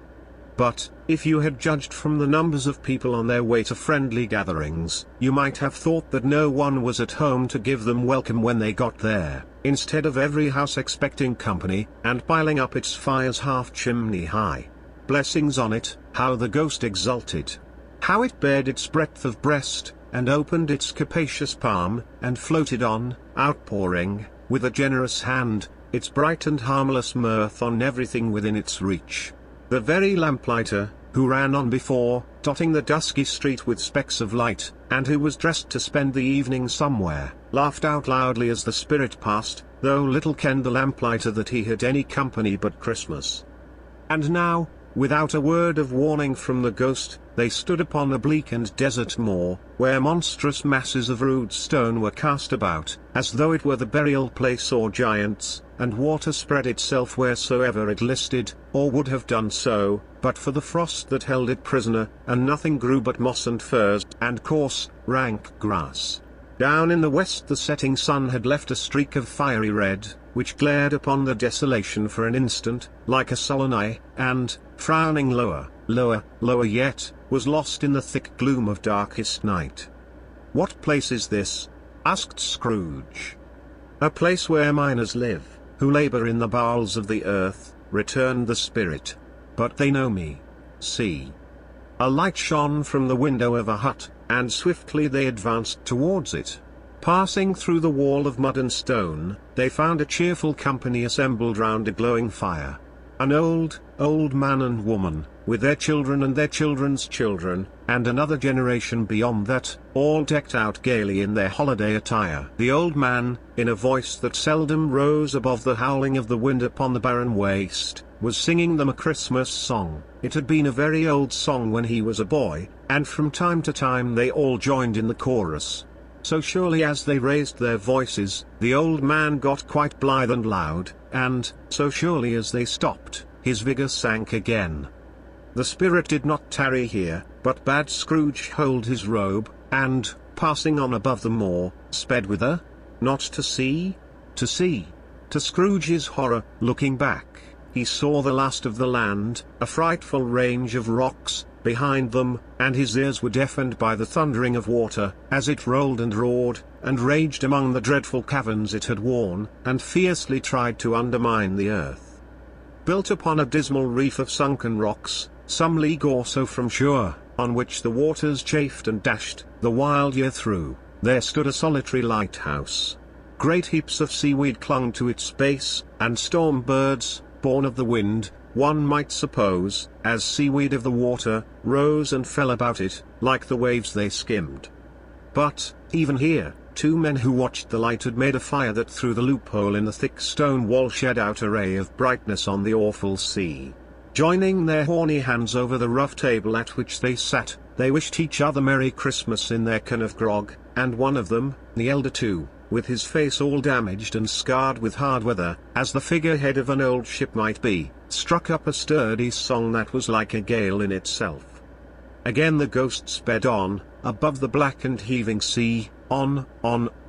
But, if you had judged from the numbers of people on their way to friendly gatherings, you might have thought that no one was at home to give them welcome when they got there, instead of every house expecting company, and piling up its fires half chimney high. Blessings on it, how the ghost exulted! How it bared its breadth of breast, and opened its capacious palm, and floated on, outpouring, with a generous hand, its bright and harmless mirth on everything within its reach. The very lamplighter, who ran on before, dotting the dusky street with specks of light, and who was dressed to spend the evening somewhere, laughed out loudly as the spirit passed, though little kenned the lamplighter that he had any company but Christmas. And now, without a word of warning from the ghost, they stood upon a bleak and desert moor, where monstrous masses of rude stone were cast about, as though it were the burial place or giants, and water spread itself wheresoever it listed, or would have done so, but for the frost that held it prisoner, and nothing grew but moss and furze, and coarse, rank grass. Down in the west the setting sun had left a streak of fiery red, which glared upon the desolation for an instant, like a sullen eye, and, frowning lower, lower yet, was lost in the thick gloom of darkest night. "What place is this?" asked Scrooge. "A place where miners live, who labor in the bowels of the earth," returned the spirit. "But they know me. See." A light shone from the window of a hut, and swiftly they advanced towards it. Passing through the wall of mud and stone, they found a cheerful company assembled round a glowing fire. An old man and woman, with their children and their children's children, and another generation beyond that, all decked out gaily in their holiday attire. The old man, in a voice that seldom rose above the howling of the wind upon the barren waste, was singing them a Christmas song. It had been a very old song when he was a boy, and from time to time they all joined in the chorus. So surely as they raised their voices, the old man got quite blithe and loud, and, so surely as they stopped, his vigour sank again. The spirit did not tarry here, but bade Scrooge hold his robe, and, passing on above the moor, sped whither? Not to sea? To sea. To Scrooge's horror, looking back, he saw the last of the land, a frightful range of rocks, behind them, and his ears were deafened by the thundering of water, as it rolled and roared, and raged among the dreadful caverns it had worn, and fiercely tried to undermine the earth. Built upon a dismal reef of sunken rocks, some league or so from shore, on which the waters chafed and dashed, the wild year through, there stood a solitary lighthouse. Great heaps of seaweed clung to its base, and storm birds, born of the wind, one might suppose, as seaweed of the water, rose and fell about it, like the waves they skimmed. But, even here, two men who watched the light had made a fire that through the loophole in the thick stone wall shed out a ray of brightness on the awful sea. Joining their horny hands over the rough table at which they sat, they wished each other Merry Christmas in their can of grog, and one of them, the elder two, with his face all damaged and scarred with hard weather, as the figurehead of an old ship might be, struck up a sturdy song that was like a gale in itself. Again the ghost sped on, above the black and heaving sea, on,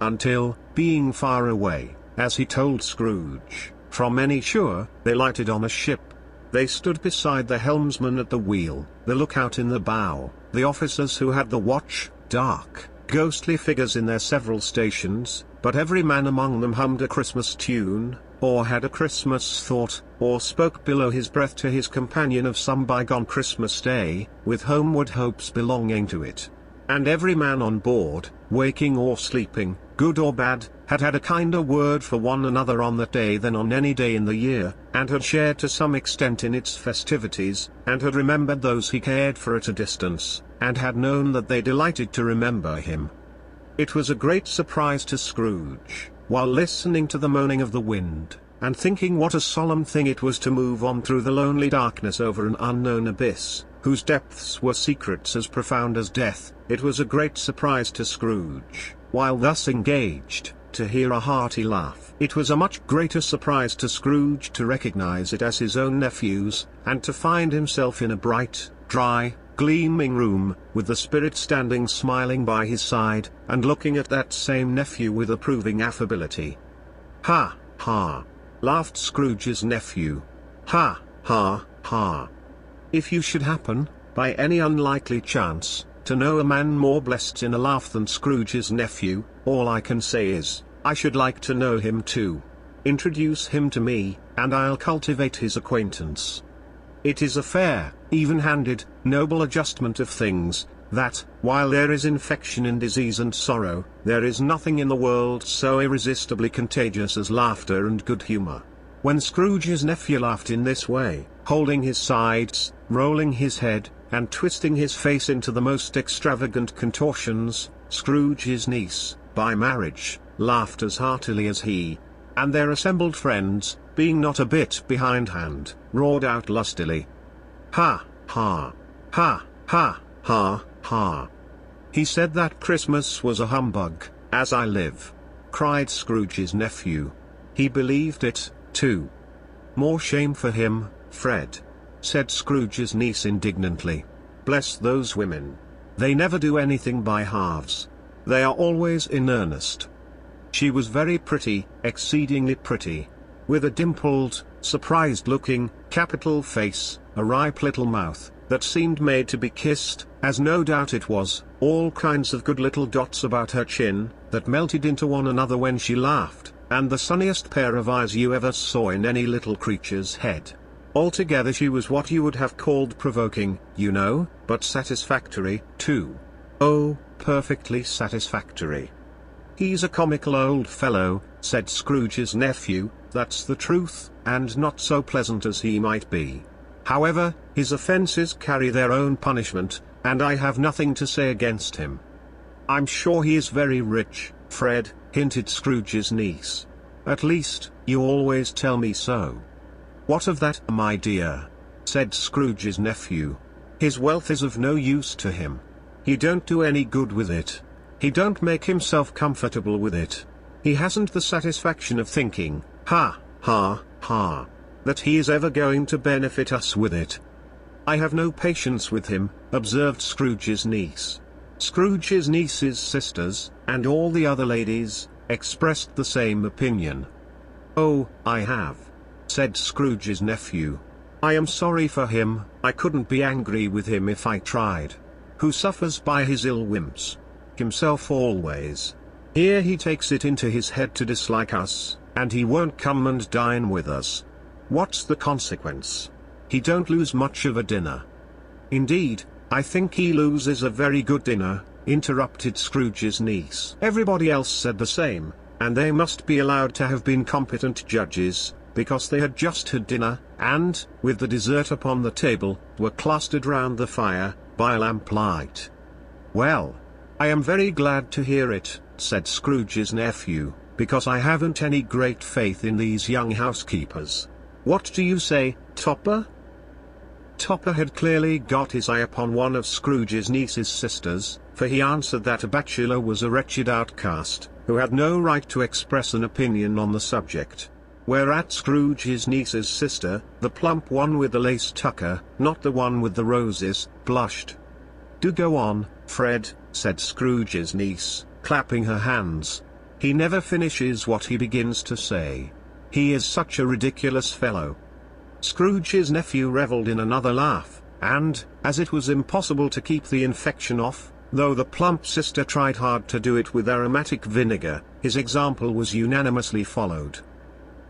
until, being far away, as he told Scrooge, from any shore, they lighted on a ship. They stood beside the helmsman at the wheel, the lookout in the bow, the officers who had the watch, dark, ghostly figures in their several stations, but every man among them hummed a Christmas tune, or had a Christmas thought, or spoke below his breath to his companion of some bygone Christmas day, with homeward hopes belonging to it. And every man on board, waking or sleeping, good or bad, had had a kinder word for one another on that day than on any day in the year, and had shared to some extent in its festivities, and had remembered those he cared for at a distance, and had known that they delighted to remember him. It was a great surprise to Scrooge, while listening to the moaning of the wind, and thinking what a solemn thing it was to move on through the lonely darkness over an unknown abyss, whose depths were secrets as profound as death. It was a great surprise to Scrooge, while thus engaged, to hear a hearty laugh. It was a much greater surprise to Scrooge to recognize it as his own nephew's, and to find himself in a bright, dry, gleaming room, with the spirit standing smiling by his side, and looking at that same nephew with approving affability. "Ha, ha!" laughed Scrooge's nephew. "Ha, ha, ha! If you should happen, by any unlikely chance, to know a man more blessed in a laugh than Scrooge's nephew, all I can say is, I should like to know him too. Introduce him to me, and I'll cultivate his acquaintance. It is a fair, even-handed, noble adjustment of things, that, while there is infection in disease and sorrow, there is nothing in the world so irresistibly contagious as laughter and good humor." When Scrooge's nephew laughed in this way, holding his sides, rolling his head, and twisting his face into the most extravagant contortions, Scrooge's niece, by marriage, laughed as heartily as he, and their assembled friends, being not a bit behindhand, roared out lustily. "Ha, ha! Ha, ha, ha, ha! He said that Christmas was a humbug, as I live!" cried Scrooge's nephew. "He believed it, too." "More shame for him, Fred," said Scrooge's niece indignantly. "Bless those women! They never do anything by halves. They are always in earnest." She was very pretty, exceedingly pretty, with a dimpled, surprised-looking, capital face, a ripe little mouth, that seemed made to be kissed, as no doubt it was, all kinds of good little dots about her chin, that melted into one another when she laughed, and the sunniest pair of eyes you ever saw in any little creature's head. Altogether she was what you would have called provoking, you know, but satisfactory, too. Oh, perfectly satisfactory. "He's a comical old fellow," said Scrooge's nephew, "that's the truth, and not so pleasant as he might be. However, his offences carry their own punishment, and I have nothing to say against him." "I'm sure he is very rich, Fred," hinted Scrooge's niece. "At least, you always tell me so." "What of that, my dear?" said Scrooge's nephew. "His wealth is of no use to him. He don't do any good with it. He don't make himself comfortable with it. He hasn't the satisfaction of thinking, ha, ha, that he is ever going to benefit us with it." "I have no patience with him," observed Scrooge's niece. Scrooge's niece's sisters, and all the other ladies, expressed the same opinion. "Oh, I have," said Scrooge's nephew. "I am sorry for him. I couldn't be angry with him if I tried. Who suffers by his ill whims? Himself always. Here he takes it into his head to dislike us, and he won't come and dine with us. What's the consequence? He don't lose much of a dinner." "Indeed, I think he loses a very good dinner," interrupted Scrooge's niece. Everybody else said the same, and they must be allowed to have been competent judges, because they had just had dinner, and, with the dessert upon the table, were clustered round the fire, by lamplight. "Well, I am very glad to hear it," said Scrooge's nephew, "because I haven't any great faith in these young housekeepers. What do you say, Topper?" Topper had clearly got his eye upon one of Scrooge's niece's sisters, for he answered that a bachelor was a wretched outcast, who had no right to express an opinion on the subject. Whereat Scrooge's niece's sister, the plump one with the lace tucker, not the one with the roses, blushed. "Do go on, Fred," said Scrooge's niece, clapping her hands. "He never finishes what he begins to say. He is such a ridiculous fellow." Scrooge's nephew revelled in another laugh, and, as it was impossible to keep the infection off, though the plump sister tried hard to do it with aromatic vinegar, his example was unanimously followed.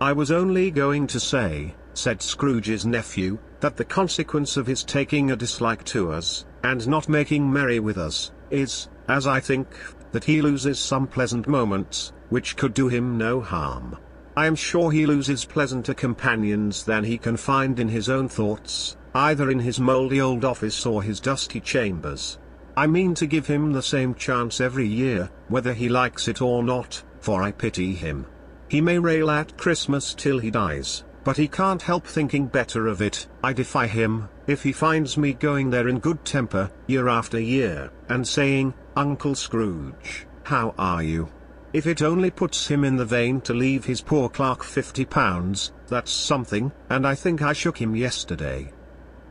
"I was only going to say," said Scrooge's nephew, "that the consequence of his taking a dislike to us, and not making merry with us, is, as I think, that he loses some pleasant moments, which could do him no harm. I am sure he loses pleasanter companions than he can find in his own thoughts, either in his mouldy old office or his dusty chambers. I mean to give him the same chance every year, whether he likes it or not, for I pity him. He may rail at Christmas till he dies, but he can't help thinking better of it. I defy him, if he finds me going there in good temper, year after year, and saying, 'Uncle Scrooge, how are you?' If it only puts him in the vein to leave his poor clerk £50, that's something, and I think I shook him yesterday."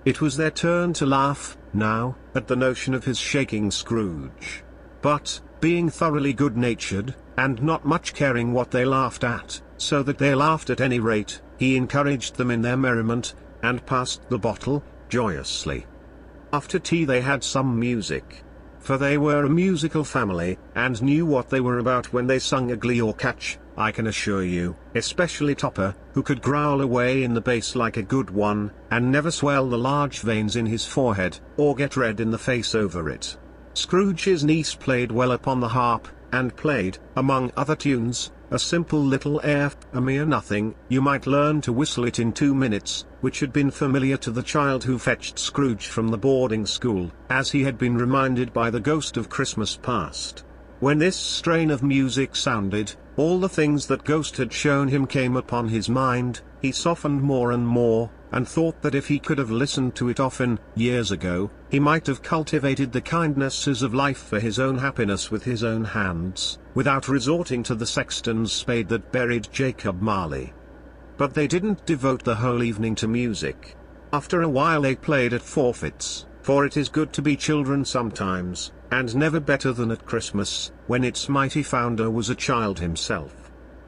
It was their turn to laugh, now, at the notion of his shaking Scrooge. But, being thoroughly good-natured, and not much caring what they laughed at, so that they laughed at any rate, he encouraged them in their merriment, and passed the bottle, joyously. After tea they had some music. For they were a musical family, and knew what they were about when they sung a glee or catch, I can assure you, especially Topper, who could growl away in the bass like a good one, and never swell the large veins in his forehead, or get red in the face over it. Scrooge's niece played well upon the harp, and played, among other tunes, a simple little air, a mere nothing, you might learn to whistle it in 2 minutes, which had been familiar to the child who fetched Scrooge from the boarding school, as he had been reminded by the ghost of Christmas past. When this strain of music sounded, all the things that ghost had shown him came upon his mind, he softened more and more, and thought that if he could have listened to it often, years ago, he might have cultivated the kindnesses of life for his own happiness with his own hands, without resorting to the sexton's spade that buried Jacob Marley. But they didn't devote the whole evening to music. After a while they played at forfeits, for it is good to be children sometimes, and never better than at Christmas, when its mighty founder was a child himself.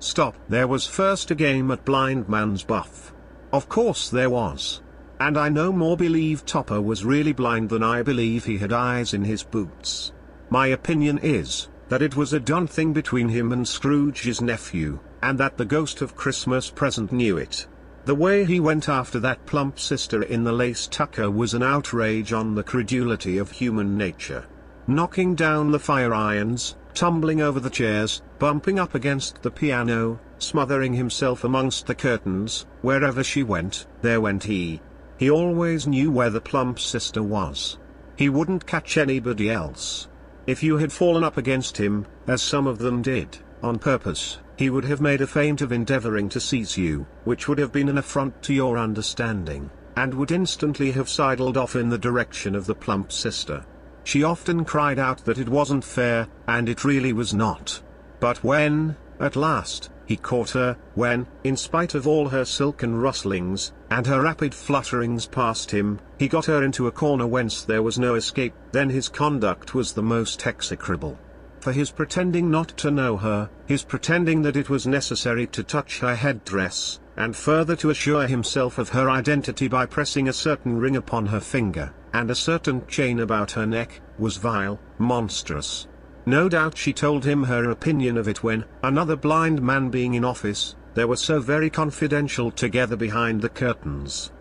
Stop! There was first a game at Blind Man's Buff. Of course there was. And I no more believe Topper was really blind than I believe he had eyes in his boots. My opinion is, that it was a done thing between him and Scrooge's nephew, and that the ghost of Christmas present knew it. The way he went after that plump sister in the lace tucker was an outrage on the credulity of human nature. Knocking down the fire irons, tumbling over the chairs, bumping up against the piano, smothering himself amongst the curtains. Wherever she went, there went he. He always knew where the plump sister was. He wouldn't catch anybody else. If you had fallen up against him, as some of them did, on purpose, he would have made a feint of endeavoring to seize you, which would have been an affront to your understanding, and would instantly have sidled off in the direction of the plump sister. She often cried out that it wasn't fair, and it really was not. But when, at last, he caught her, when, in spite of all her silken rustlings, and her rapid flutterings past him, he got her into a corner whence there was no escape, then his conduct was the most execrable. For his pretending not to know her, his pretending that it was necessary to touch her headdress, and further to assure himself of her identity by pressing a certain ring upon her finger, and a certain chain about her neck, was vile, monstrous. No doubt she told him her opinion of it when, another blind man being in office, they were so very confidential together behind the curtains.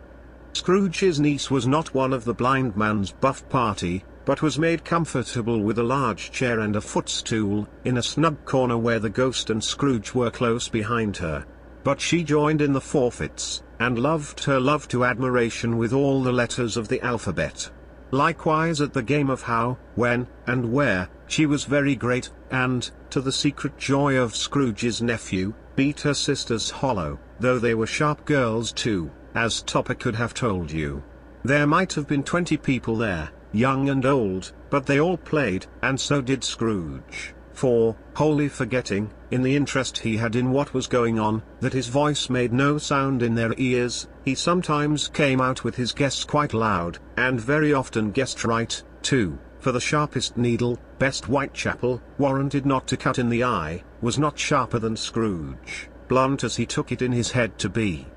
Scrooge's niece was not one of the blind man's buff party, but was made comfortable with a large chair and a footstool, in a snug corner where the ghost and Scrooge were close behind her. But she joined in the forfeits, and loved her love to admiration with all the letters of the alphabet. Likewise at the game of how, when, and where, she was very great, and, to the secret joy of Scrooge's nephew, beat her sisters hollow, though they were sharp girls too, as Topper could have told you. There might have been 20 people there, young and old, but they all played, and so did Scrooge, for, wholly forgetting, in the interest he had in what was going on, that his voice made no sound in their ears, he sometimes came out with his guess quite loud, and very often guessed right, too, for the sharpest needle, best Whitechapel, warranted not to cut in the eye, was not sharper than Scrooge, blunt as he took it in his head to be.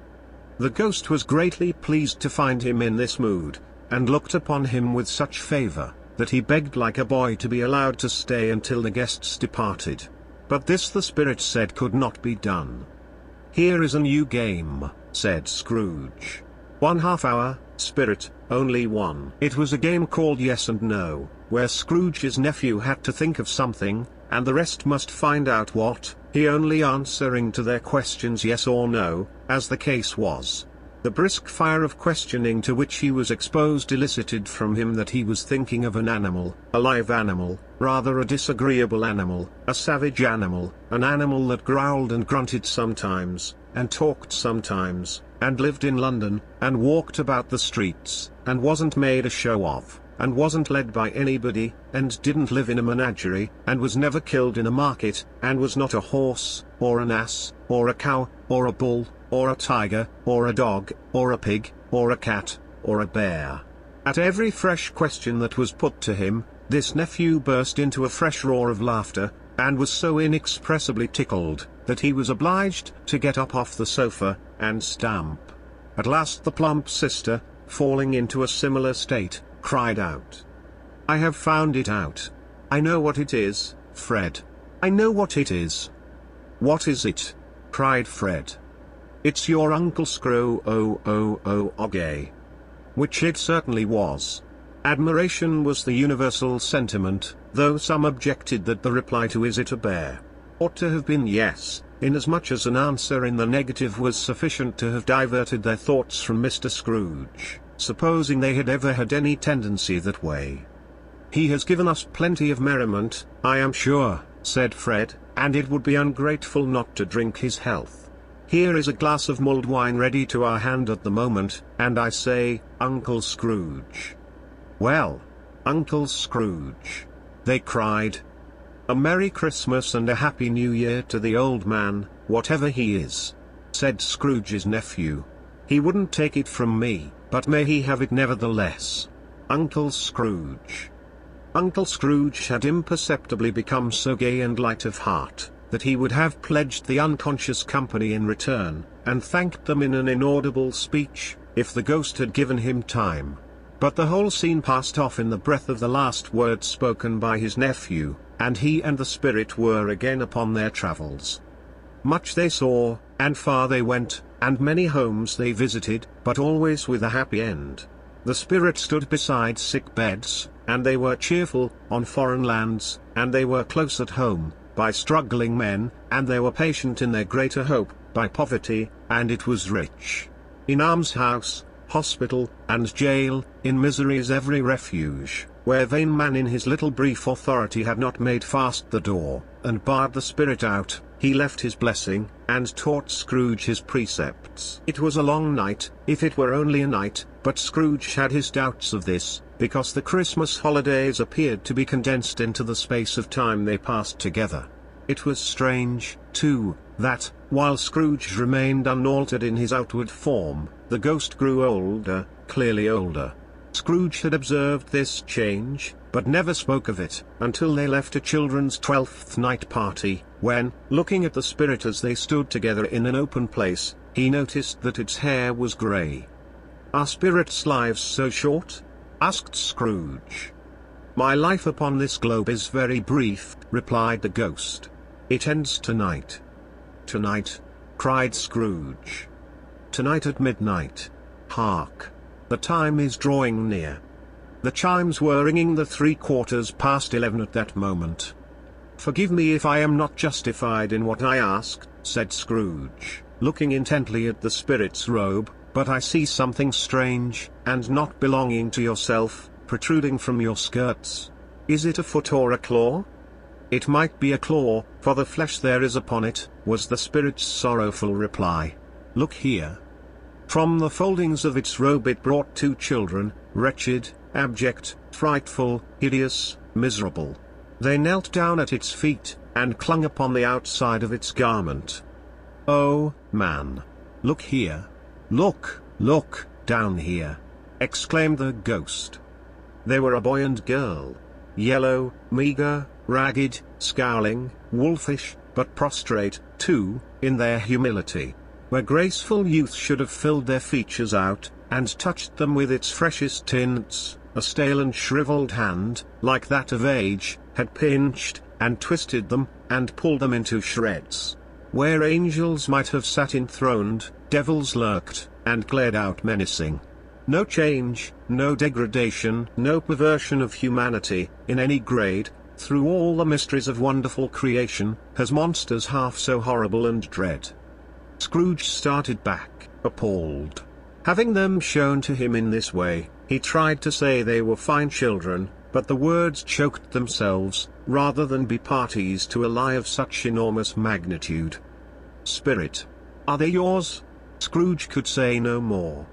The ghost was greatly pleased to find him in this mood, and looked upon him with such favour, that he begged like a boy to be allowed to stay until the guests departed. But this the spirit said could not be done. "Here is a new game," said Scrooge. "1/2 hour, spirit, only one." It was a game called Yes and No, where Scrooge's nephew had to think of something, and the rest must find out what, he only answering to their questions yes or no, as the case was. The brisk fire of questioning to which he was exposed elicited from him that he was thinking of an animal, a live animal, rather a disagreeable animal, a savage animal, an animal that growled and grunted sometimes, and talked sometimes, and lived in London, and walked about the streets, and wasn't made a show of, and wasn't led by anybody, and didn't live in a menagerie, and was never killed in a market, and was not a horse, or an ass, or a cow, or a bull, or a tiger, or a dog, or a pig, or a cat, or a bear. At every fresh question that was put to him, this nephew burst into a fresh roar of laughter, and was so inexpressibly tickled, that he was obliged to get up off the sofa, and stamp. At last the plump sister, falling into a similar state, cried out, "I have found it out. I know what it is, Fred. I know what it is." "What is it?" cried Fred. "It's your Uncle Scrooge." Which it certainly was. Admiration was the universal sentiment, though some objected that the reply to "Is it a bear?" ought to have been yes, inasmuch as an answer in the negative was sufficient to have diverted their thoughts from Mr. Scrooge, supposing they had ever had any tendency that way. "He has given us plenty of merriment, I am sure," said Fred, "and it would be ungrateful not to drink his health. Here is a glass of mulled wine ready to our hand at the moment, and I say, Uncle Scrooge." "Well, Uncle Scrooge," they cried. "A Merry Christmas and a Happy New Year to the old man, whatever he is," said Scrooge's nephew. "He wouldn't take it from me, but may he have it nevertheless. Uncle Scrooge." Uncle Scrooge had imperceptibly become so gay and light of heart, that he would have pledged the unconscious company in return, and thanked them in an inaudible speech, if the ghost had given him time. But the whole scene passed off in the breath of the last word spoken by his nephew, and he and the spirit were again upon their travels. Much they saw, and far they went, and many homes they visited, but always with a happy end. The spirit stood beside sick beds, and they were cheerful, on foreign lands, and they were close at home, by struggling men, and they were patient in their greater hope, by poverty, and it was rich. In almshouse, hospital, and jail, in misery is every refuge, where vain man in his little brief authority had not made fast the door, and barred the spirit out, he left his blessing, and taught Scrooge his precepts. It was a long night, if it were only a night, but Scrooge had his doubts of this, because the Christmas holidays appeared to be condensed into the space of time they passed together. It was strange, too, that, while Scrooge remained unaltered in his outward form, the ghost grew older, clearly older. Scrooge had observed this change, but never spoke of it, until they left a children's 12th night party, when, looking at the spirit as they stood together in an open place, he noticed that its hair was grey. "Are spirits' lives so short?" asked Scrooge. "My life upon this globe is very brief," replied the ghost. "It ends tonight." "Tonight?" cried Scrooge. "Tonight at midnight. Hark! The time is drawing near." The chimes were ringing the 11:15 at that moment. "Forgive me if I am not justified in what I ask," said Scrooge, looking intently at the spirit's robe, "but I see something strange, and not belonging to yourself, protruding from your skirts. Is it a foot or a claw?" "It might be a claw, for the flesh there is upon it," was the spirit's sorrowful reply. "Look here." From the foldings of its robe it brought 2 children, wretched, abject, frightful, hideous, miserable. They knelt down at its feet, and clung upon the outside of its garment. "Oh, man! Look here! Look, down here!" exclaimed the ghost. They were a boy and girl. Yellow, meager, ragged, scowling, wolfish, but prostrate, too, in their humility. Where graceful youth should have filled their features out, and touched them with its freshest tints, a stale and shriveled hand, like that of age, had pinched, and twisted them, and pulled them into shreds. Where angels might have sat enthroned, devils lurked, and glared out menacing. No change, no degradation, no perversion of humanity, in any grade, through all the mysteries of wonderful creation, has monsters half so horrible and dread. Scrooge started back, appalled. Having them shown to him in this way, he tried to say they were fine children, but the words choked themselves, rather than be parties to a lie of such enormous magnitude. "Spirit, are they yours?" Scrooge could say no more.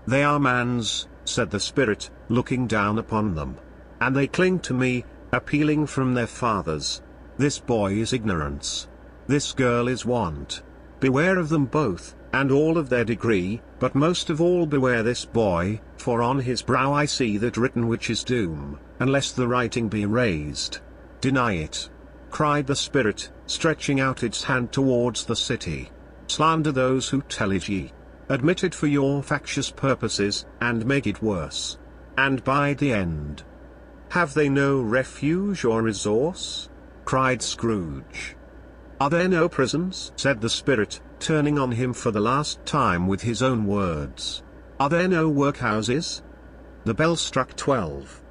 "They are man's," said the spirit, looking down upon them. "And they cling to me, appealing from their fathers. This boy is ignorance. This girl is want. Beware of them both, and all of their degree, but most of all beware this boy, for on his brow I see that written which is doom, unless the writing be erased. Deny it," cried the spirit, stretching out its hand towards the city. "Slander those who tell it ye. Admit it for your factious purposes, and make it worse. And by the end. Have they no refuge or resource?" cried Scrooge. "Are there no prisons?" said the spirit, turning on him for the last time with his own words. "Are there no workhouses?" The bell struck 12.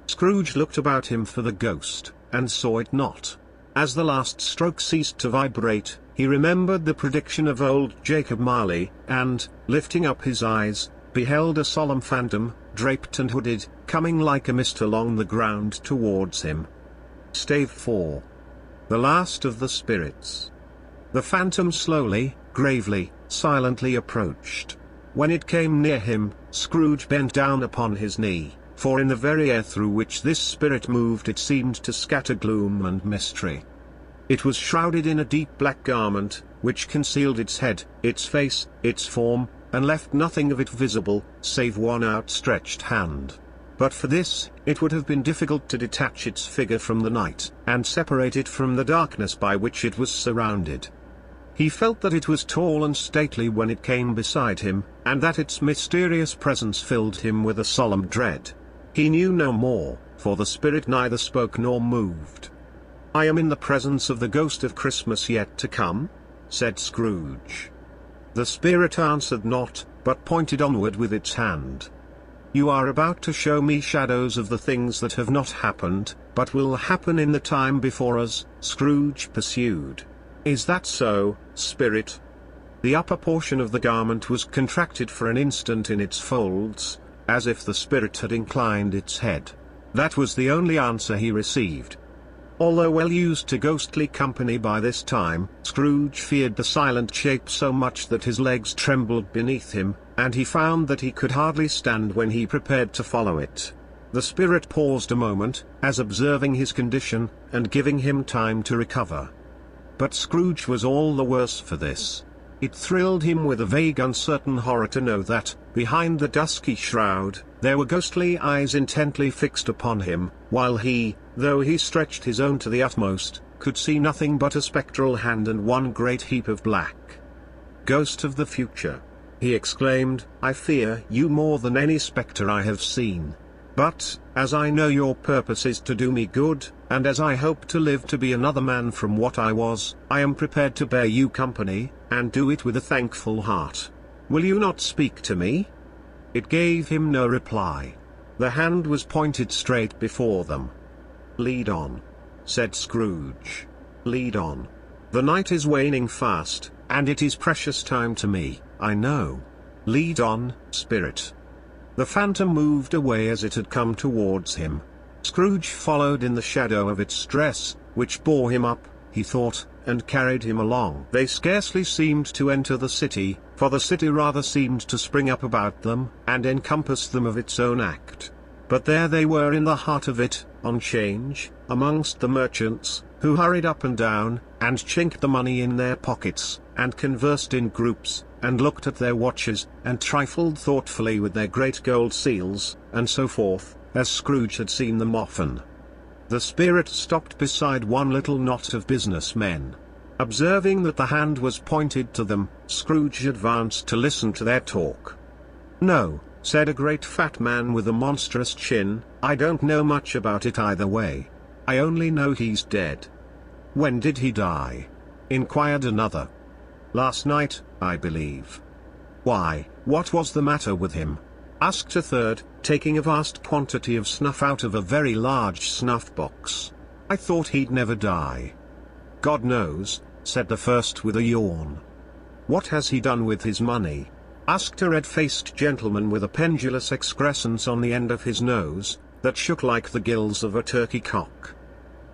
Scrooge looked about him for the ghost, and saw it not. As the last stroke ceased to vibrate, he remembered the prediction of old Jacob Marley, and, lifting up his eyes, beheld a solemn phantom, draped and hooded, coming like a mist along the ground towards him. Stave 4. The last of the spirits. The phantom slowly, gravely, silently approached. When it came near him, Scrooge bent down upon his knee, for in the very air through which this spirit moved it seemed to scatter gloom and mystery. It was shrouded in a deep black garment, which concealed its head, its face, its form, and left nothing of it visible, save one outstretched hand. But for this, it would have been difficult to detach its figure from the night, and separate it from the darkness by which it was surrounded. He felt that it was tall and stately when it came beside him, and that its mysterious presence filled him with a solemn dread. He knew no more, for the spirit neither spoke nor moved. "I am in the presence of the ghost of Christmas yet to come?" said Scrooge. The spirit answered not, but pointed onward with its hand. You are about to show me shadows of the things that have not happened, but will happen in the time before us, Scrooge pursued. Is that so, spirit? The upper portion of the garment was contracted for an instant in its folds, as if the spirit had inclined its head. That was the only answer he received. Although well used to ghostly company by this time, Scrooge feared the silent shape so much that his legs trembled beneath him, and he found that he could hardly stand when he prepared to follow it. The spirit paused a moment, as observing his condition, and giving him time to recover. But Scrooge was all the worse for this. It thrilled him with a vague uncertain horror to know that, behind the dusky shroud, there were ghostly eyes intently fixed upon him, while he, though he stretched his own to the utmost, could see nothing but a spectral hand and one great heap of black. "Ghost of the future," he exclaimed, "I fear you more than any spectre I have seen. But, as I know your purpose is to do me good, and as I hope to live to be another man from what I was, I am prepared to bear you company, and do it with a thankful heart. Will you not speak to me?" It gave him no reply. The hand was pointed straight before them. "Lead on," said Scrooge. "Lead on. The night is waning fast, and it is precious time to me, I know. Lead on, spirit." The phantom moved away as it had come towards him. Scrooge followed in the shadow of its dress, which bore him up, he thought, and carried him along. They scarcely seemed to enter the city, for the city rather seemed to spring up about them, and encompass them of its own act. But there they were in the heart of it, on 'Change, amongst the merchants, who hurried up and down, and chinked the money in their pockets, and conversed in groups, and looked at their watches, and trifled thoughtfully with their great gold seals, and so forth, as Scrooge had seen them often. The spirit stopped beside one little knot of business men. Observing that the hand was pointed to them, Scrooge advanced to listen to their talk. "No," said a great fat man with a monstrous chin, "I don't know much about it either way. I only know he's dead." "When did he die?" inquired another. "Last night, I believe." "Why, what was the matter with him?" asked a third, taking a vast quantity of snuff out of a very large snuff box. "I thought he'd never die." "God knows," said the first with a yawn. "What has he done with his money?" asked a red-faced gentleman with a pendulous excrescence on the end of his nose, that shook like the gills of a turkey cock.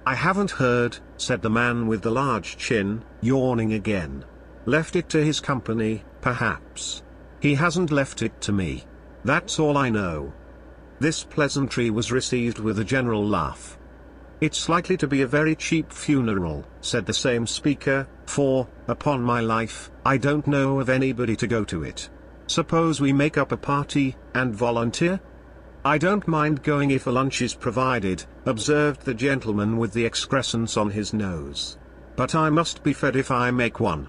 "I haven't heard," said the man with the large chin, yawning again. "Left it to his company, perhaps. He hasn't left it to me. That's all I know." This pleasantry was received with a general laugh. "It's likely to be a very cheap funeral," said the same speaker, "for, upon my life, I don't know of anybody to go to it. Suppose we make up a party, and volunteer?" "I don't mind going if a lunch is provided," observed the gentleman with the excrescence on his nose. "But I must be fed if I make one."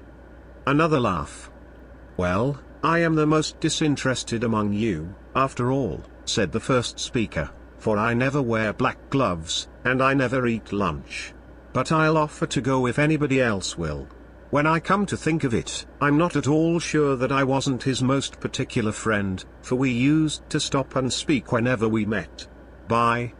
Another laugh. "Well, I am the most disinterested among you, after all," said the first speaker, "for I never wear black gloves, and I never eat lunch. But I'll offer to go if anybody else will. When I come to think of it, I'm not at all sure that I wasn't his most particular friend, for we used to stop and speak whenever we met. Bye."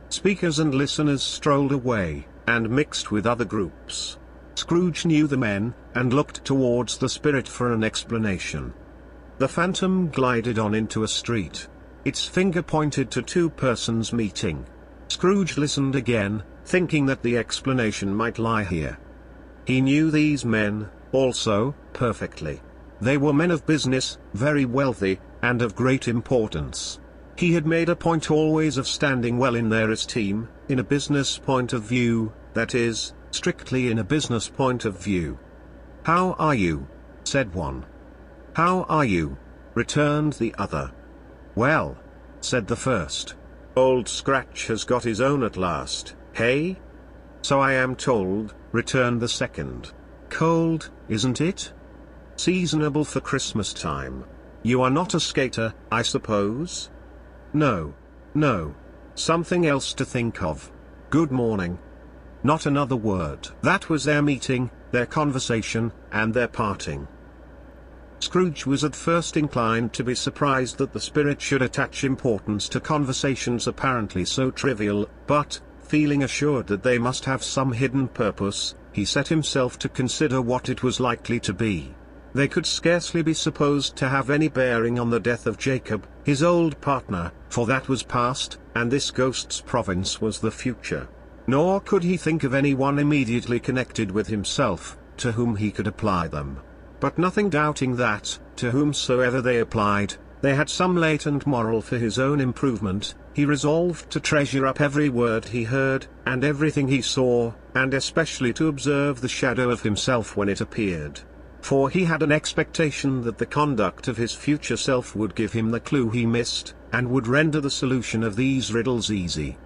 Speakers and listeners strolled away, and mixed with other groups. Scrooge knew the men, and looked towards the spirit for an explanation. The phantom glided on into a street. Its finger pointed to two persons meeting. Scrooge listened again, thinking that the explanation might lie here. He knew these men, also, perfectly. They were men of business, very wealthy, and of great importance. He had made a point always of standing well in their esteem, in a business point of view, that is, strictly in a business point of view. "How are you?" said one. "How are you?" returned the other. "Well," said the first. "Old Scratch has got his own at last, hey?" "So I am told," returned the second. "Cold, isn't it? Seasonable for Christmas time. You are not a skater, I suppose?" No. Something else to think of. Good morning." Not another word. That was their meeting, their conversation, and their parting. Scrooge was at first inclined to be surprised that the spirit should attach importance to conversations apparently so trivial, but, feeling assured that they must have some hidden purpose, he set himself to consider what it was likely to be. They could scarcely be supposed to have any bearing on the death of Jacob, his old partner, for that was past, and this ghost's province was the future. Nor could he think of anyone immediately connected with himself, to whom he could apply them. But nothing doubting that, to whomsoever they applied, they had some latent moral for his own improvement, he resolved to treasure up every word he heard, and everything he saw, and especially to observe the shadow of himself when it appeared. For he had an expectation that the conduct of his future self would give him the clue he missed, and would render the solution of these riddles easy.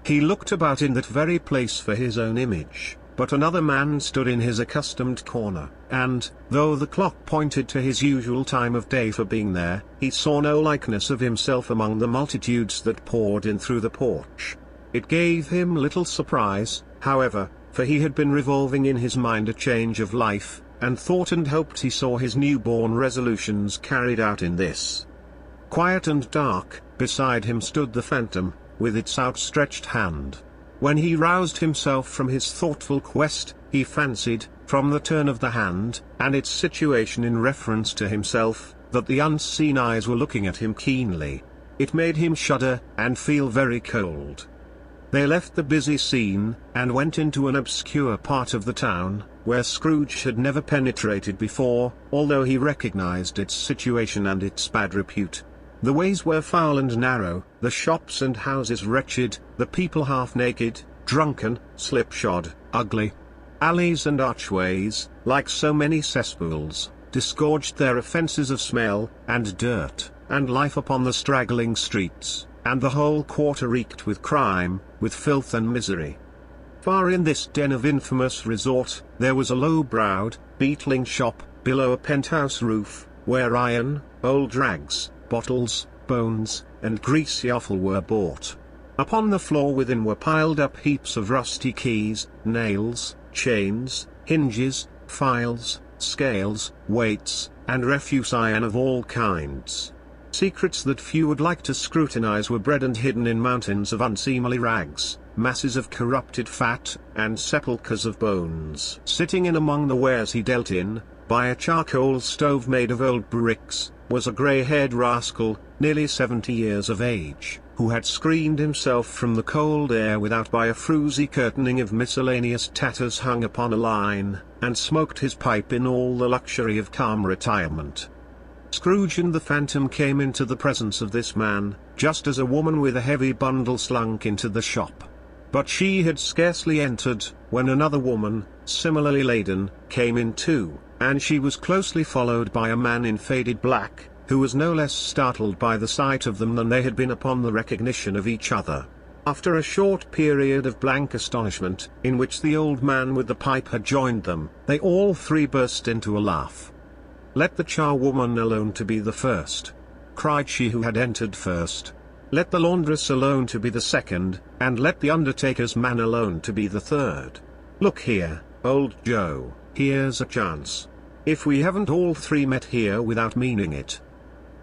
He looked about in that very place for his own image, but another man stood in his accustomed corner, and, though the clock pointed to his usual time of day for being there, he saw no likeness of himself among the multitudes that poured in through the porch. It gave him little surprise, however, for he had been revolving in his mind a change of life, and thought and hoped he saw his newborn resolutions carried out in this. Quiet and dark, beside him stood the phantom, with its outstretched hand. When he roused himself from his thoughtful quest, he fancied, from the turn of the hand, and its situation in reference to himself, that the unseen eyes were looking at him keenly. It made him shudder, and feel very cold. They left the busy scene, and went into an obscure part of the town, where Scrooge had never penetrated before, although he recognized its situation and its bad repute. The ways were foul and narrow, the shops and houses wretched, the people half-naked, drunken, slipshod, ugly. Alleys and archways, like so many cesspools, disgorged their offences of smell, and dirt, and life upon the straggling streets, and the whole quarter reeked with crime, with filth and misery. Far in this den of infamous resort, there was a low-browed, beetling shop, below a penthouse roof, where iron, old rags, bottles, bones, and greasy offal were bought. Upon the floor within were piled up heaps of rusty keys, nails, chains, hinges, files, scales, weights, and refuse iron of all kinds. Secrets that few would like to scrutinize were bred and hidden in mountains of unseemly rags, masses of corrupted fat, and sepulchres of bones. Sitting in among the wares he dealt in, by a charcoal stove made of old bricks, was a grey-haired rascal, nearly 70 years of age, who had screened himself from the cold air without by a fruzy curtaining of miscellaneous tatters hung upon a line, and smoked his pipe in all the luxury of calm retirement. Scrooge and the Phantom came into the presence of this man, just as a woman with a heavy bundle slunk into the shop. But she had scarcely entered, when another woman, similarly laden, came in too, and she was closely followed by a man in faded black, who was no less startled by the sight of them than they had been upon the recognition of each other. After a short period of blank astonishment, in which the old man with the pipe had joined them, they all three burst into a laugh. "Let the charwoman alone to be the first," cried she who had entered first. "Let the laundress alone to be the second, and let the undertaker's man alone to be the third. Look here, old Joe, here's a chance. If we haven't all three met here without meaning it."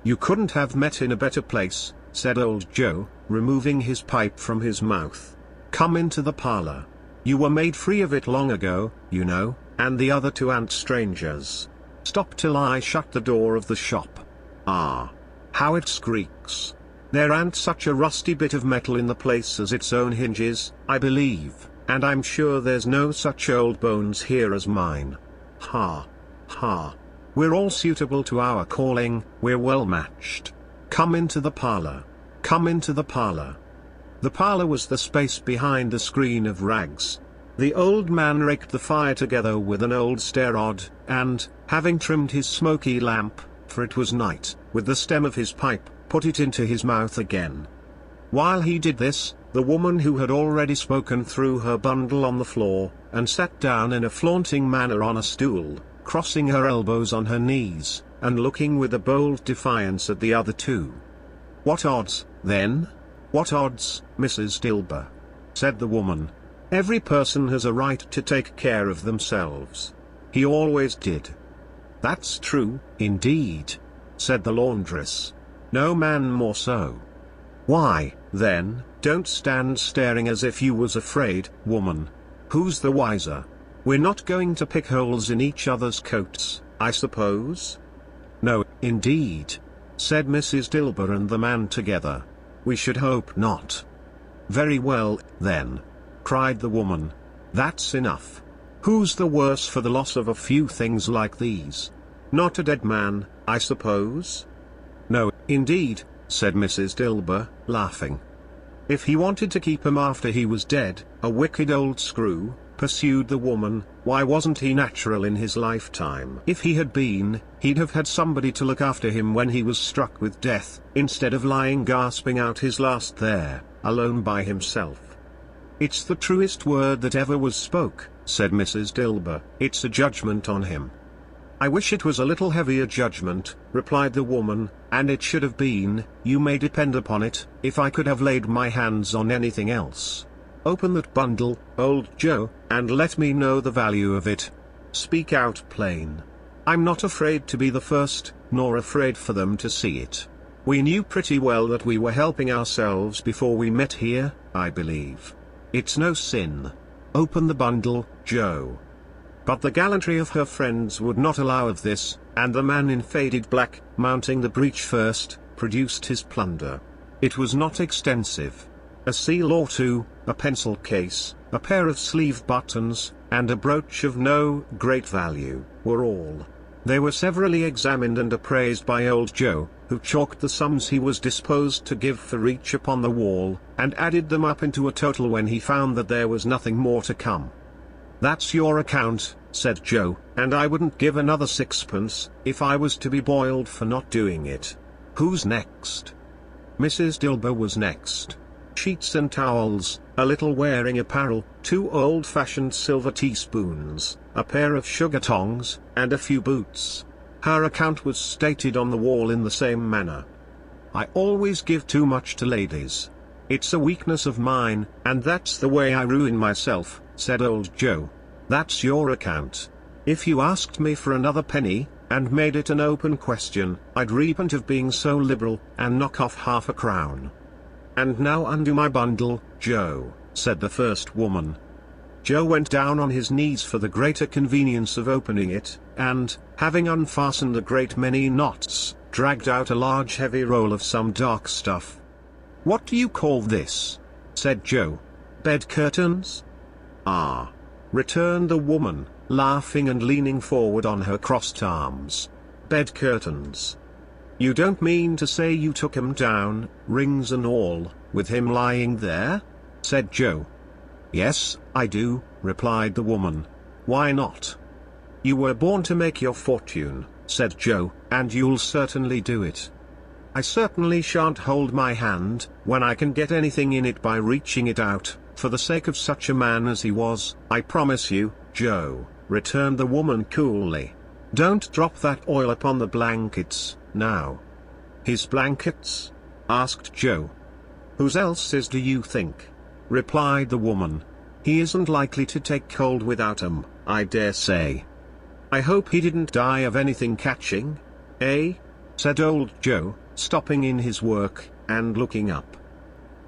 "You couldn't have met in a better place," said old Joe, removing his pipe from his mouth. "Come into the parlor. You were made free of it long ago, you know, and the other two aren't strangers. Stop till I shut the door of the shop. Ah! How it squeaks! There ain't such a rusty bit of metal in the place as its own hinges, I believe, and I'm sure there's no such old bones here as mine. Ha! Ha! We're all suitable to our calling, we're well matched. Come into the parlor. Come into the parlor." The parlor was the space behind the screen of rags. The old man raked the fire together with an old stair rod, and, having trimmed his smoky lamp, for it was night, with the stem of his pipe, put it into his mouth again. While he did this, the woman who had already spoken threw her bundle on the floor, and sat down in a flaunting manner on a stool, crossing her elbows on her knees, and looking with a bold defiance at the other two. "What odds, then? What odds, Mrs. Dilber?" said the woman. "Every person has a right to take care of themselves. He always did." "That's true, indeed," said the laundress. "No man more so." "Why, then, don't stand staring as if you was afraid, woman. Who's the wiser? We're not going to pick holes in each other's coats, I suppose?" "No, indeed," said Mrs. Dilber and the man together. "We should hope not." "Very well, then," cried the woman. "That's enough. Who's the worse for the loss of a few things like these? Not a dead man, I suppose?" "No, indeed," said Mrs. Dilber, laughing. "If he wanted to keep him after he was dead, a wicked old screw," pursued the woman, "why wasn't he natural in his lifetime? If he had been, he'd have had somebody to look after him when he was struck with death, instead of lying gasping out his last there, alone by himself." "It's the truest word that ever was spoke," said Mrs. Dilber. "It's a judgment on him." "I wish it was a little heavier judgment," replied the woman, "and it should have been, you may depend upon it, if I could have laid my hands on anything else. Open that bundle, old Joe, and let me know the value of it. Speak out plain. I'm not afraid to be the first, nor afraid for them to see it. We knew pretty well that we were helping ourselves before we met here, I believe. It's no sin. Open the bundle, Joe." But the gallantry of her friends would not allow of this, and the man in faded black, mounting the breech first, produced his plunder. It was not extensive. A seal or two, a pencil case, a pair of sleeve buttons, and a brooch of no great value, were all. They were severally examined and appraised by old Joe, who chalked the sums he was disposed to give for each upon the wall, and added them up into a total when he found that there was nothing more to come. "That's your account," said Joe, "and I wouldn't give another sixpence, if I was to be boiled for not doing it. Who's next?" Mrs. Dilber was next. Sheets and towels, a little wearing apparel, 2 old-fashioned silver teaspoons, a pair of sugar tongs, and a few boots. Her account was stated on the wall in the same manner. "I always give too much to ladies. It's a weakness of mine, and that's the way I ruin myself," said old Joe. "That's your account. If you asked me for another penny, and made it an open question, I'd repent of being so liberal, and knock off half a crown." "And now undo my bundle, Joe," said the first woman. Joe went down on his knees for the greater convenience of opening it, and, having unfastened a great many knots, dragged out a large heavy roll of some dark stuff. "What do you call this?" said Joe. "Bed curtains?" "Ah," returned the woman, laughing and leaning forward on her crossed arms. "Bed curtains. You don't mean to say you took 'em down, rings and all, with him lying there?" said Joe. "Yes, I do," replied the woman. "Why not?" "You were born to make your fortune," said Joe, "and you'll certainly do it." "I certainly shan't hold my hand, when I can get anything in it by reaching it out, for the sake of such a man as he was, I promise you, Joe," returned the woman coolly. "Don't drop that oil upon the blankets, now." "His blankets?" asked Joe. "Whose else's do you think?" replied the woman. "He isn't likely to take cold without 'em, I dare say." "I hope he didn't die of anything catching, eh?" said old Joe, stopping in his work, and looking up.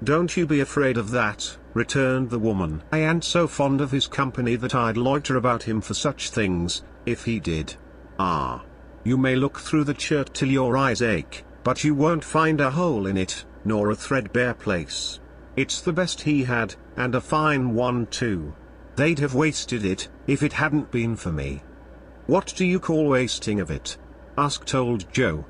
"Don't you be afraid of that," returned the woman. "I ain't so fond of his company that I'd loiter about him for such things, if he did. Ah. You may look through the shirt till your eyes ache, but you won't find a hole in it, nor a threadbare place. It's the best he had, and a fine one too. They'd have wasted it, if it hadn't been for me." "What do you call wasting of it?" asked old Joe.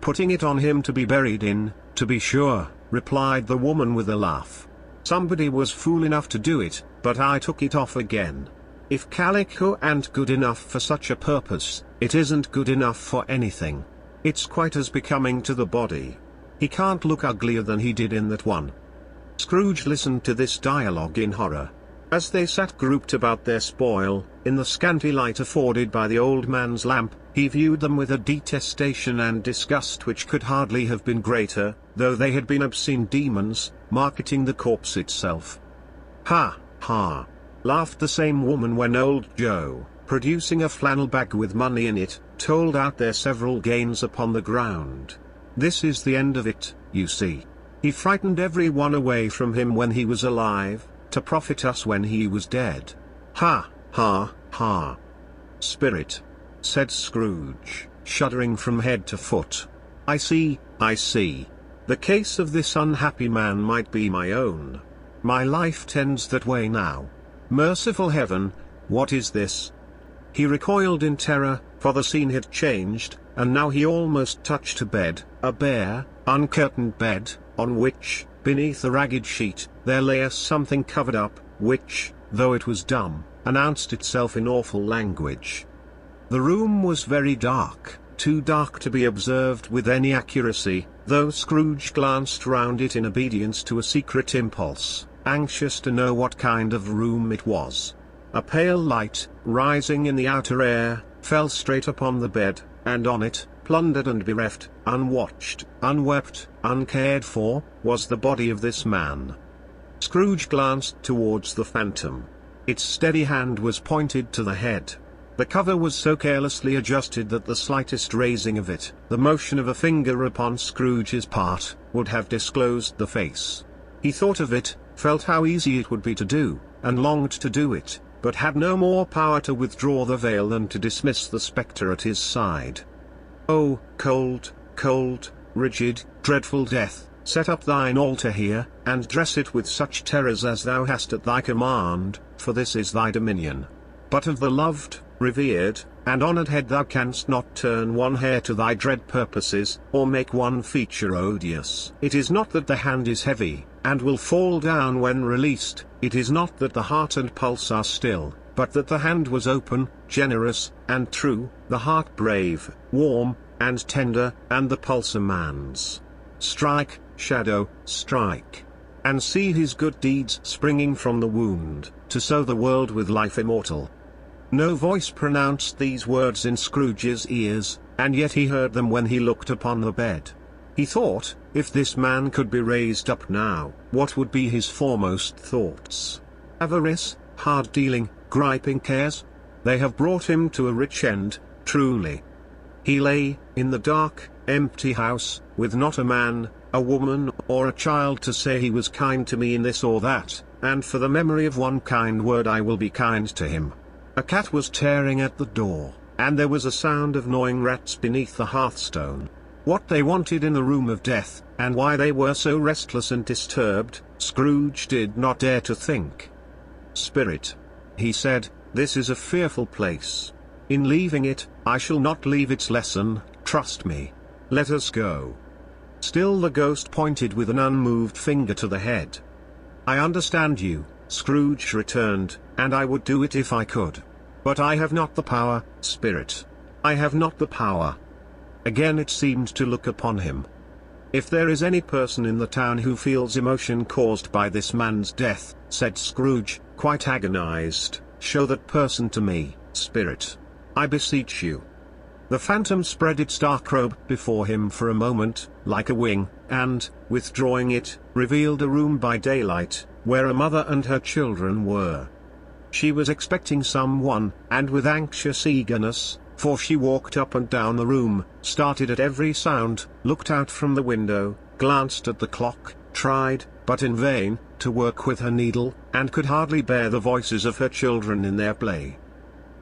"Putting it on him to be buried in, to be sure," replied the woman with a laugh. "Somebody was fool enough to do it, but I took it off again. If calico ain't good enough for such a purpose, it isn't good enough for anything. It's quite as becoming to the body. He can't look uglier than he did in that one." Scrooge listened to this dialogue in horror. As they sat grouped about their spoil, in the scanty light afforded by the old man's lamp, he viewed them with a detestation and disgust which could hardly have been greater, though they had been obscene demons, marketing the corpse itself. "Ha, ha!" laughed the same woman when old Joe, producing a flannel bag with money in it, told out their several gains upon the ground. This is the end of it, you see. He frightened everyone away from him when he was alive, to profit us when he was dead. Ha, ha, ha. Spirit, said Scrooge, shuddering from head to foot. I see, I see. The case of this unhappy man might be my own. My life tends that way now. Merciful heaven, what is this? He recoiled in terror, for the scene had changed, and now he almost touched a bed, a bare, uncurtained bed, on which, beneath a ragged sheet, there lay a something covered up, which, though it was dumb, announced itself in awful language. The room was very dark, too dark to be observed with any accuracy, though Scrooge glanced round it in obedience to a secret impulse, anxious to know what kind of room it was. A pale light, rising in the outer air, fell straight upon the bed, and on it, plundered and bereft, unwatched, unwept, uncared for, was the body of this man. Scrooge glanced towards the phantom. Its steady hand was pointed to the head. The cover was so carelessly adjusted that the slightest raising of it, the motion of a finger upon Scrooge's part, would have disclosed the face. He thought of it, felt how easy it would be to do, and longed to do it, but had no more power to withdraw the veil than to dismiss the spectre at his side. Oh, cold, cold, rigid, dreadful death, set up thine altar here, and dress it with such terrors as thou hast at thy command, for this is thy dominion. But of the loved, revered, and honoured head thou canst not turn one hair to thy dread purposes, or make one feature odious. It is not that the hand is heavy, and will fall down when released, it is not that the heart and pulse are still, but that the hand was open, generous, and true, the heart brave, warm, and tender, and the pulse a man's. Strike, shadow, strike. And see his good deeds springing from the wound, to sow the world with life immortal. No voice pronounced these words in Scrooge's ears, and yet he heard them when he looked upon the bed. He thought, if this man could be raised up now, what would be his foremost thoughts? Avarice, hard dealing, griping cares? They have brought him to a rich end, truly. He lay, in the dark, empty house, with not a man, a woman, or a child to say he was kind to me in this or that, and for the memory of one kind word I will be kind to him. A cat was tearing at the door, and there was a sound of gnawing rats beneath the hearthstone. What they wanted in the room of death, and why they were so restless and disturbed, Scrooge did not dare to think. Spirit, he said, this is a fearful place. In leaving it, I shall not leave its lesson, trust me. Let us go. Still the ghost pointed with an unmoved finger to the head. I understand you, Scrooge returned, and I would do it if I could. But I have not the power, Spirit. I have not the power. Again it seemed to look upon him. If there is any person in the town who feels emotion caused by this man's death, said Scrooge, quite agonized, show that person to me, Spirit. I beseech you. The phantom spread its dark robe before him for a moment, like a wing, and, withdrawing it, revealed a room by daylight, where a mother and her children were. She was expecting someone, and with anxious eagerness, for she walked up and down the room, started at every sound, looked out from the window, glanced at the clock, tried, but in vain, to work with her needle, and could hardly bear the voices of her children in their play.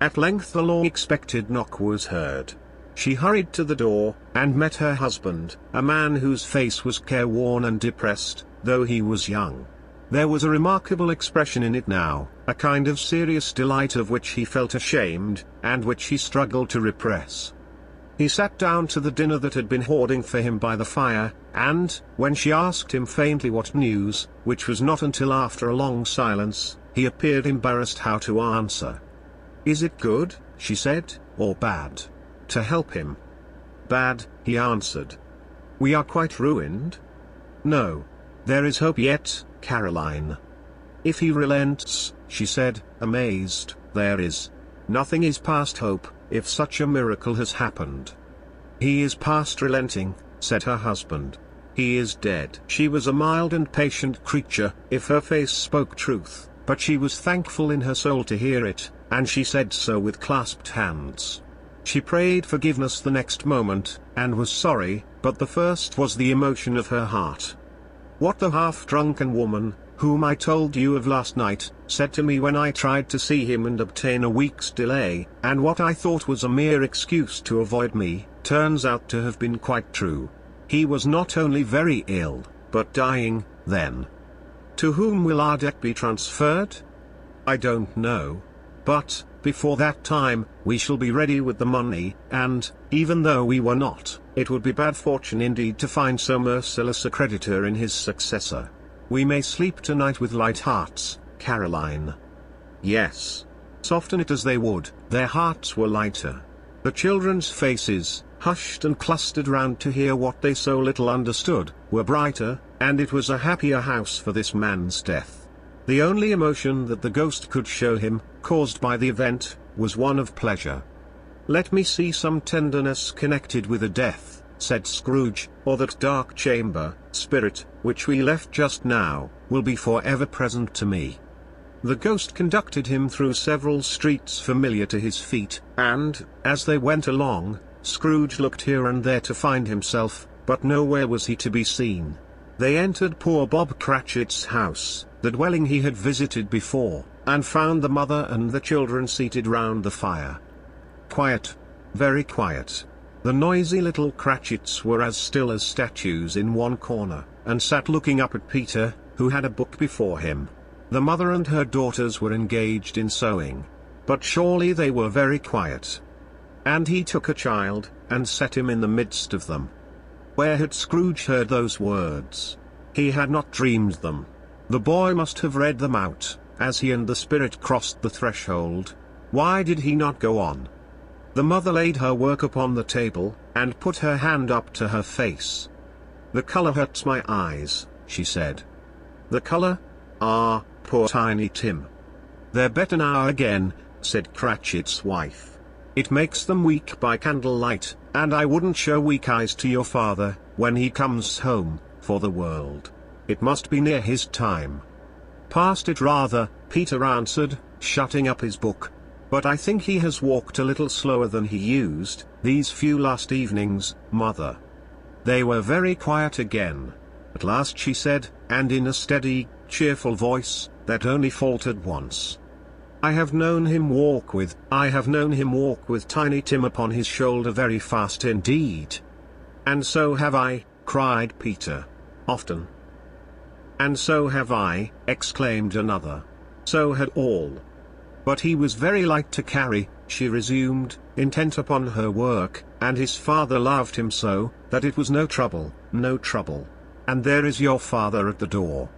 At length the long-expected knock was heard. She hurried to the door, and met her husband, a man whose face was careworn and depressed, though he was young. There was a remarkable expression in it now, a kind of serious delight of which he felt ashamed, and which he struggled to repress. He sat down to the dinner that had been hoarding for him by the fire, and, when she asked him faintly what news, which was not until after a long silence, he appeared embarrassed how to answer. Is it good, she said, or bad? To help him. Bad, he answered. We are quite ruined? No. There is hope yet, Caroline. If he relents, she said, amazed, there is. Nothing is past hope, if such a miracle has happened. He is past relenting, said her husband. He is dead. She was a mild and patient creature, if her face spoke truth, but she was thankful in her soul to hear it, and she said so with clasped hands. She prayed forgiveness the next moment, and was sorry, but the first was the emotion of her heart. What the half-drunken woman, whom I told you of last night, said to me when I tried to see him and obtain a week's delay, and what I thought was a mere excuse to avoid me, turns out to have been quite true. He was not only very ill, but dying, then. To whom will our debt be transferred? I don't know. But, before that time, we shall be ready with the money, and, even though we were not, it would be bad fortune indeed to find so merciless a creditor in his successor. We may sleep tonight with light hearts, Caroline. Yes. Soften it as they would, their hearts were lighter. The children's faces, hushed and clustered round to hear what they so little understood, were brighter, and it was a happier house for this man's death. The only emotion that the ghost could show him, caused by the event, was one of pleasure. "Let me see some tenderness connected with a death," said Scrooge, "or that dark chamber, spirit, which we left just now, will be forever present to me." The ghost conducted him through several streets familiar to his feet, and, as they went along, Scrooge looked here and there to find himself, but nowhere was he to be seen. They entered poor Bob Cratchit's house, the dwelling he had visited before, and found the mother and the children seated round the fire. Quiet. Very quiet. The noisy little Cratchits were as still as statues in one corner, and sat looking up at Peter, who had a book before him. The mother and her daughters were engaged in sewing. But surely they were very quiet. And he took a child, and set him in the midst of them. Where had Scrooge heard those words? He had not dreamed them. The boy must have read them out, as he and the spirit crossed the threshold. Why did he not go on? The mother laid her work upon the table, and put her hand up to her face. "The color hurts my eyes," she said. "The color? Ah, poor Tiny Tim." "They're better now again," said Cratchit's wife. "It makes them weak by candlelight, and I wouldn't show weak eyes to your father, when he comes home, for the world. It must be near his time." "Past it rather," Peter answered, shutting up his book. "But I think he has walked a little slower than he used, these few last evenings, mother." They were very quiet again. At last she said, and in a steady, cheerful voice, that only faltered once, I have known him walk with Tiny Tim upon his shoulder very fast indeed." "And so have I," cried Peter. "Often." "And so have I," exclaimed another. "So had all." "But he was very light to carry," she resumed, intent upon her work, "and his father loved him so, that it was no trouble, no trouble. And there is your father at the door."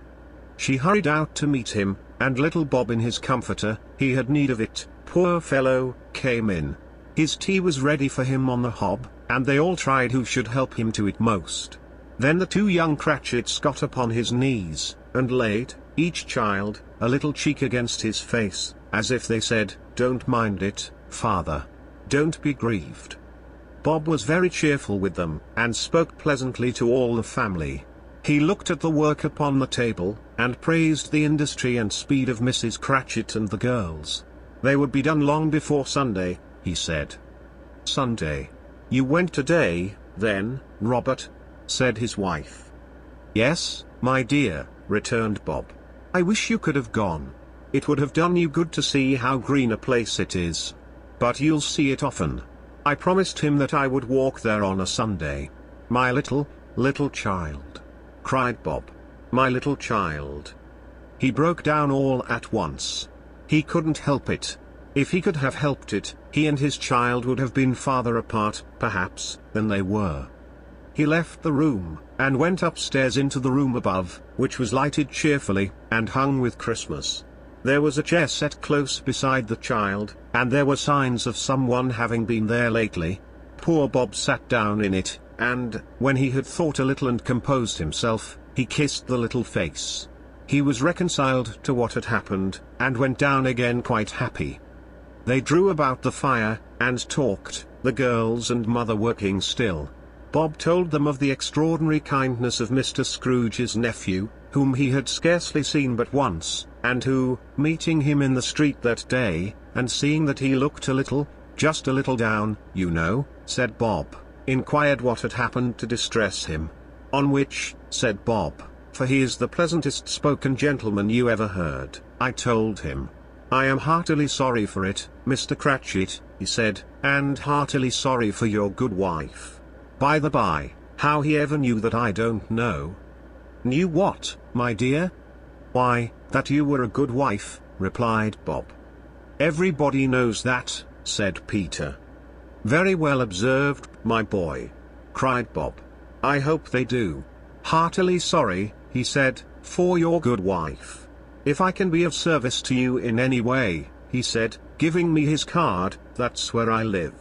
She hurried out to meet him, and little Bob in his comforter, he had need of it, poor fellow, came in. His tea was ready for him on the hob, and they all tried who should help him to it most. Then the two young Cratchits got upon his knees, and laid, each child, a little cheek against his face, as if they said, "Don't mind it, father. Don't be grieved." Bob was very cheerful with them, and spoke pleasantly to all the family. He looked at the work upon the table, and praised the industry and speed of Mrs. Cratchit and the girls. They would be done long before Sunday, he said. "Sunday? You went today, then, Robert?" said his wife. "Yes, my dear," returned Bob. "I wish you could have gone. It would have done you good to see how green a place it is. But you'll see it often. I promised him that I would walk there on a Sunday. My little child," cried Bob. "My little child." He broke down all at once. He couldn't help it. If he could have helped it, he and his child would have been farther apart, perhaps, than they were. He left the room, and went upstairs into the room above, which was lighted cheerfully, and hung with Christmas. There was a chair set close beside the child, and there were signs of someone having been there lately. Poor Bob sat down in it, and, when he had thought a little and composed himself, he kissed the little face. He was reconciled to what had happened, and went down again quite happy. They drew about the fire, and talked, the girls and mother working still. Bob told them of the extraordinary kindness of Mr. Scrooge's nephew, whom he had scarcely seen but once, and who, meeting him in the street that day, and seeing that he looked a little, just a little down, you know, said Bob, inquired what had happened to distress him. On which, said Bob, for he is the pleasantest spoken gentleman you ever heard, I told him, I am heartily sorry for it, Mr. Cratchit, he said, and heartily sorry for your good wife. By the by, how he ever knew that I don't know. Knew what, my dear? Why, that you were a good wife, replied Bob. Everybody knows that, said Peter. Very well observed, my boy, cried Bob. I hope they do. Heartily sorry, he said, for your good wife. If I can be of service to you in any way, he said, giving me his card, that's where I live.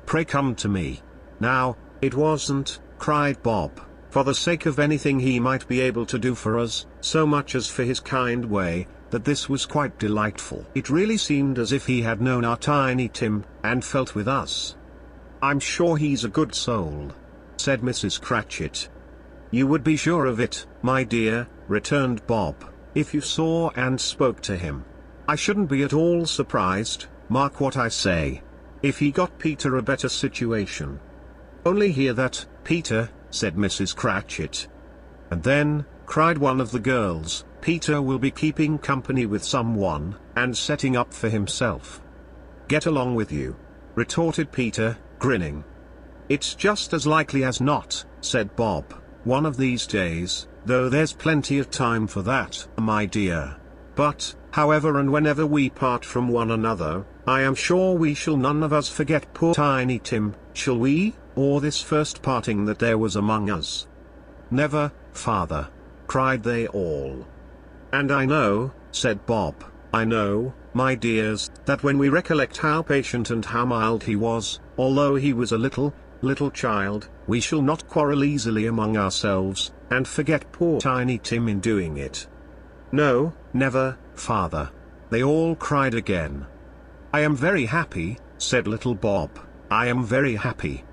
Pray come to me. Now, it wasn't, cried Bob, for the sake of anything he might be able to do for us, so much as for his kind way, that this was quite delightful. It really seemed as if he had known our Tiny Tim, and felt with us. I'm sure he's a good soul, said Mrs. Cratchit. You would be sure of it, my dear, returned Bob, if you saw and spoke to him. I shouldn't be at all surprised, mark what I say, if he got Peter a better situation. Only hear that, Peter, said Mrs. Cratchit. And then, cried one of the girls, Peter will be keeping company with someone, and setting up for himself. Get along with you, retorted Peter, grinning. It's just as likely as not, said Bob, one of these days, though there's plenty of time for that, my dear. But, however and whenever we part from one another, I am sure we shall none of us forget poor Tiny Tim, shall we, or this first parting that there was among us? Never, father, cried they all. And I know, said Bob, I know, my dears, that when we recollect how patient and how mild he was, although he was a little child, we shall not quarrel easily among ourselves, and forget poor Tiny Tim in doing it. No, never, father, they all cried again. I am very happy, said little Bob, I am very happy.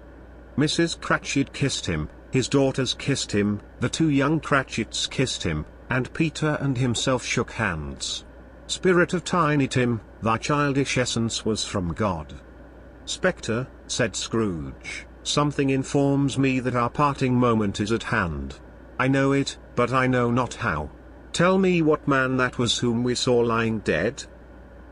Mrs. Cratchit kissed him, his daughters kissed him, the two young Cratchits kissed him, and Peter and himself shook hands. Spirit of Tiny Tim, thy childish essence was from God. Spectre, said Scrooge, something informs me that our parting moment is at hand. I know it, but I know not how. Tell me what man that was whom we saw lying dead?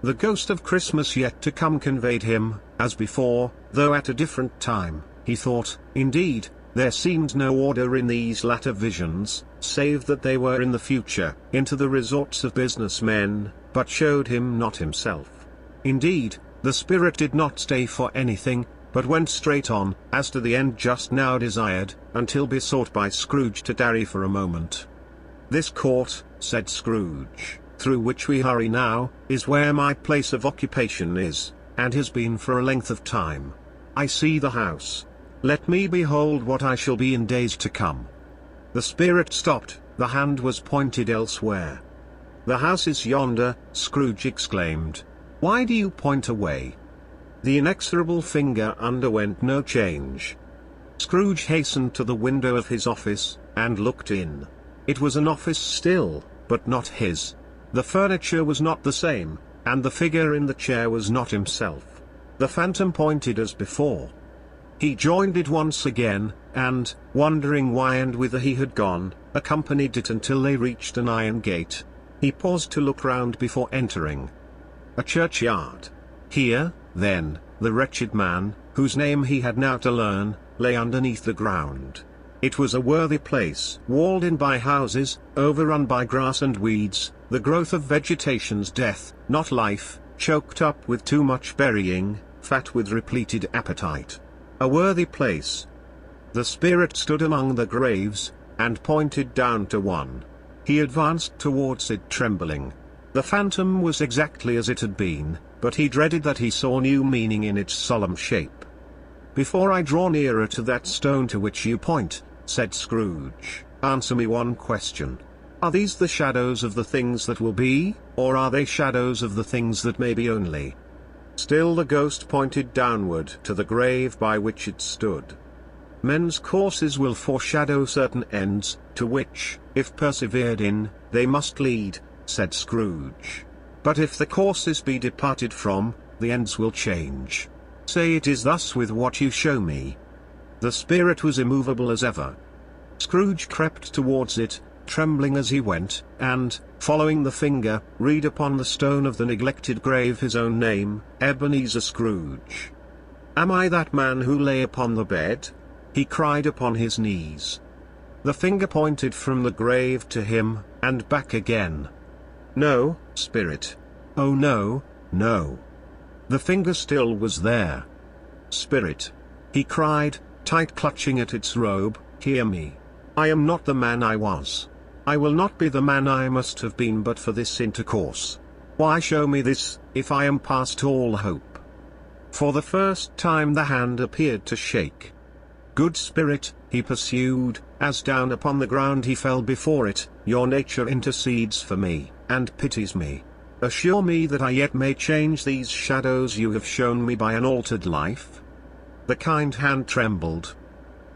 The ghost of Christmas yet to come conveyed him, as before, though at a different time, he thought. Indeed, there seemed no order in these latter visions, save that they were in the future, into the resorts of business men, but showed him not himself. Indeed, the spirit did not stay for anything, but went straight on, as to the end just now desired, until besought by Scrooge to tarry for a moment. This court, said Scrooge, through which we hurry now, is where my place of occupation is, and has been for a length of time. I see the house. Let me behold what I shall be in days to come. The spirit stopped, the hand was pointed elsewhere. The house is yonder, Scrooge exclaimed. Why do you point away? The inexorable finger underwent no change. Scrooge hastened to the window of his office, and looked in. It was an office still, but not his. The furniture was not the same, and the figure in the chair was not himself. The phantom pointed as before. He joined it once again, and, wondering why and whither he had gone, accompanied it until they reached an iron gate. He paused to look round before entering. A churchyard. Here, then, the wretched man, whose name he had now to learn, lay underneath the ground. It was a worthy place, walled in by houses, overrun by grass and weeds, the growth of vegetation's death, not life, choked up with too much burying, fat with repleted appetite. A worthy place. The spirit stood among the graves, and pointed down to one. He advanced towards it trembling. The phantom was exactly as it had been, but he dreaded that he saw new meaning in its solemn shape. Before I draw nearer to that stone to which you point, said Scrooge, answer me one question. Are these the shadows of the things that will be, or are they shadows of the things that may be only? Still the ghost pointed downward to the grave by which it stood. Men's courses will foreshadow certain ends, to which, if persevered in, they must lead, said Scrooge. But if the courses be departed from, the ends will change. Say it is thus with what you show me." The spirit was immovable as ever. Scrooge crept towards it, trembling as he went, and, following the finger, read upon the stone of the neglected grave his own name, Ebenezer Scrooge. "Am I that man who lay upon the bed?" he cried upon his knees. The finger pointed from the grave to him, and back again. "No, spirit. Oh no, no." The finger still was there. "Spirit," he cried, tight clutching at its robe, "hear me. I am not the man I was. I will not be the man I must have been but for this intercourse. Why show me this, if I am past all hope?" For the first time the hand appeared to shake. "Good spirit," he pursued, as down upon the ground he fell before it, "your nature intercedes for me, and pities me. Assure me that I yet may change these shadows you have shown me by an altered life." The kind hand trembled.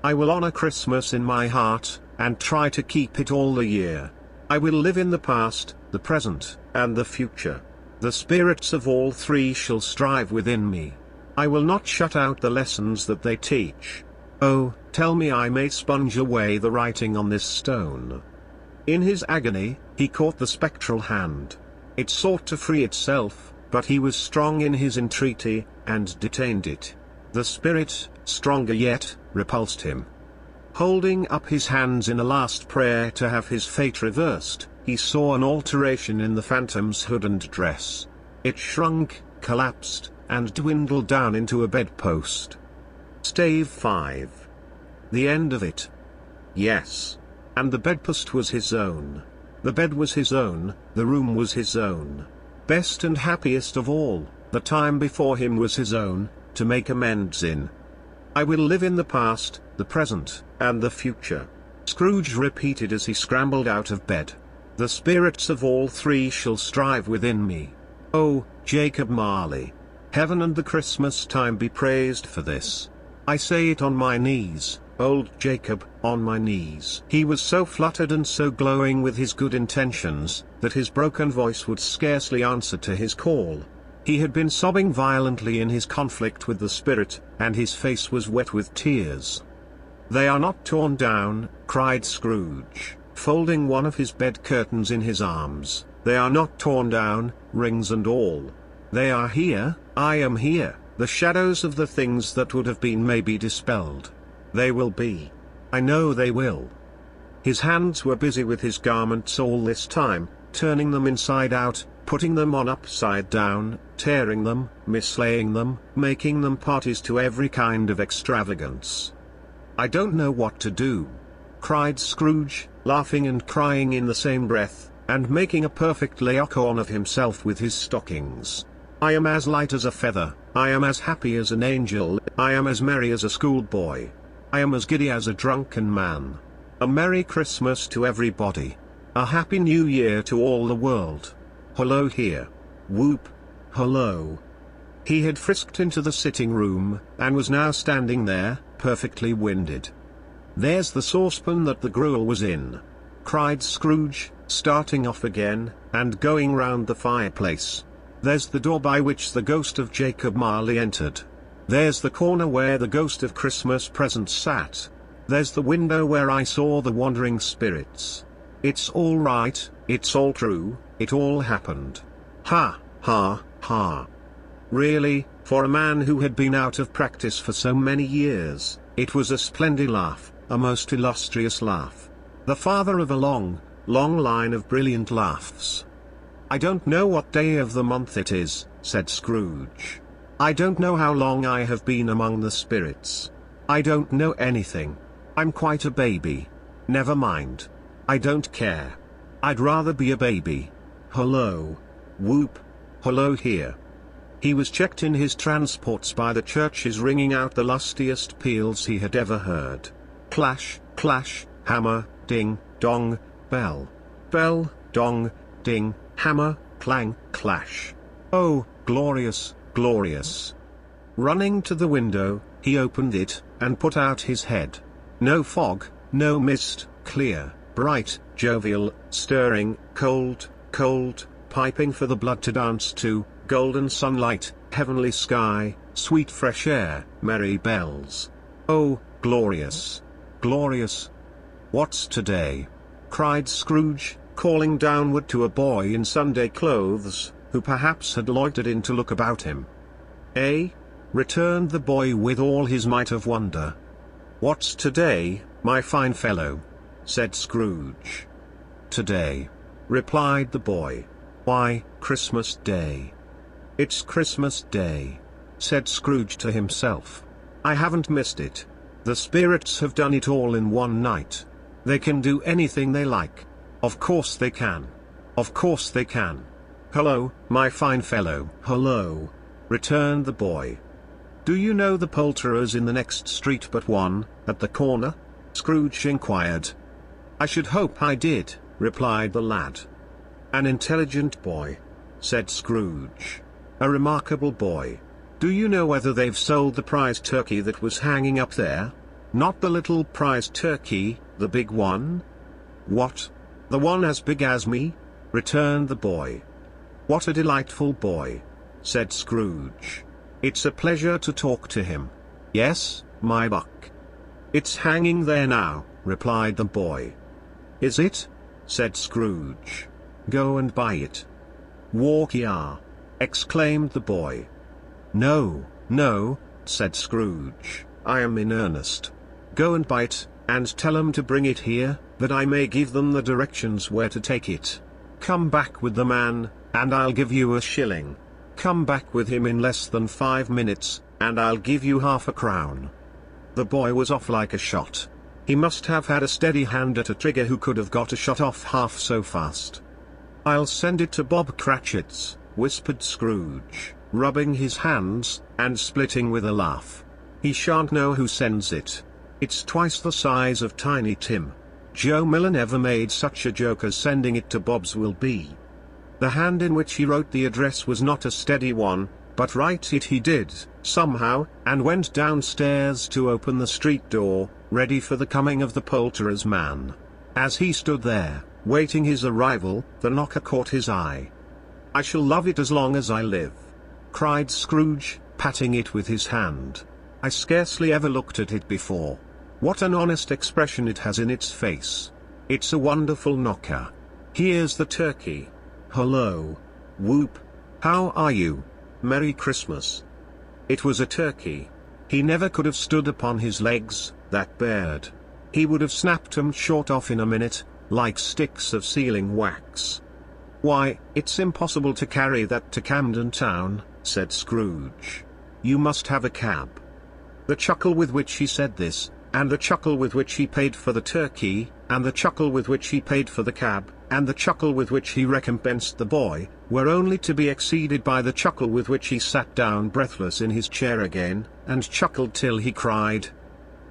"I will honor Christmas in my heart, and try to keep it all the year. I will live in the past, the present, and the future. The spirits of all three shall strive within me. I will not shut out the lessons that they teach. Oh, tell me I may sponge away the writing on this stone." In his agony, he caught the spectral hand. It sought to free itself, but he was strong in his entreaty, and detained it. The spirit, stronger yet, repulsed him. Holding up his hands in a last prayer to have his fate reversed, he saw an alteration in the phantom's hood and dress. It shrunk, collapsed, and dwindled down into a bedpost. Stave 5. The end of it. Yes. And the bedpost was his own. The bed was his own, the room was his own. Best and happiest of all, the time before him was his own, to make amends in. "I will live in the past, the present, and the future," Scrooge repeated as he scrambled out of bed. "The spirits of all three shall strive within me. Oh, Jacob Marley! Heaven and the Christmas time be praised for this. I say it on my knees, old Jacob, on my knees." He was so fluttered and so glowing with his good intentions, that his broken voice would scarcely answer to his call. He had been sobbing violently in his conflict with the spirit, and his face was wet with tears. "They are not torn down," cried Scrooge, folding one of his bed curtains in his arms. "They are not torn down, rings and all. They are here, I am here. The shadows of the things that would have been may be dispelled. They will be. I know they will." His hands were busy with his garments all this time, turning them inside out, putting them on upside down, tearing them, mislaying them, making them parties to every kind of extravagance. "I don't know what to do," cried Scrooge, laughing and crying in the same breath, and making a perfect Laocoon of himself with his stockings. "I am as light as a feather, I am as happy as an angel, I am as merry as a schoolboy. I am as giddy as a drunken man. A Merry Christmas to everybody. A Happy New Year to all the world. Hello here. Whoop. Hello." He had frisked into the sitting room, and was now standing there, perfectly winded. "There's the saucepan that the gruel was in," cried Scrooge, starting off again, and going round the fireplace. "There's the door by which the ghost of Jacob Marley entered. There's the corner where the ghost of Christmas present sat. There's the window where I saw the wandering spirits. It's all right, it's all true, it all happened. Ha, ha, ha." Really, for a man who had been out of practice for so many years, it was a splendid laugh, a most illustrious laugh. The father of a long, long line of brilliant laughs. "I don't know what day of the month it is," said Scrooge. "I don't know how long I have been among the spirits. I don't know anything. I'm quite a baby. Never mind. I don't care. I'd rather be a baby. Hello. Whoop. Hello here." He was checked in his transports by the churches ringing out the lustiest peals he had ever heard. Clash, clash, hammer, ding, dong, bell. Bell, dong, ding, hammer, clang, clash. Oh, glorious, glorious. Running to the window, he opened it, and put out his head. No fog, no mist, clear, bright, jovial, stirring, cold, cold, piping for the blood to dance to, golden sunlight, heavenly sky, sweet fresh air, merry bells. Oh, glorious! Glorious! What's today? Cried Scrooge, calling downward to a boy in Sunday clothes, who perhaps had loitered in to look about him. Eh? Returned the boy with all his might of wonder. What's today, my fine fellow? Said Scrooge. Today, replied the boy. Why, Christmas Day. It's Christmas Day, said Scrooge to himself. I haven't missed it. The spirits have done it all in one night. They can do anything they like. Of course they can. Of course they can. Hello, my fine fellow. Hello, returned the boy. Do you know the poulterers in the next street but one, at the corner? Scrooge inquired. I should hope I did, replied the lad. An intelligent boy, said Scrooge. A remarkable boy. Do you know whether they've sold the prize turkey that was hanging up there? Not the little prize turkey, the big one? What? The one as big as me? Returned the boy. What a delightful boy, said Scrooge. It's a pleasure to talk to him. Yes, my buck. It's hanging there now, replied the boy. Is it? Said Scrooge. Go and buy it. Walk ya! Exclaimed the boy. No, no, said Scrooge, I am in earnest. Go and buy it, and tell 'em to bring it here, that I may give them the directions where to take it. Come back with the man, and I'll give you a shilling. Come back with him in less than 5 minutes, and I'll give you half-a-crown. The boy was off like a shot. He must have had a steady hand at a trigger who could have got a shot off half so fast. I'll send it to Bob Cratchit's, whispered Scrooge, rubbing his hands, and splitting with a laugh. He shan't know who sends it. It's twice the size of Tiny Tim. Joe Miller never made such a joke as sending it to Bob's will be. The hand in which he wrote the address was not a steady one, but write it he did, somehow, and went downstairs to open the street door, ready for the coming of the poulterer's man. As he stood there, waiting his arrival, the knocker caught his eye. I shall love it as long as I live, cried Scrooge, patting it with his hand. I scarcely ever looked at it before. What an honest expression it has in its face. It's a wonderful knocker. Here's the turkey. Hello. Whoop. How are you? Merry Christmas. It was a turkey. He never could have stood upon his legs, that bird. He would have snapped 'em short off in a minute, like sticks of sealing wax. Why, it's impossible to carry that to Camden Town, said Scrooge. You must have a cab. The chuckle with which he said this, and the chuckle with which he paid for the turkey, and the chuckle with which he paid for the cab, and the chuckle with which he recompensed the boy, were only to be exceeded by the chuckle with which he sat down breathless in his chair again, and chuckled till he cried.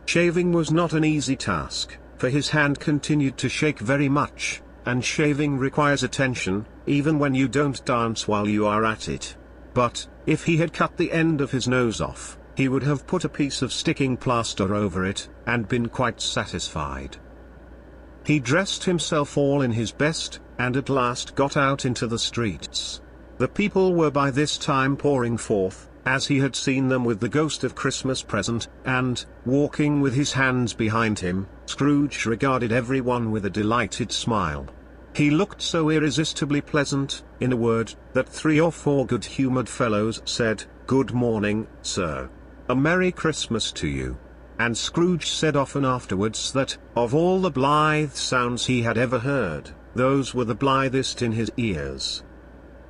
Shaving was not an easy task, for his hand continued to shake very much, and shaving requires attention, even when you don't dance while you are at it. But, if he had cut the end of his nose off, he would have put a piece of sticking plaster over it, and been quite satisfied. He dressed himself all in his best, and at last got out into the streets. The people were by this time pouring forth, as he had seen them with the ghost of Christmas present, and, walking with his hands behind him, Scrooge regarded every one with a delighted smile. He looked so irresistibly pleasant, in a word, that 3 or 4 good-humoured fellows said, Good morning, sir. A Merry Christmas to you. And Scrooge said often afterwards that, of all the blithe sounds he had ever heard, those were the blithest in his ears.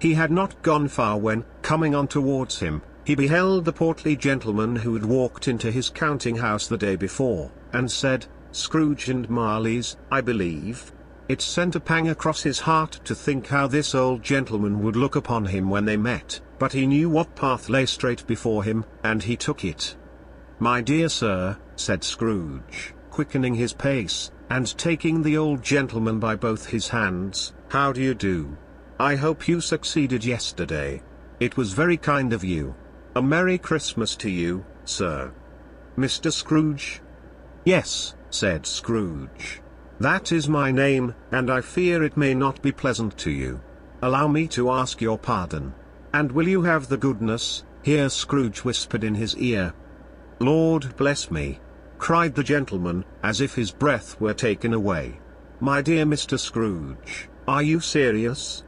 He had not gone far when, coming on towards him, he beheld the portly gentleman who had walked into his counting-house the day before, and said, Scrooge and Marley's, I believe. It sent a pang across his heart to think how this old gentleman would look upon him when they met, but he knew what path lay straight before him, and he took it. My dear sir, said Scrooge, quickening his pace, and taking the old gentleman by both his hands, how do you do? I hope you succeeded yesterday. It was very kind of you. A Merry Christmas to you, sir. Mr. Scrooge? Yes, said Scrooge. That is my name, and I fear it may not be pleasant to you. Allow me to ask your pardon. And will you have the goodness, Here Scrooge whispered in his ear. "Lord bless me!" cried the gentleman, as if his breath were taken away. "My dear Mr. Scrooge, are you serious?"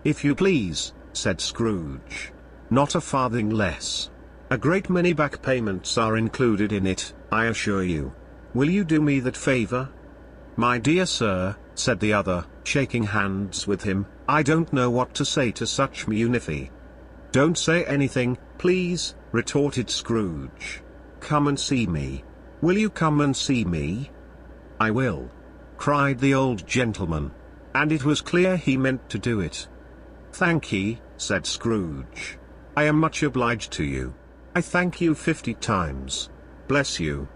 "If you please," said Scrooge. "Not a farthing less. A great many back payments are included in it, I assure you. Will you do me that favor?" "My dear sir," said the other, shaking hands with him, "I don't know what to say to such munifi." "Don't say anything, please," retorted Scrooge. "Come and see me. Will you come and see me?" "I will," cried the old gentleman. And it was clear he meant to do it. "Thank ye," said Scrooge. "I am much obliged to you. I thank you 50 times. Bless you."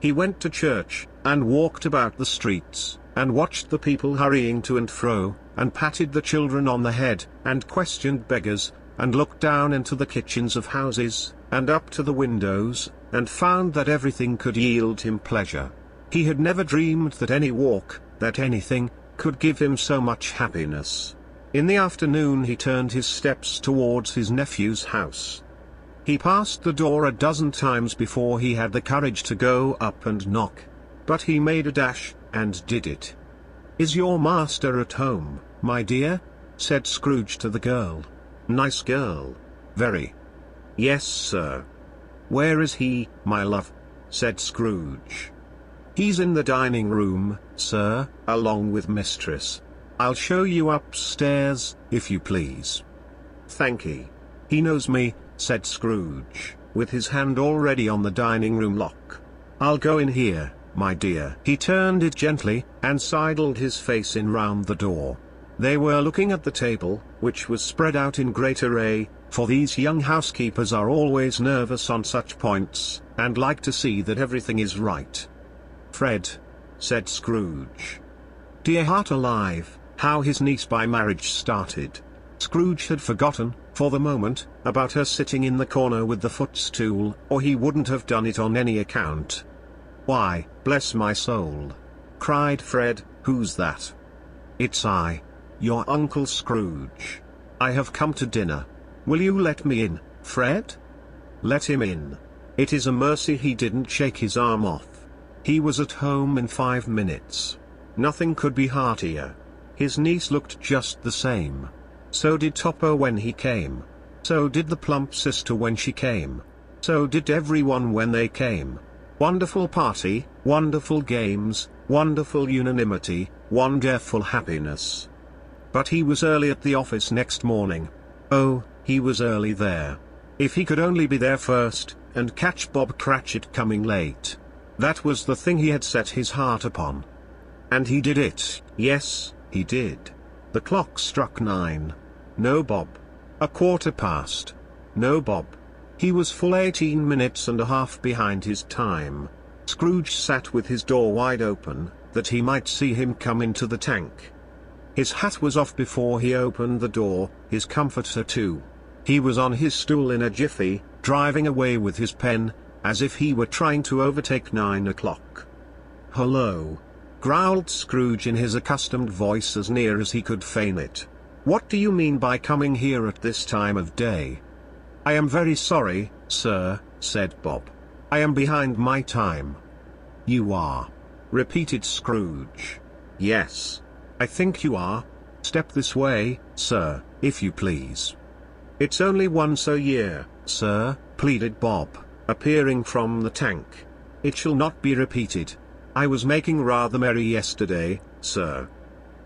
He went to church, and walked about the streets, and watched the people hurrying to and fro, and patted the children on the head, and questioned beggars, and looked down into the kitchens of houses, and up to the windows, and found that everything could yield him pleasure. He had never dreamed that any walk, that anything, could give him so much happiness. In the afternoon he turned his steps towards his nephew's house. He passed the door a dozen times before he had the courage to go up and knock. But he made a dash, and did it. "Is your master at home, my dear?" said Scrooge to the girl. "Nice girl. Very." "Yes, sir." "Where is he, my love?" said Scrooge. "He's in the dining room, sir, along with mistress. I'll show you upstairs, if you please." "Thankee. He knows me," said Scrooge, with his hand already on the dining room lock. "I'll go in here, my dear." He turned it gently, and sidled his face in round the door. They were looking at the table, which was spread out in great array, for these young housekeepers are always nervous on such points, and like to see that everything is right. "Fred," said Scrooge. Dear heart alive, how his niece by marriage started. Scrooge had forgotten, for the moment, about her sitting in the corner with the footstool, or he wouldn't have done it on any account. "Why, bless my soul!" cried Fred, "who's that?" "It's I, your Uncle Scrooge. I have come to dinner. Will you let me in, Fred?" Let him in. It is a mercy he didn't shake his arm off. He was at home in 5 minutes. Nothing could be heartier. His niece looked just the same. So did Topper when he came. So did the plump sister when she came. So did everyone when they came. Wonderful party, wonderful games, wonderful unanimity, wonderful happiness. But he was early at the office next morning. Oh, he was early there. If he could only be there first, and catch Bob Cratchit coming late. That was the thing he had set his heart upon. And he did it, yes, he did. The clock struck 9. No Bob. 1/4 past. No Bob. He was full 18 minutes and a half behind his time. Scrooge sat with his door wide open, that he might see him come into the tank. His hat was off before he opened the door, his comforter too. He was on his stool in a jiffy, driving away with his pen, as if he were trying to overtake 9 o'clock. "Hullo!" growled Scrooge in his accustomed voice as near as he could feign it. "What do you mean by coming here at this time of day?" "I am very sorry, sir," said Bob. "I am behind my time." "You are?" repeated Scrooge. "Yes. I think you are. Step this way, sir, if you please." "It's only once a year, sir," pleaded Bob, appearing from the tank. "It shall not be repeated. I was making rather merry yesterday, sir."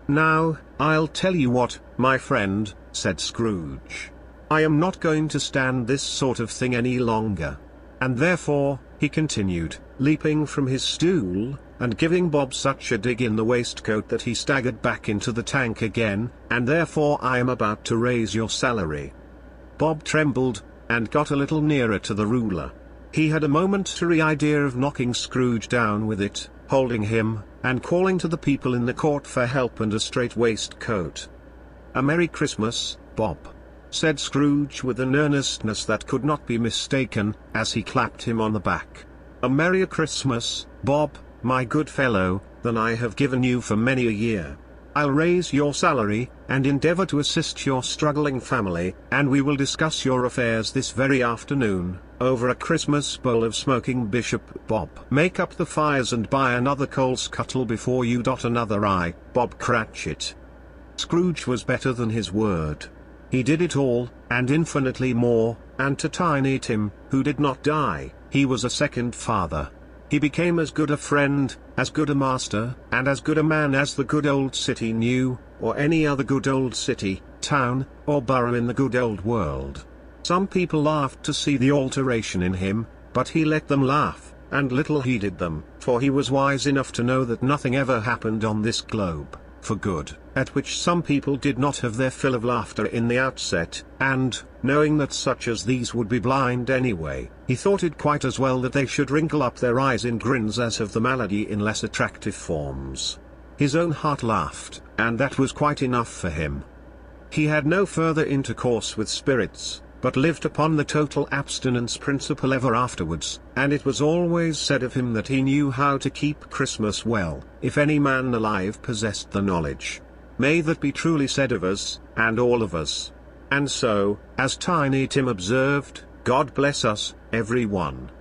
"Now, I'll tell you what, my friend," said Scrooge. "I am not going to stand this sort of thing any longer. And therefore," he continued, leaping from his stool, and giving Bob such a dig in the waistcoat that he staggered back into the tank again, "and therefore I am about to raise your salary." Bob trembled, and got a little nearer to the ruler. He had a momentary idea of knocking Scrooge down with it, holding him, and calling to the people in the court for help and a straight waistcoat. "A Merry Christmas, Bob," said Scrooge with an earnestness that could not be mistaken, as he clapped him on the back. "A merrier Christmas, Bob, my good fellow, than I have given you for many a year. I'll raise your salary, and endeavor to assist your struggling family, and we will discuss your affairs this very afternoon, over a Christmas bowl of smoking Bishop Bob. Make up the fires and buy another coal scuttle before you dot another I, Bob Cratchit. Scrooge was better than his word. He did it all, and infinitely more, and to Tiny Tim, who did not die, he was a second father. He became as good a friend, as good a master, and as good a man as the good old city knew, or any other good old city, town, or borough in the good old world. Some people laughed to see the alteration in him, but he let them laugh, and little heeded them, for he was wise enough to know that nothing ever happened on this globe for good, at which some people did not have their fill of laughter in the outset, and, knowing that such as these would be blind anyway, he thought it quite as well that they should wrinkle up their eyes in grins as have the malady in less attractive forms. His own heart laughed, and that was quite enough for him. He had no further intercourse with spirits, but lived upon the total abstinence principle ever afterwards, and it was always said of him that he knew how to keep Christmas well, if any man alive possessed the knowledge. May that be truly said of us, and all of us. And so, as Tiny Tim observed, God bless us, every one.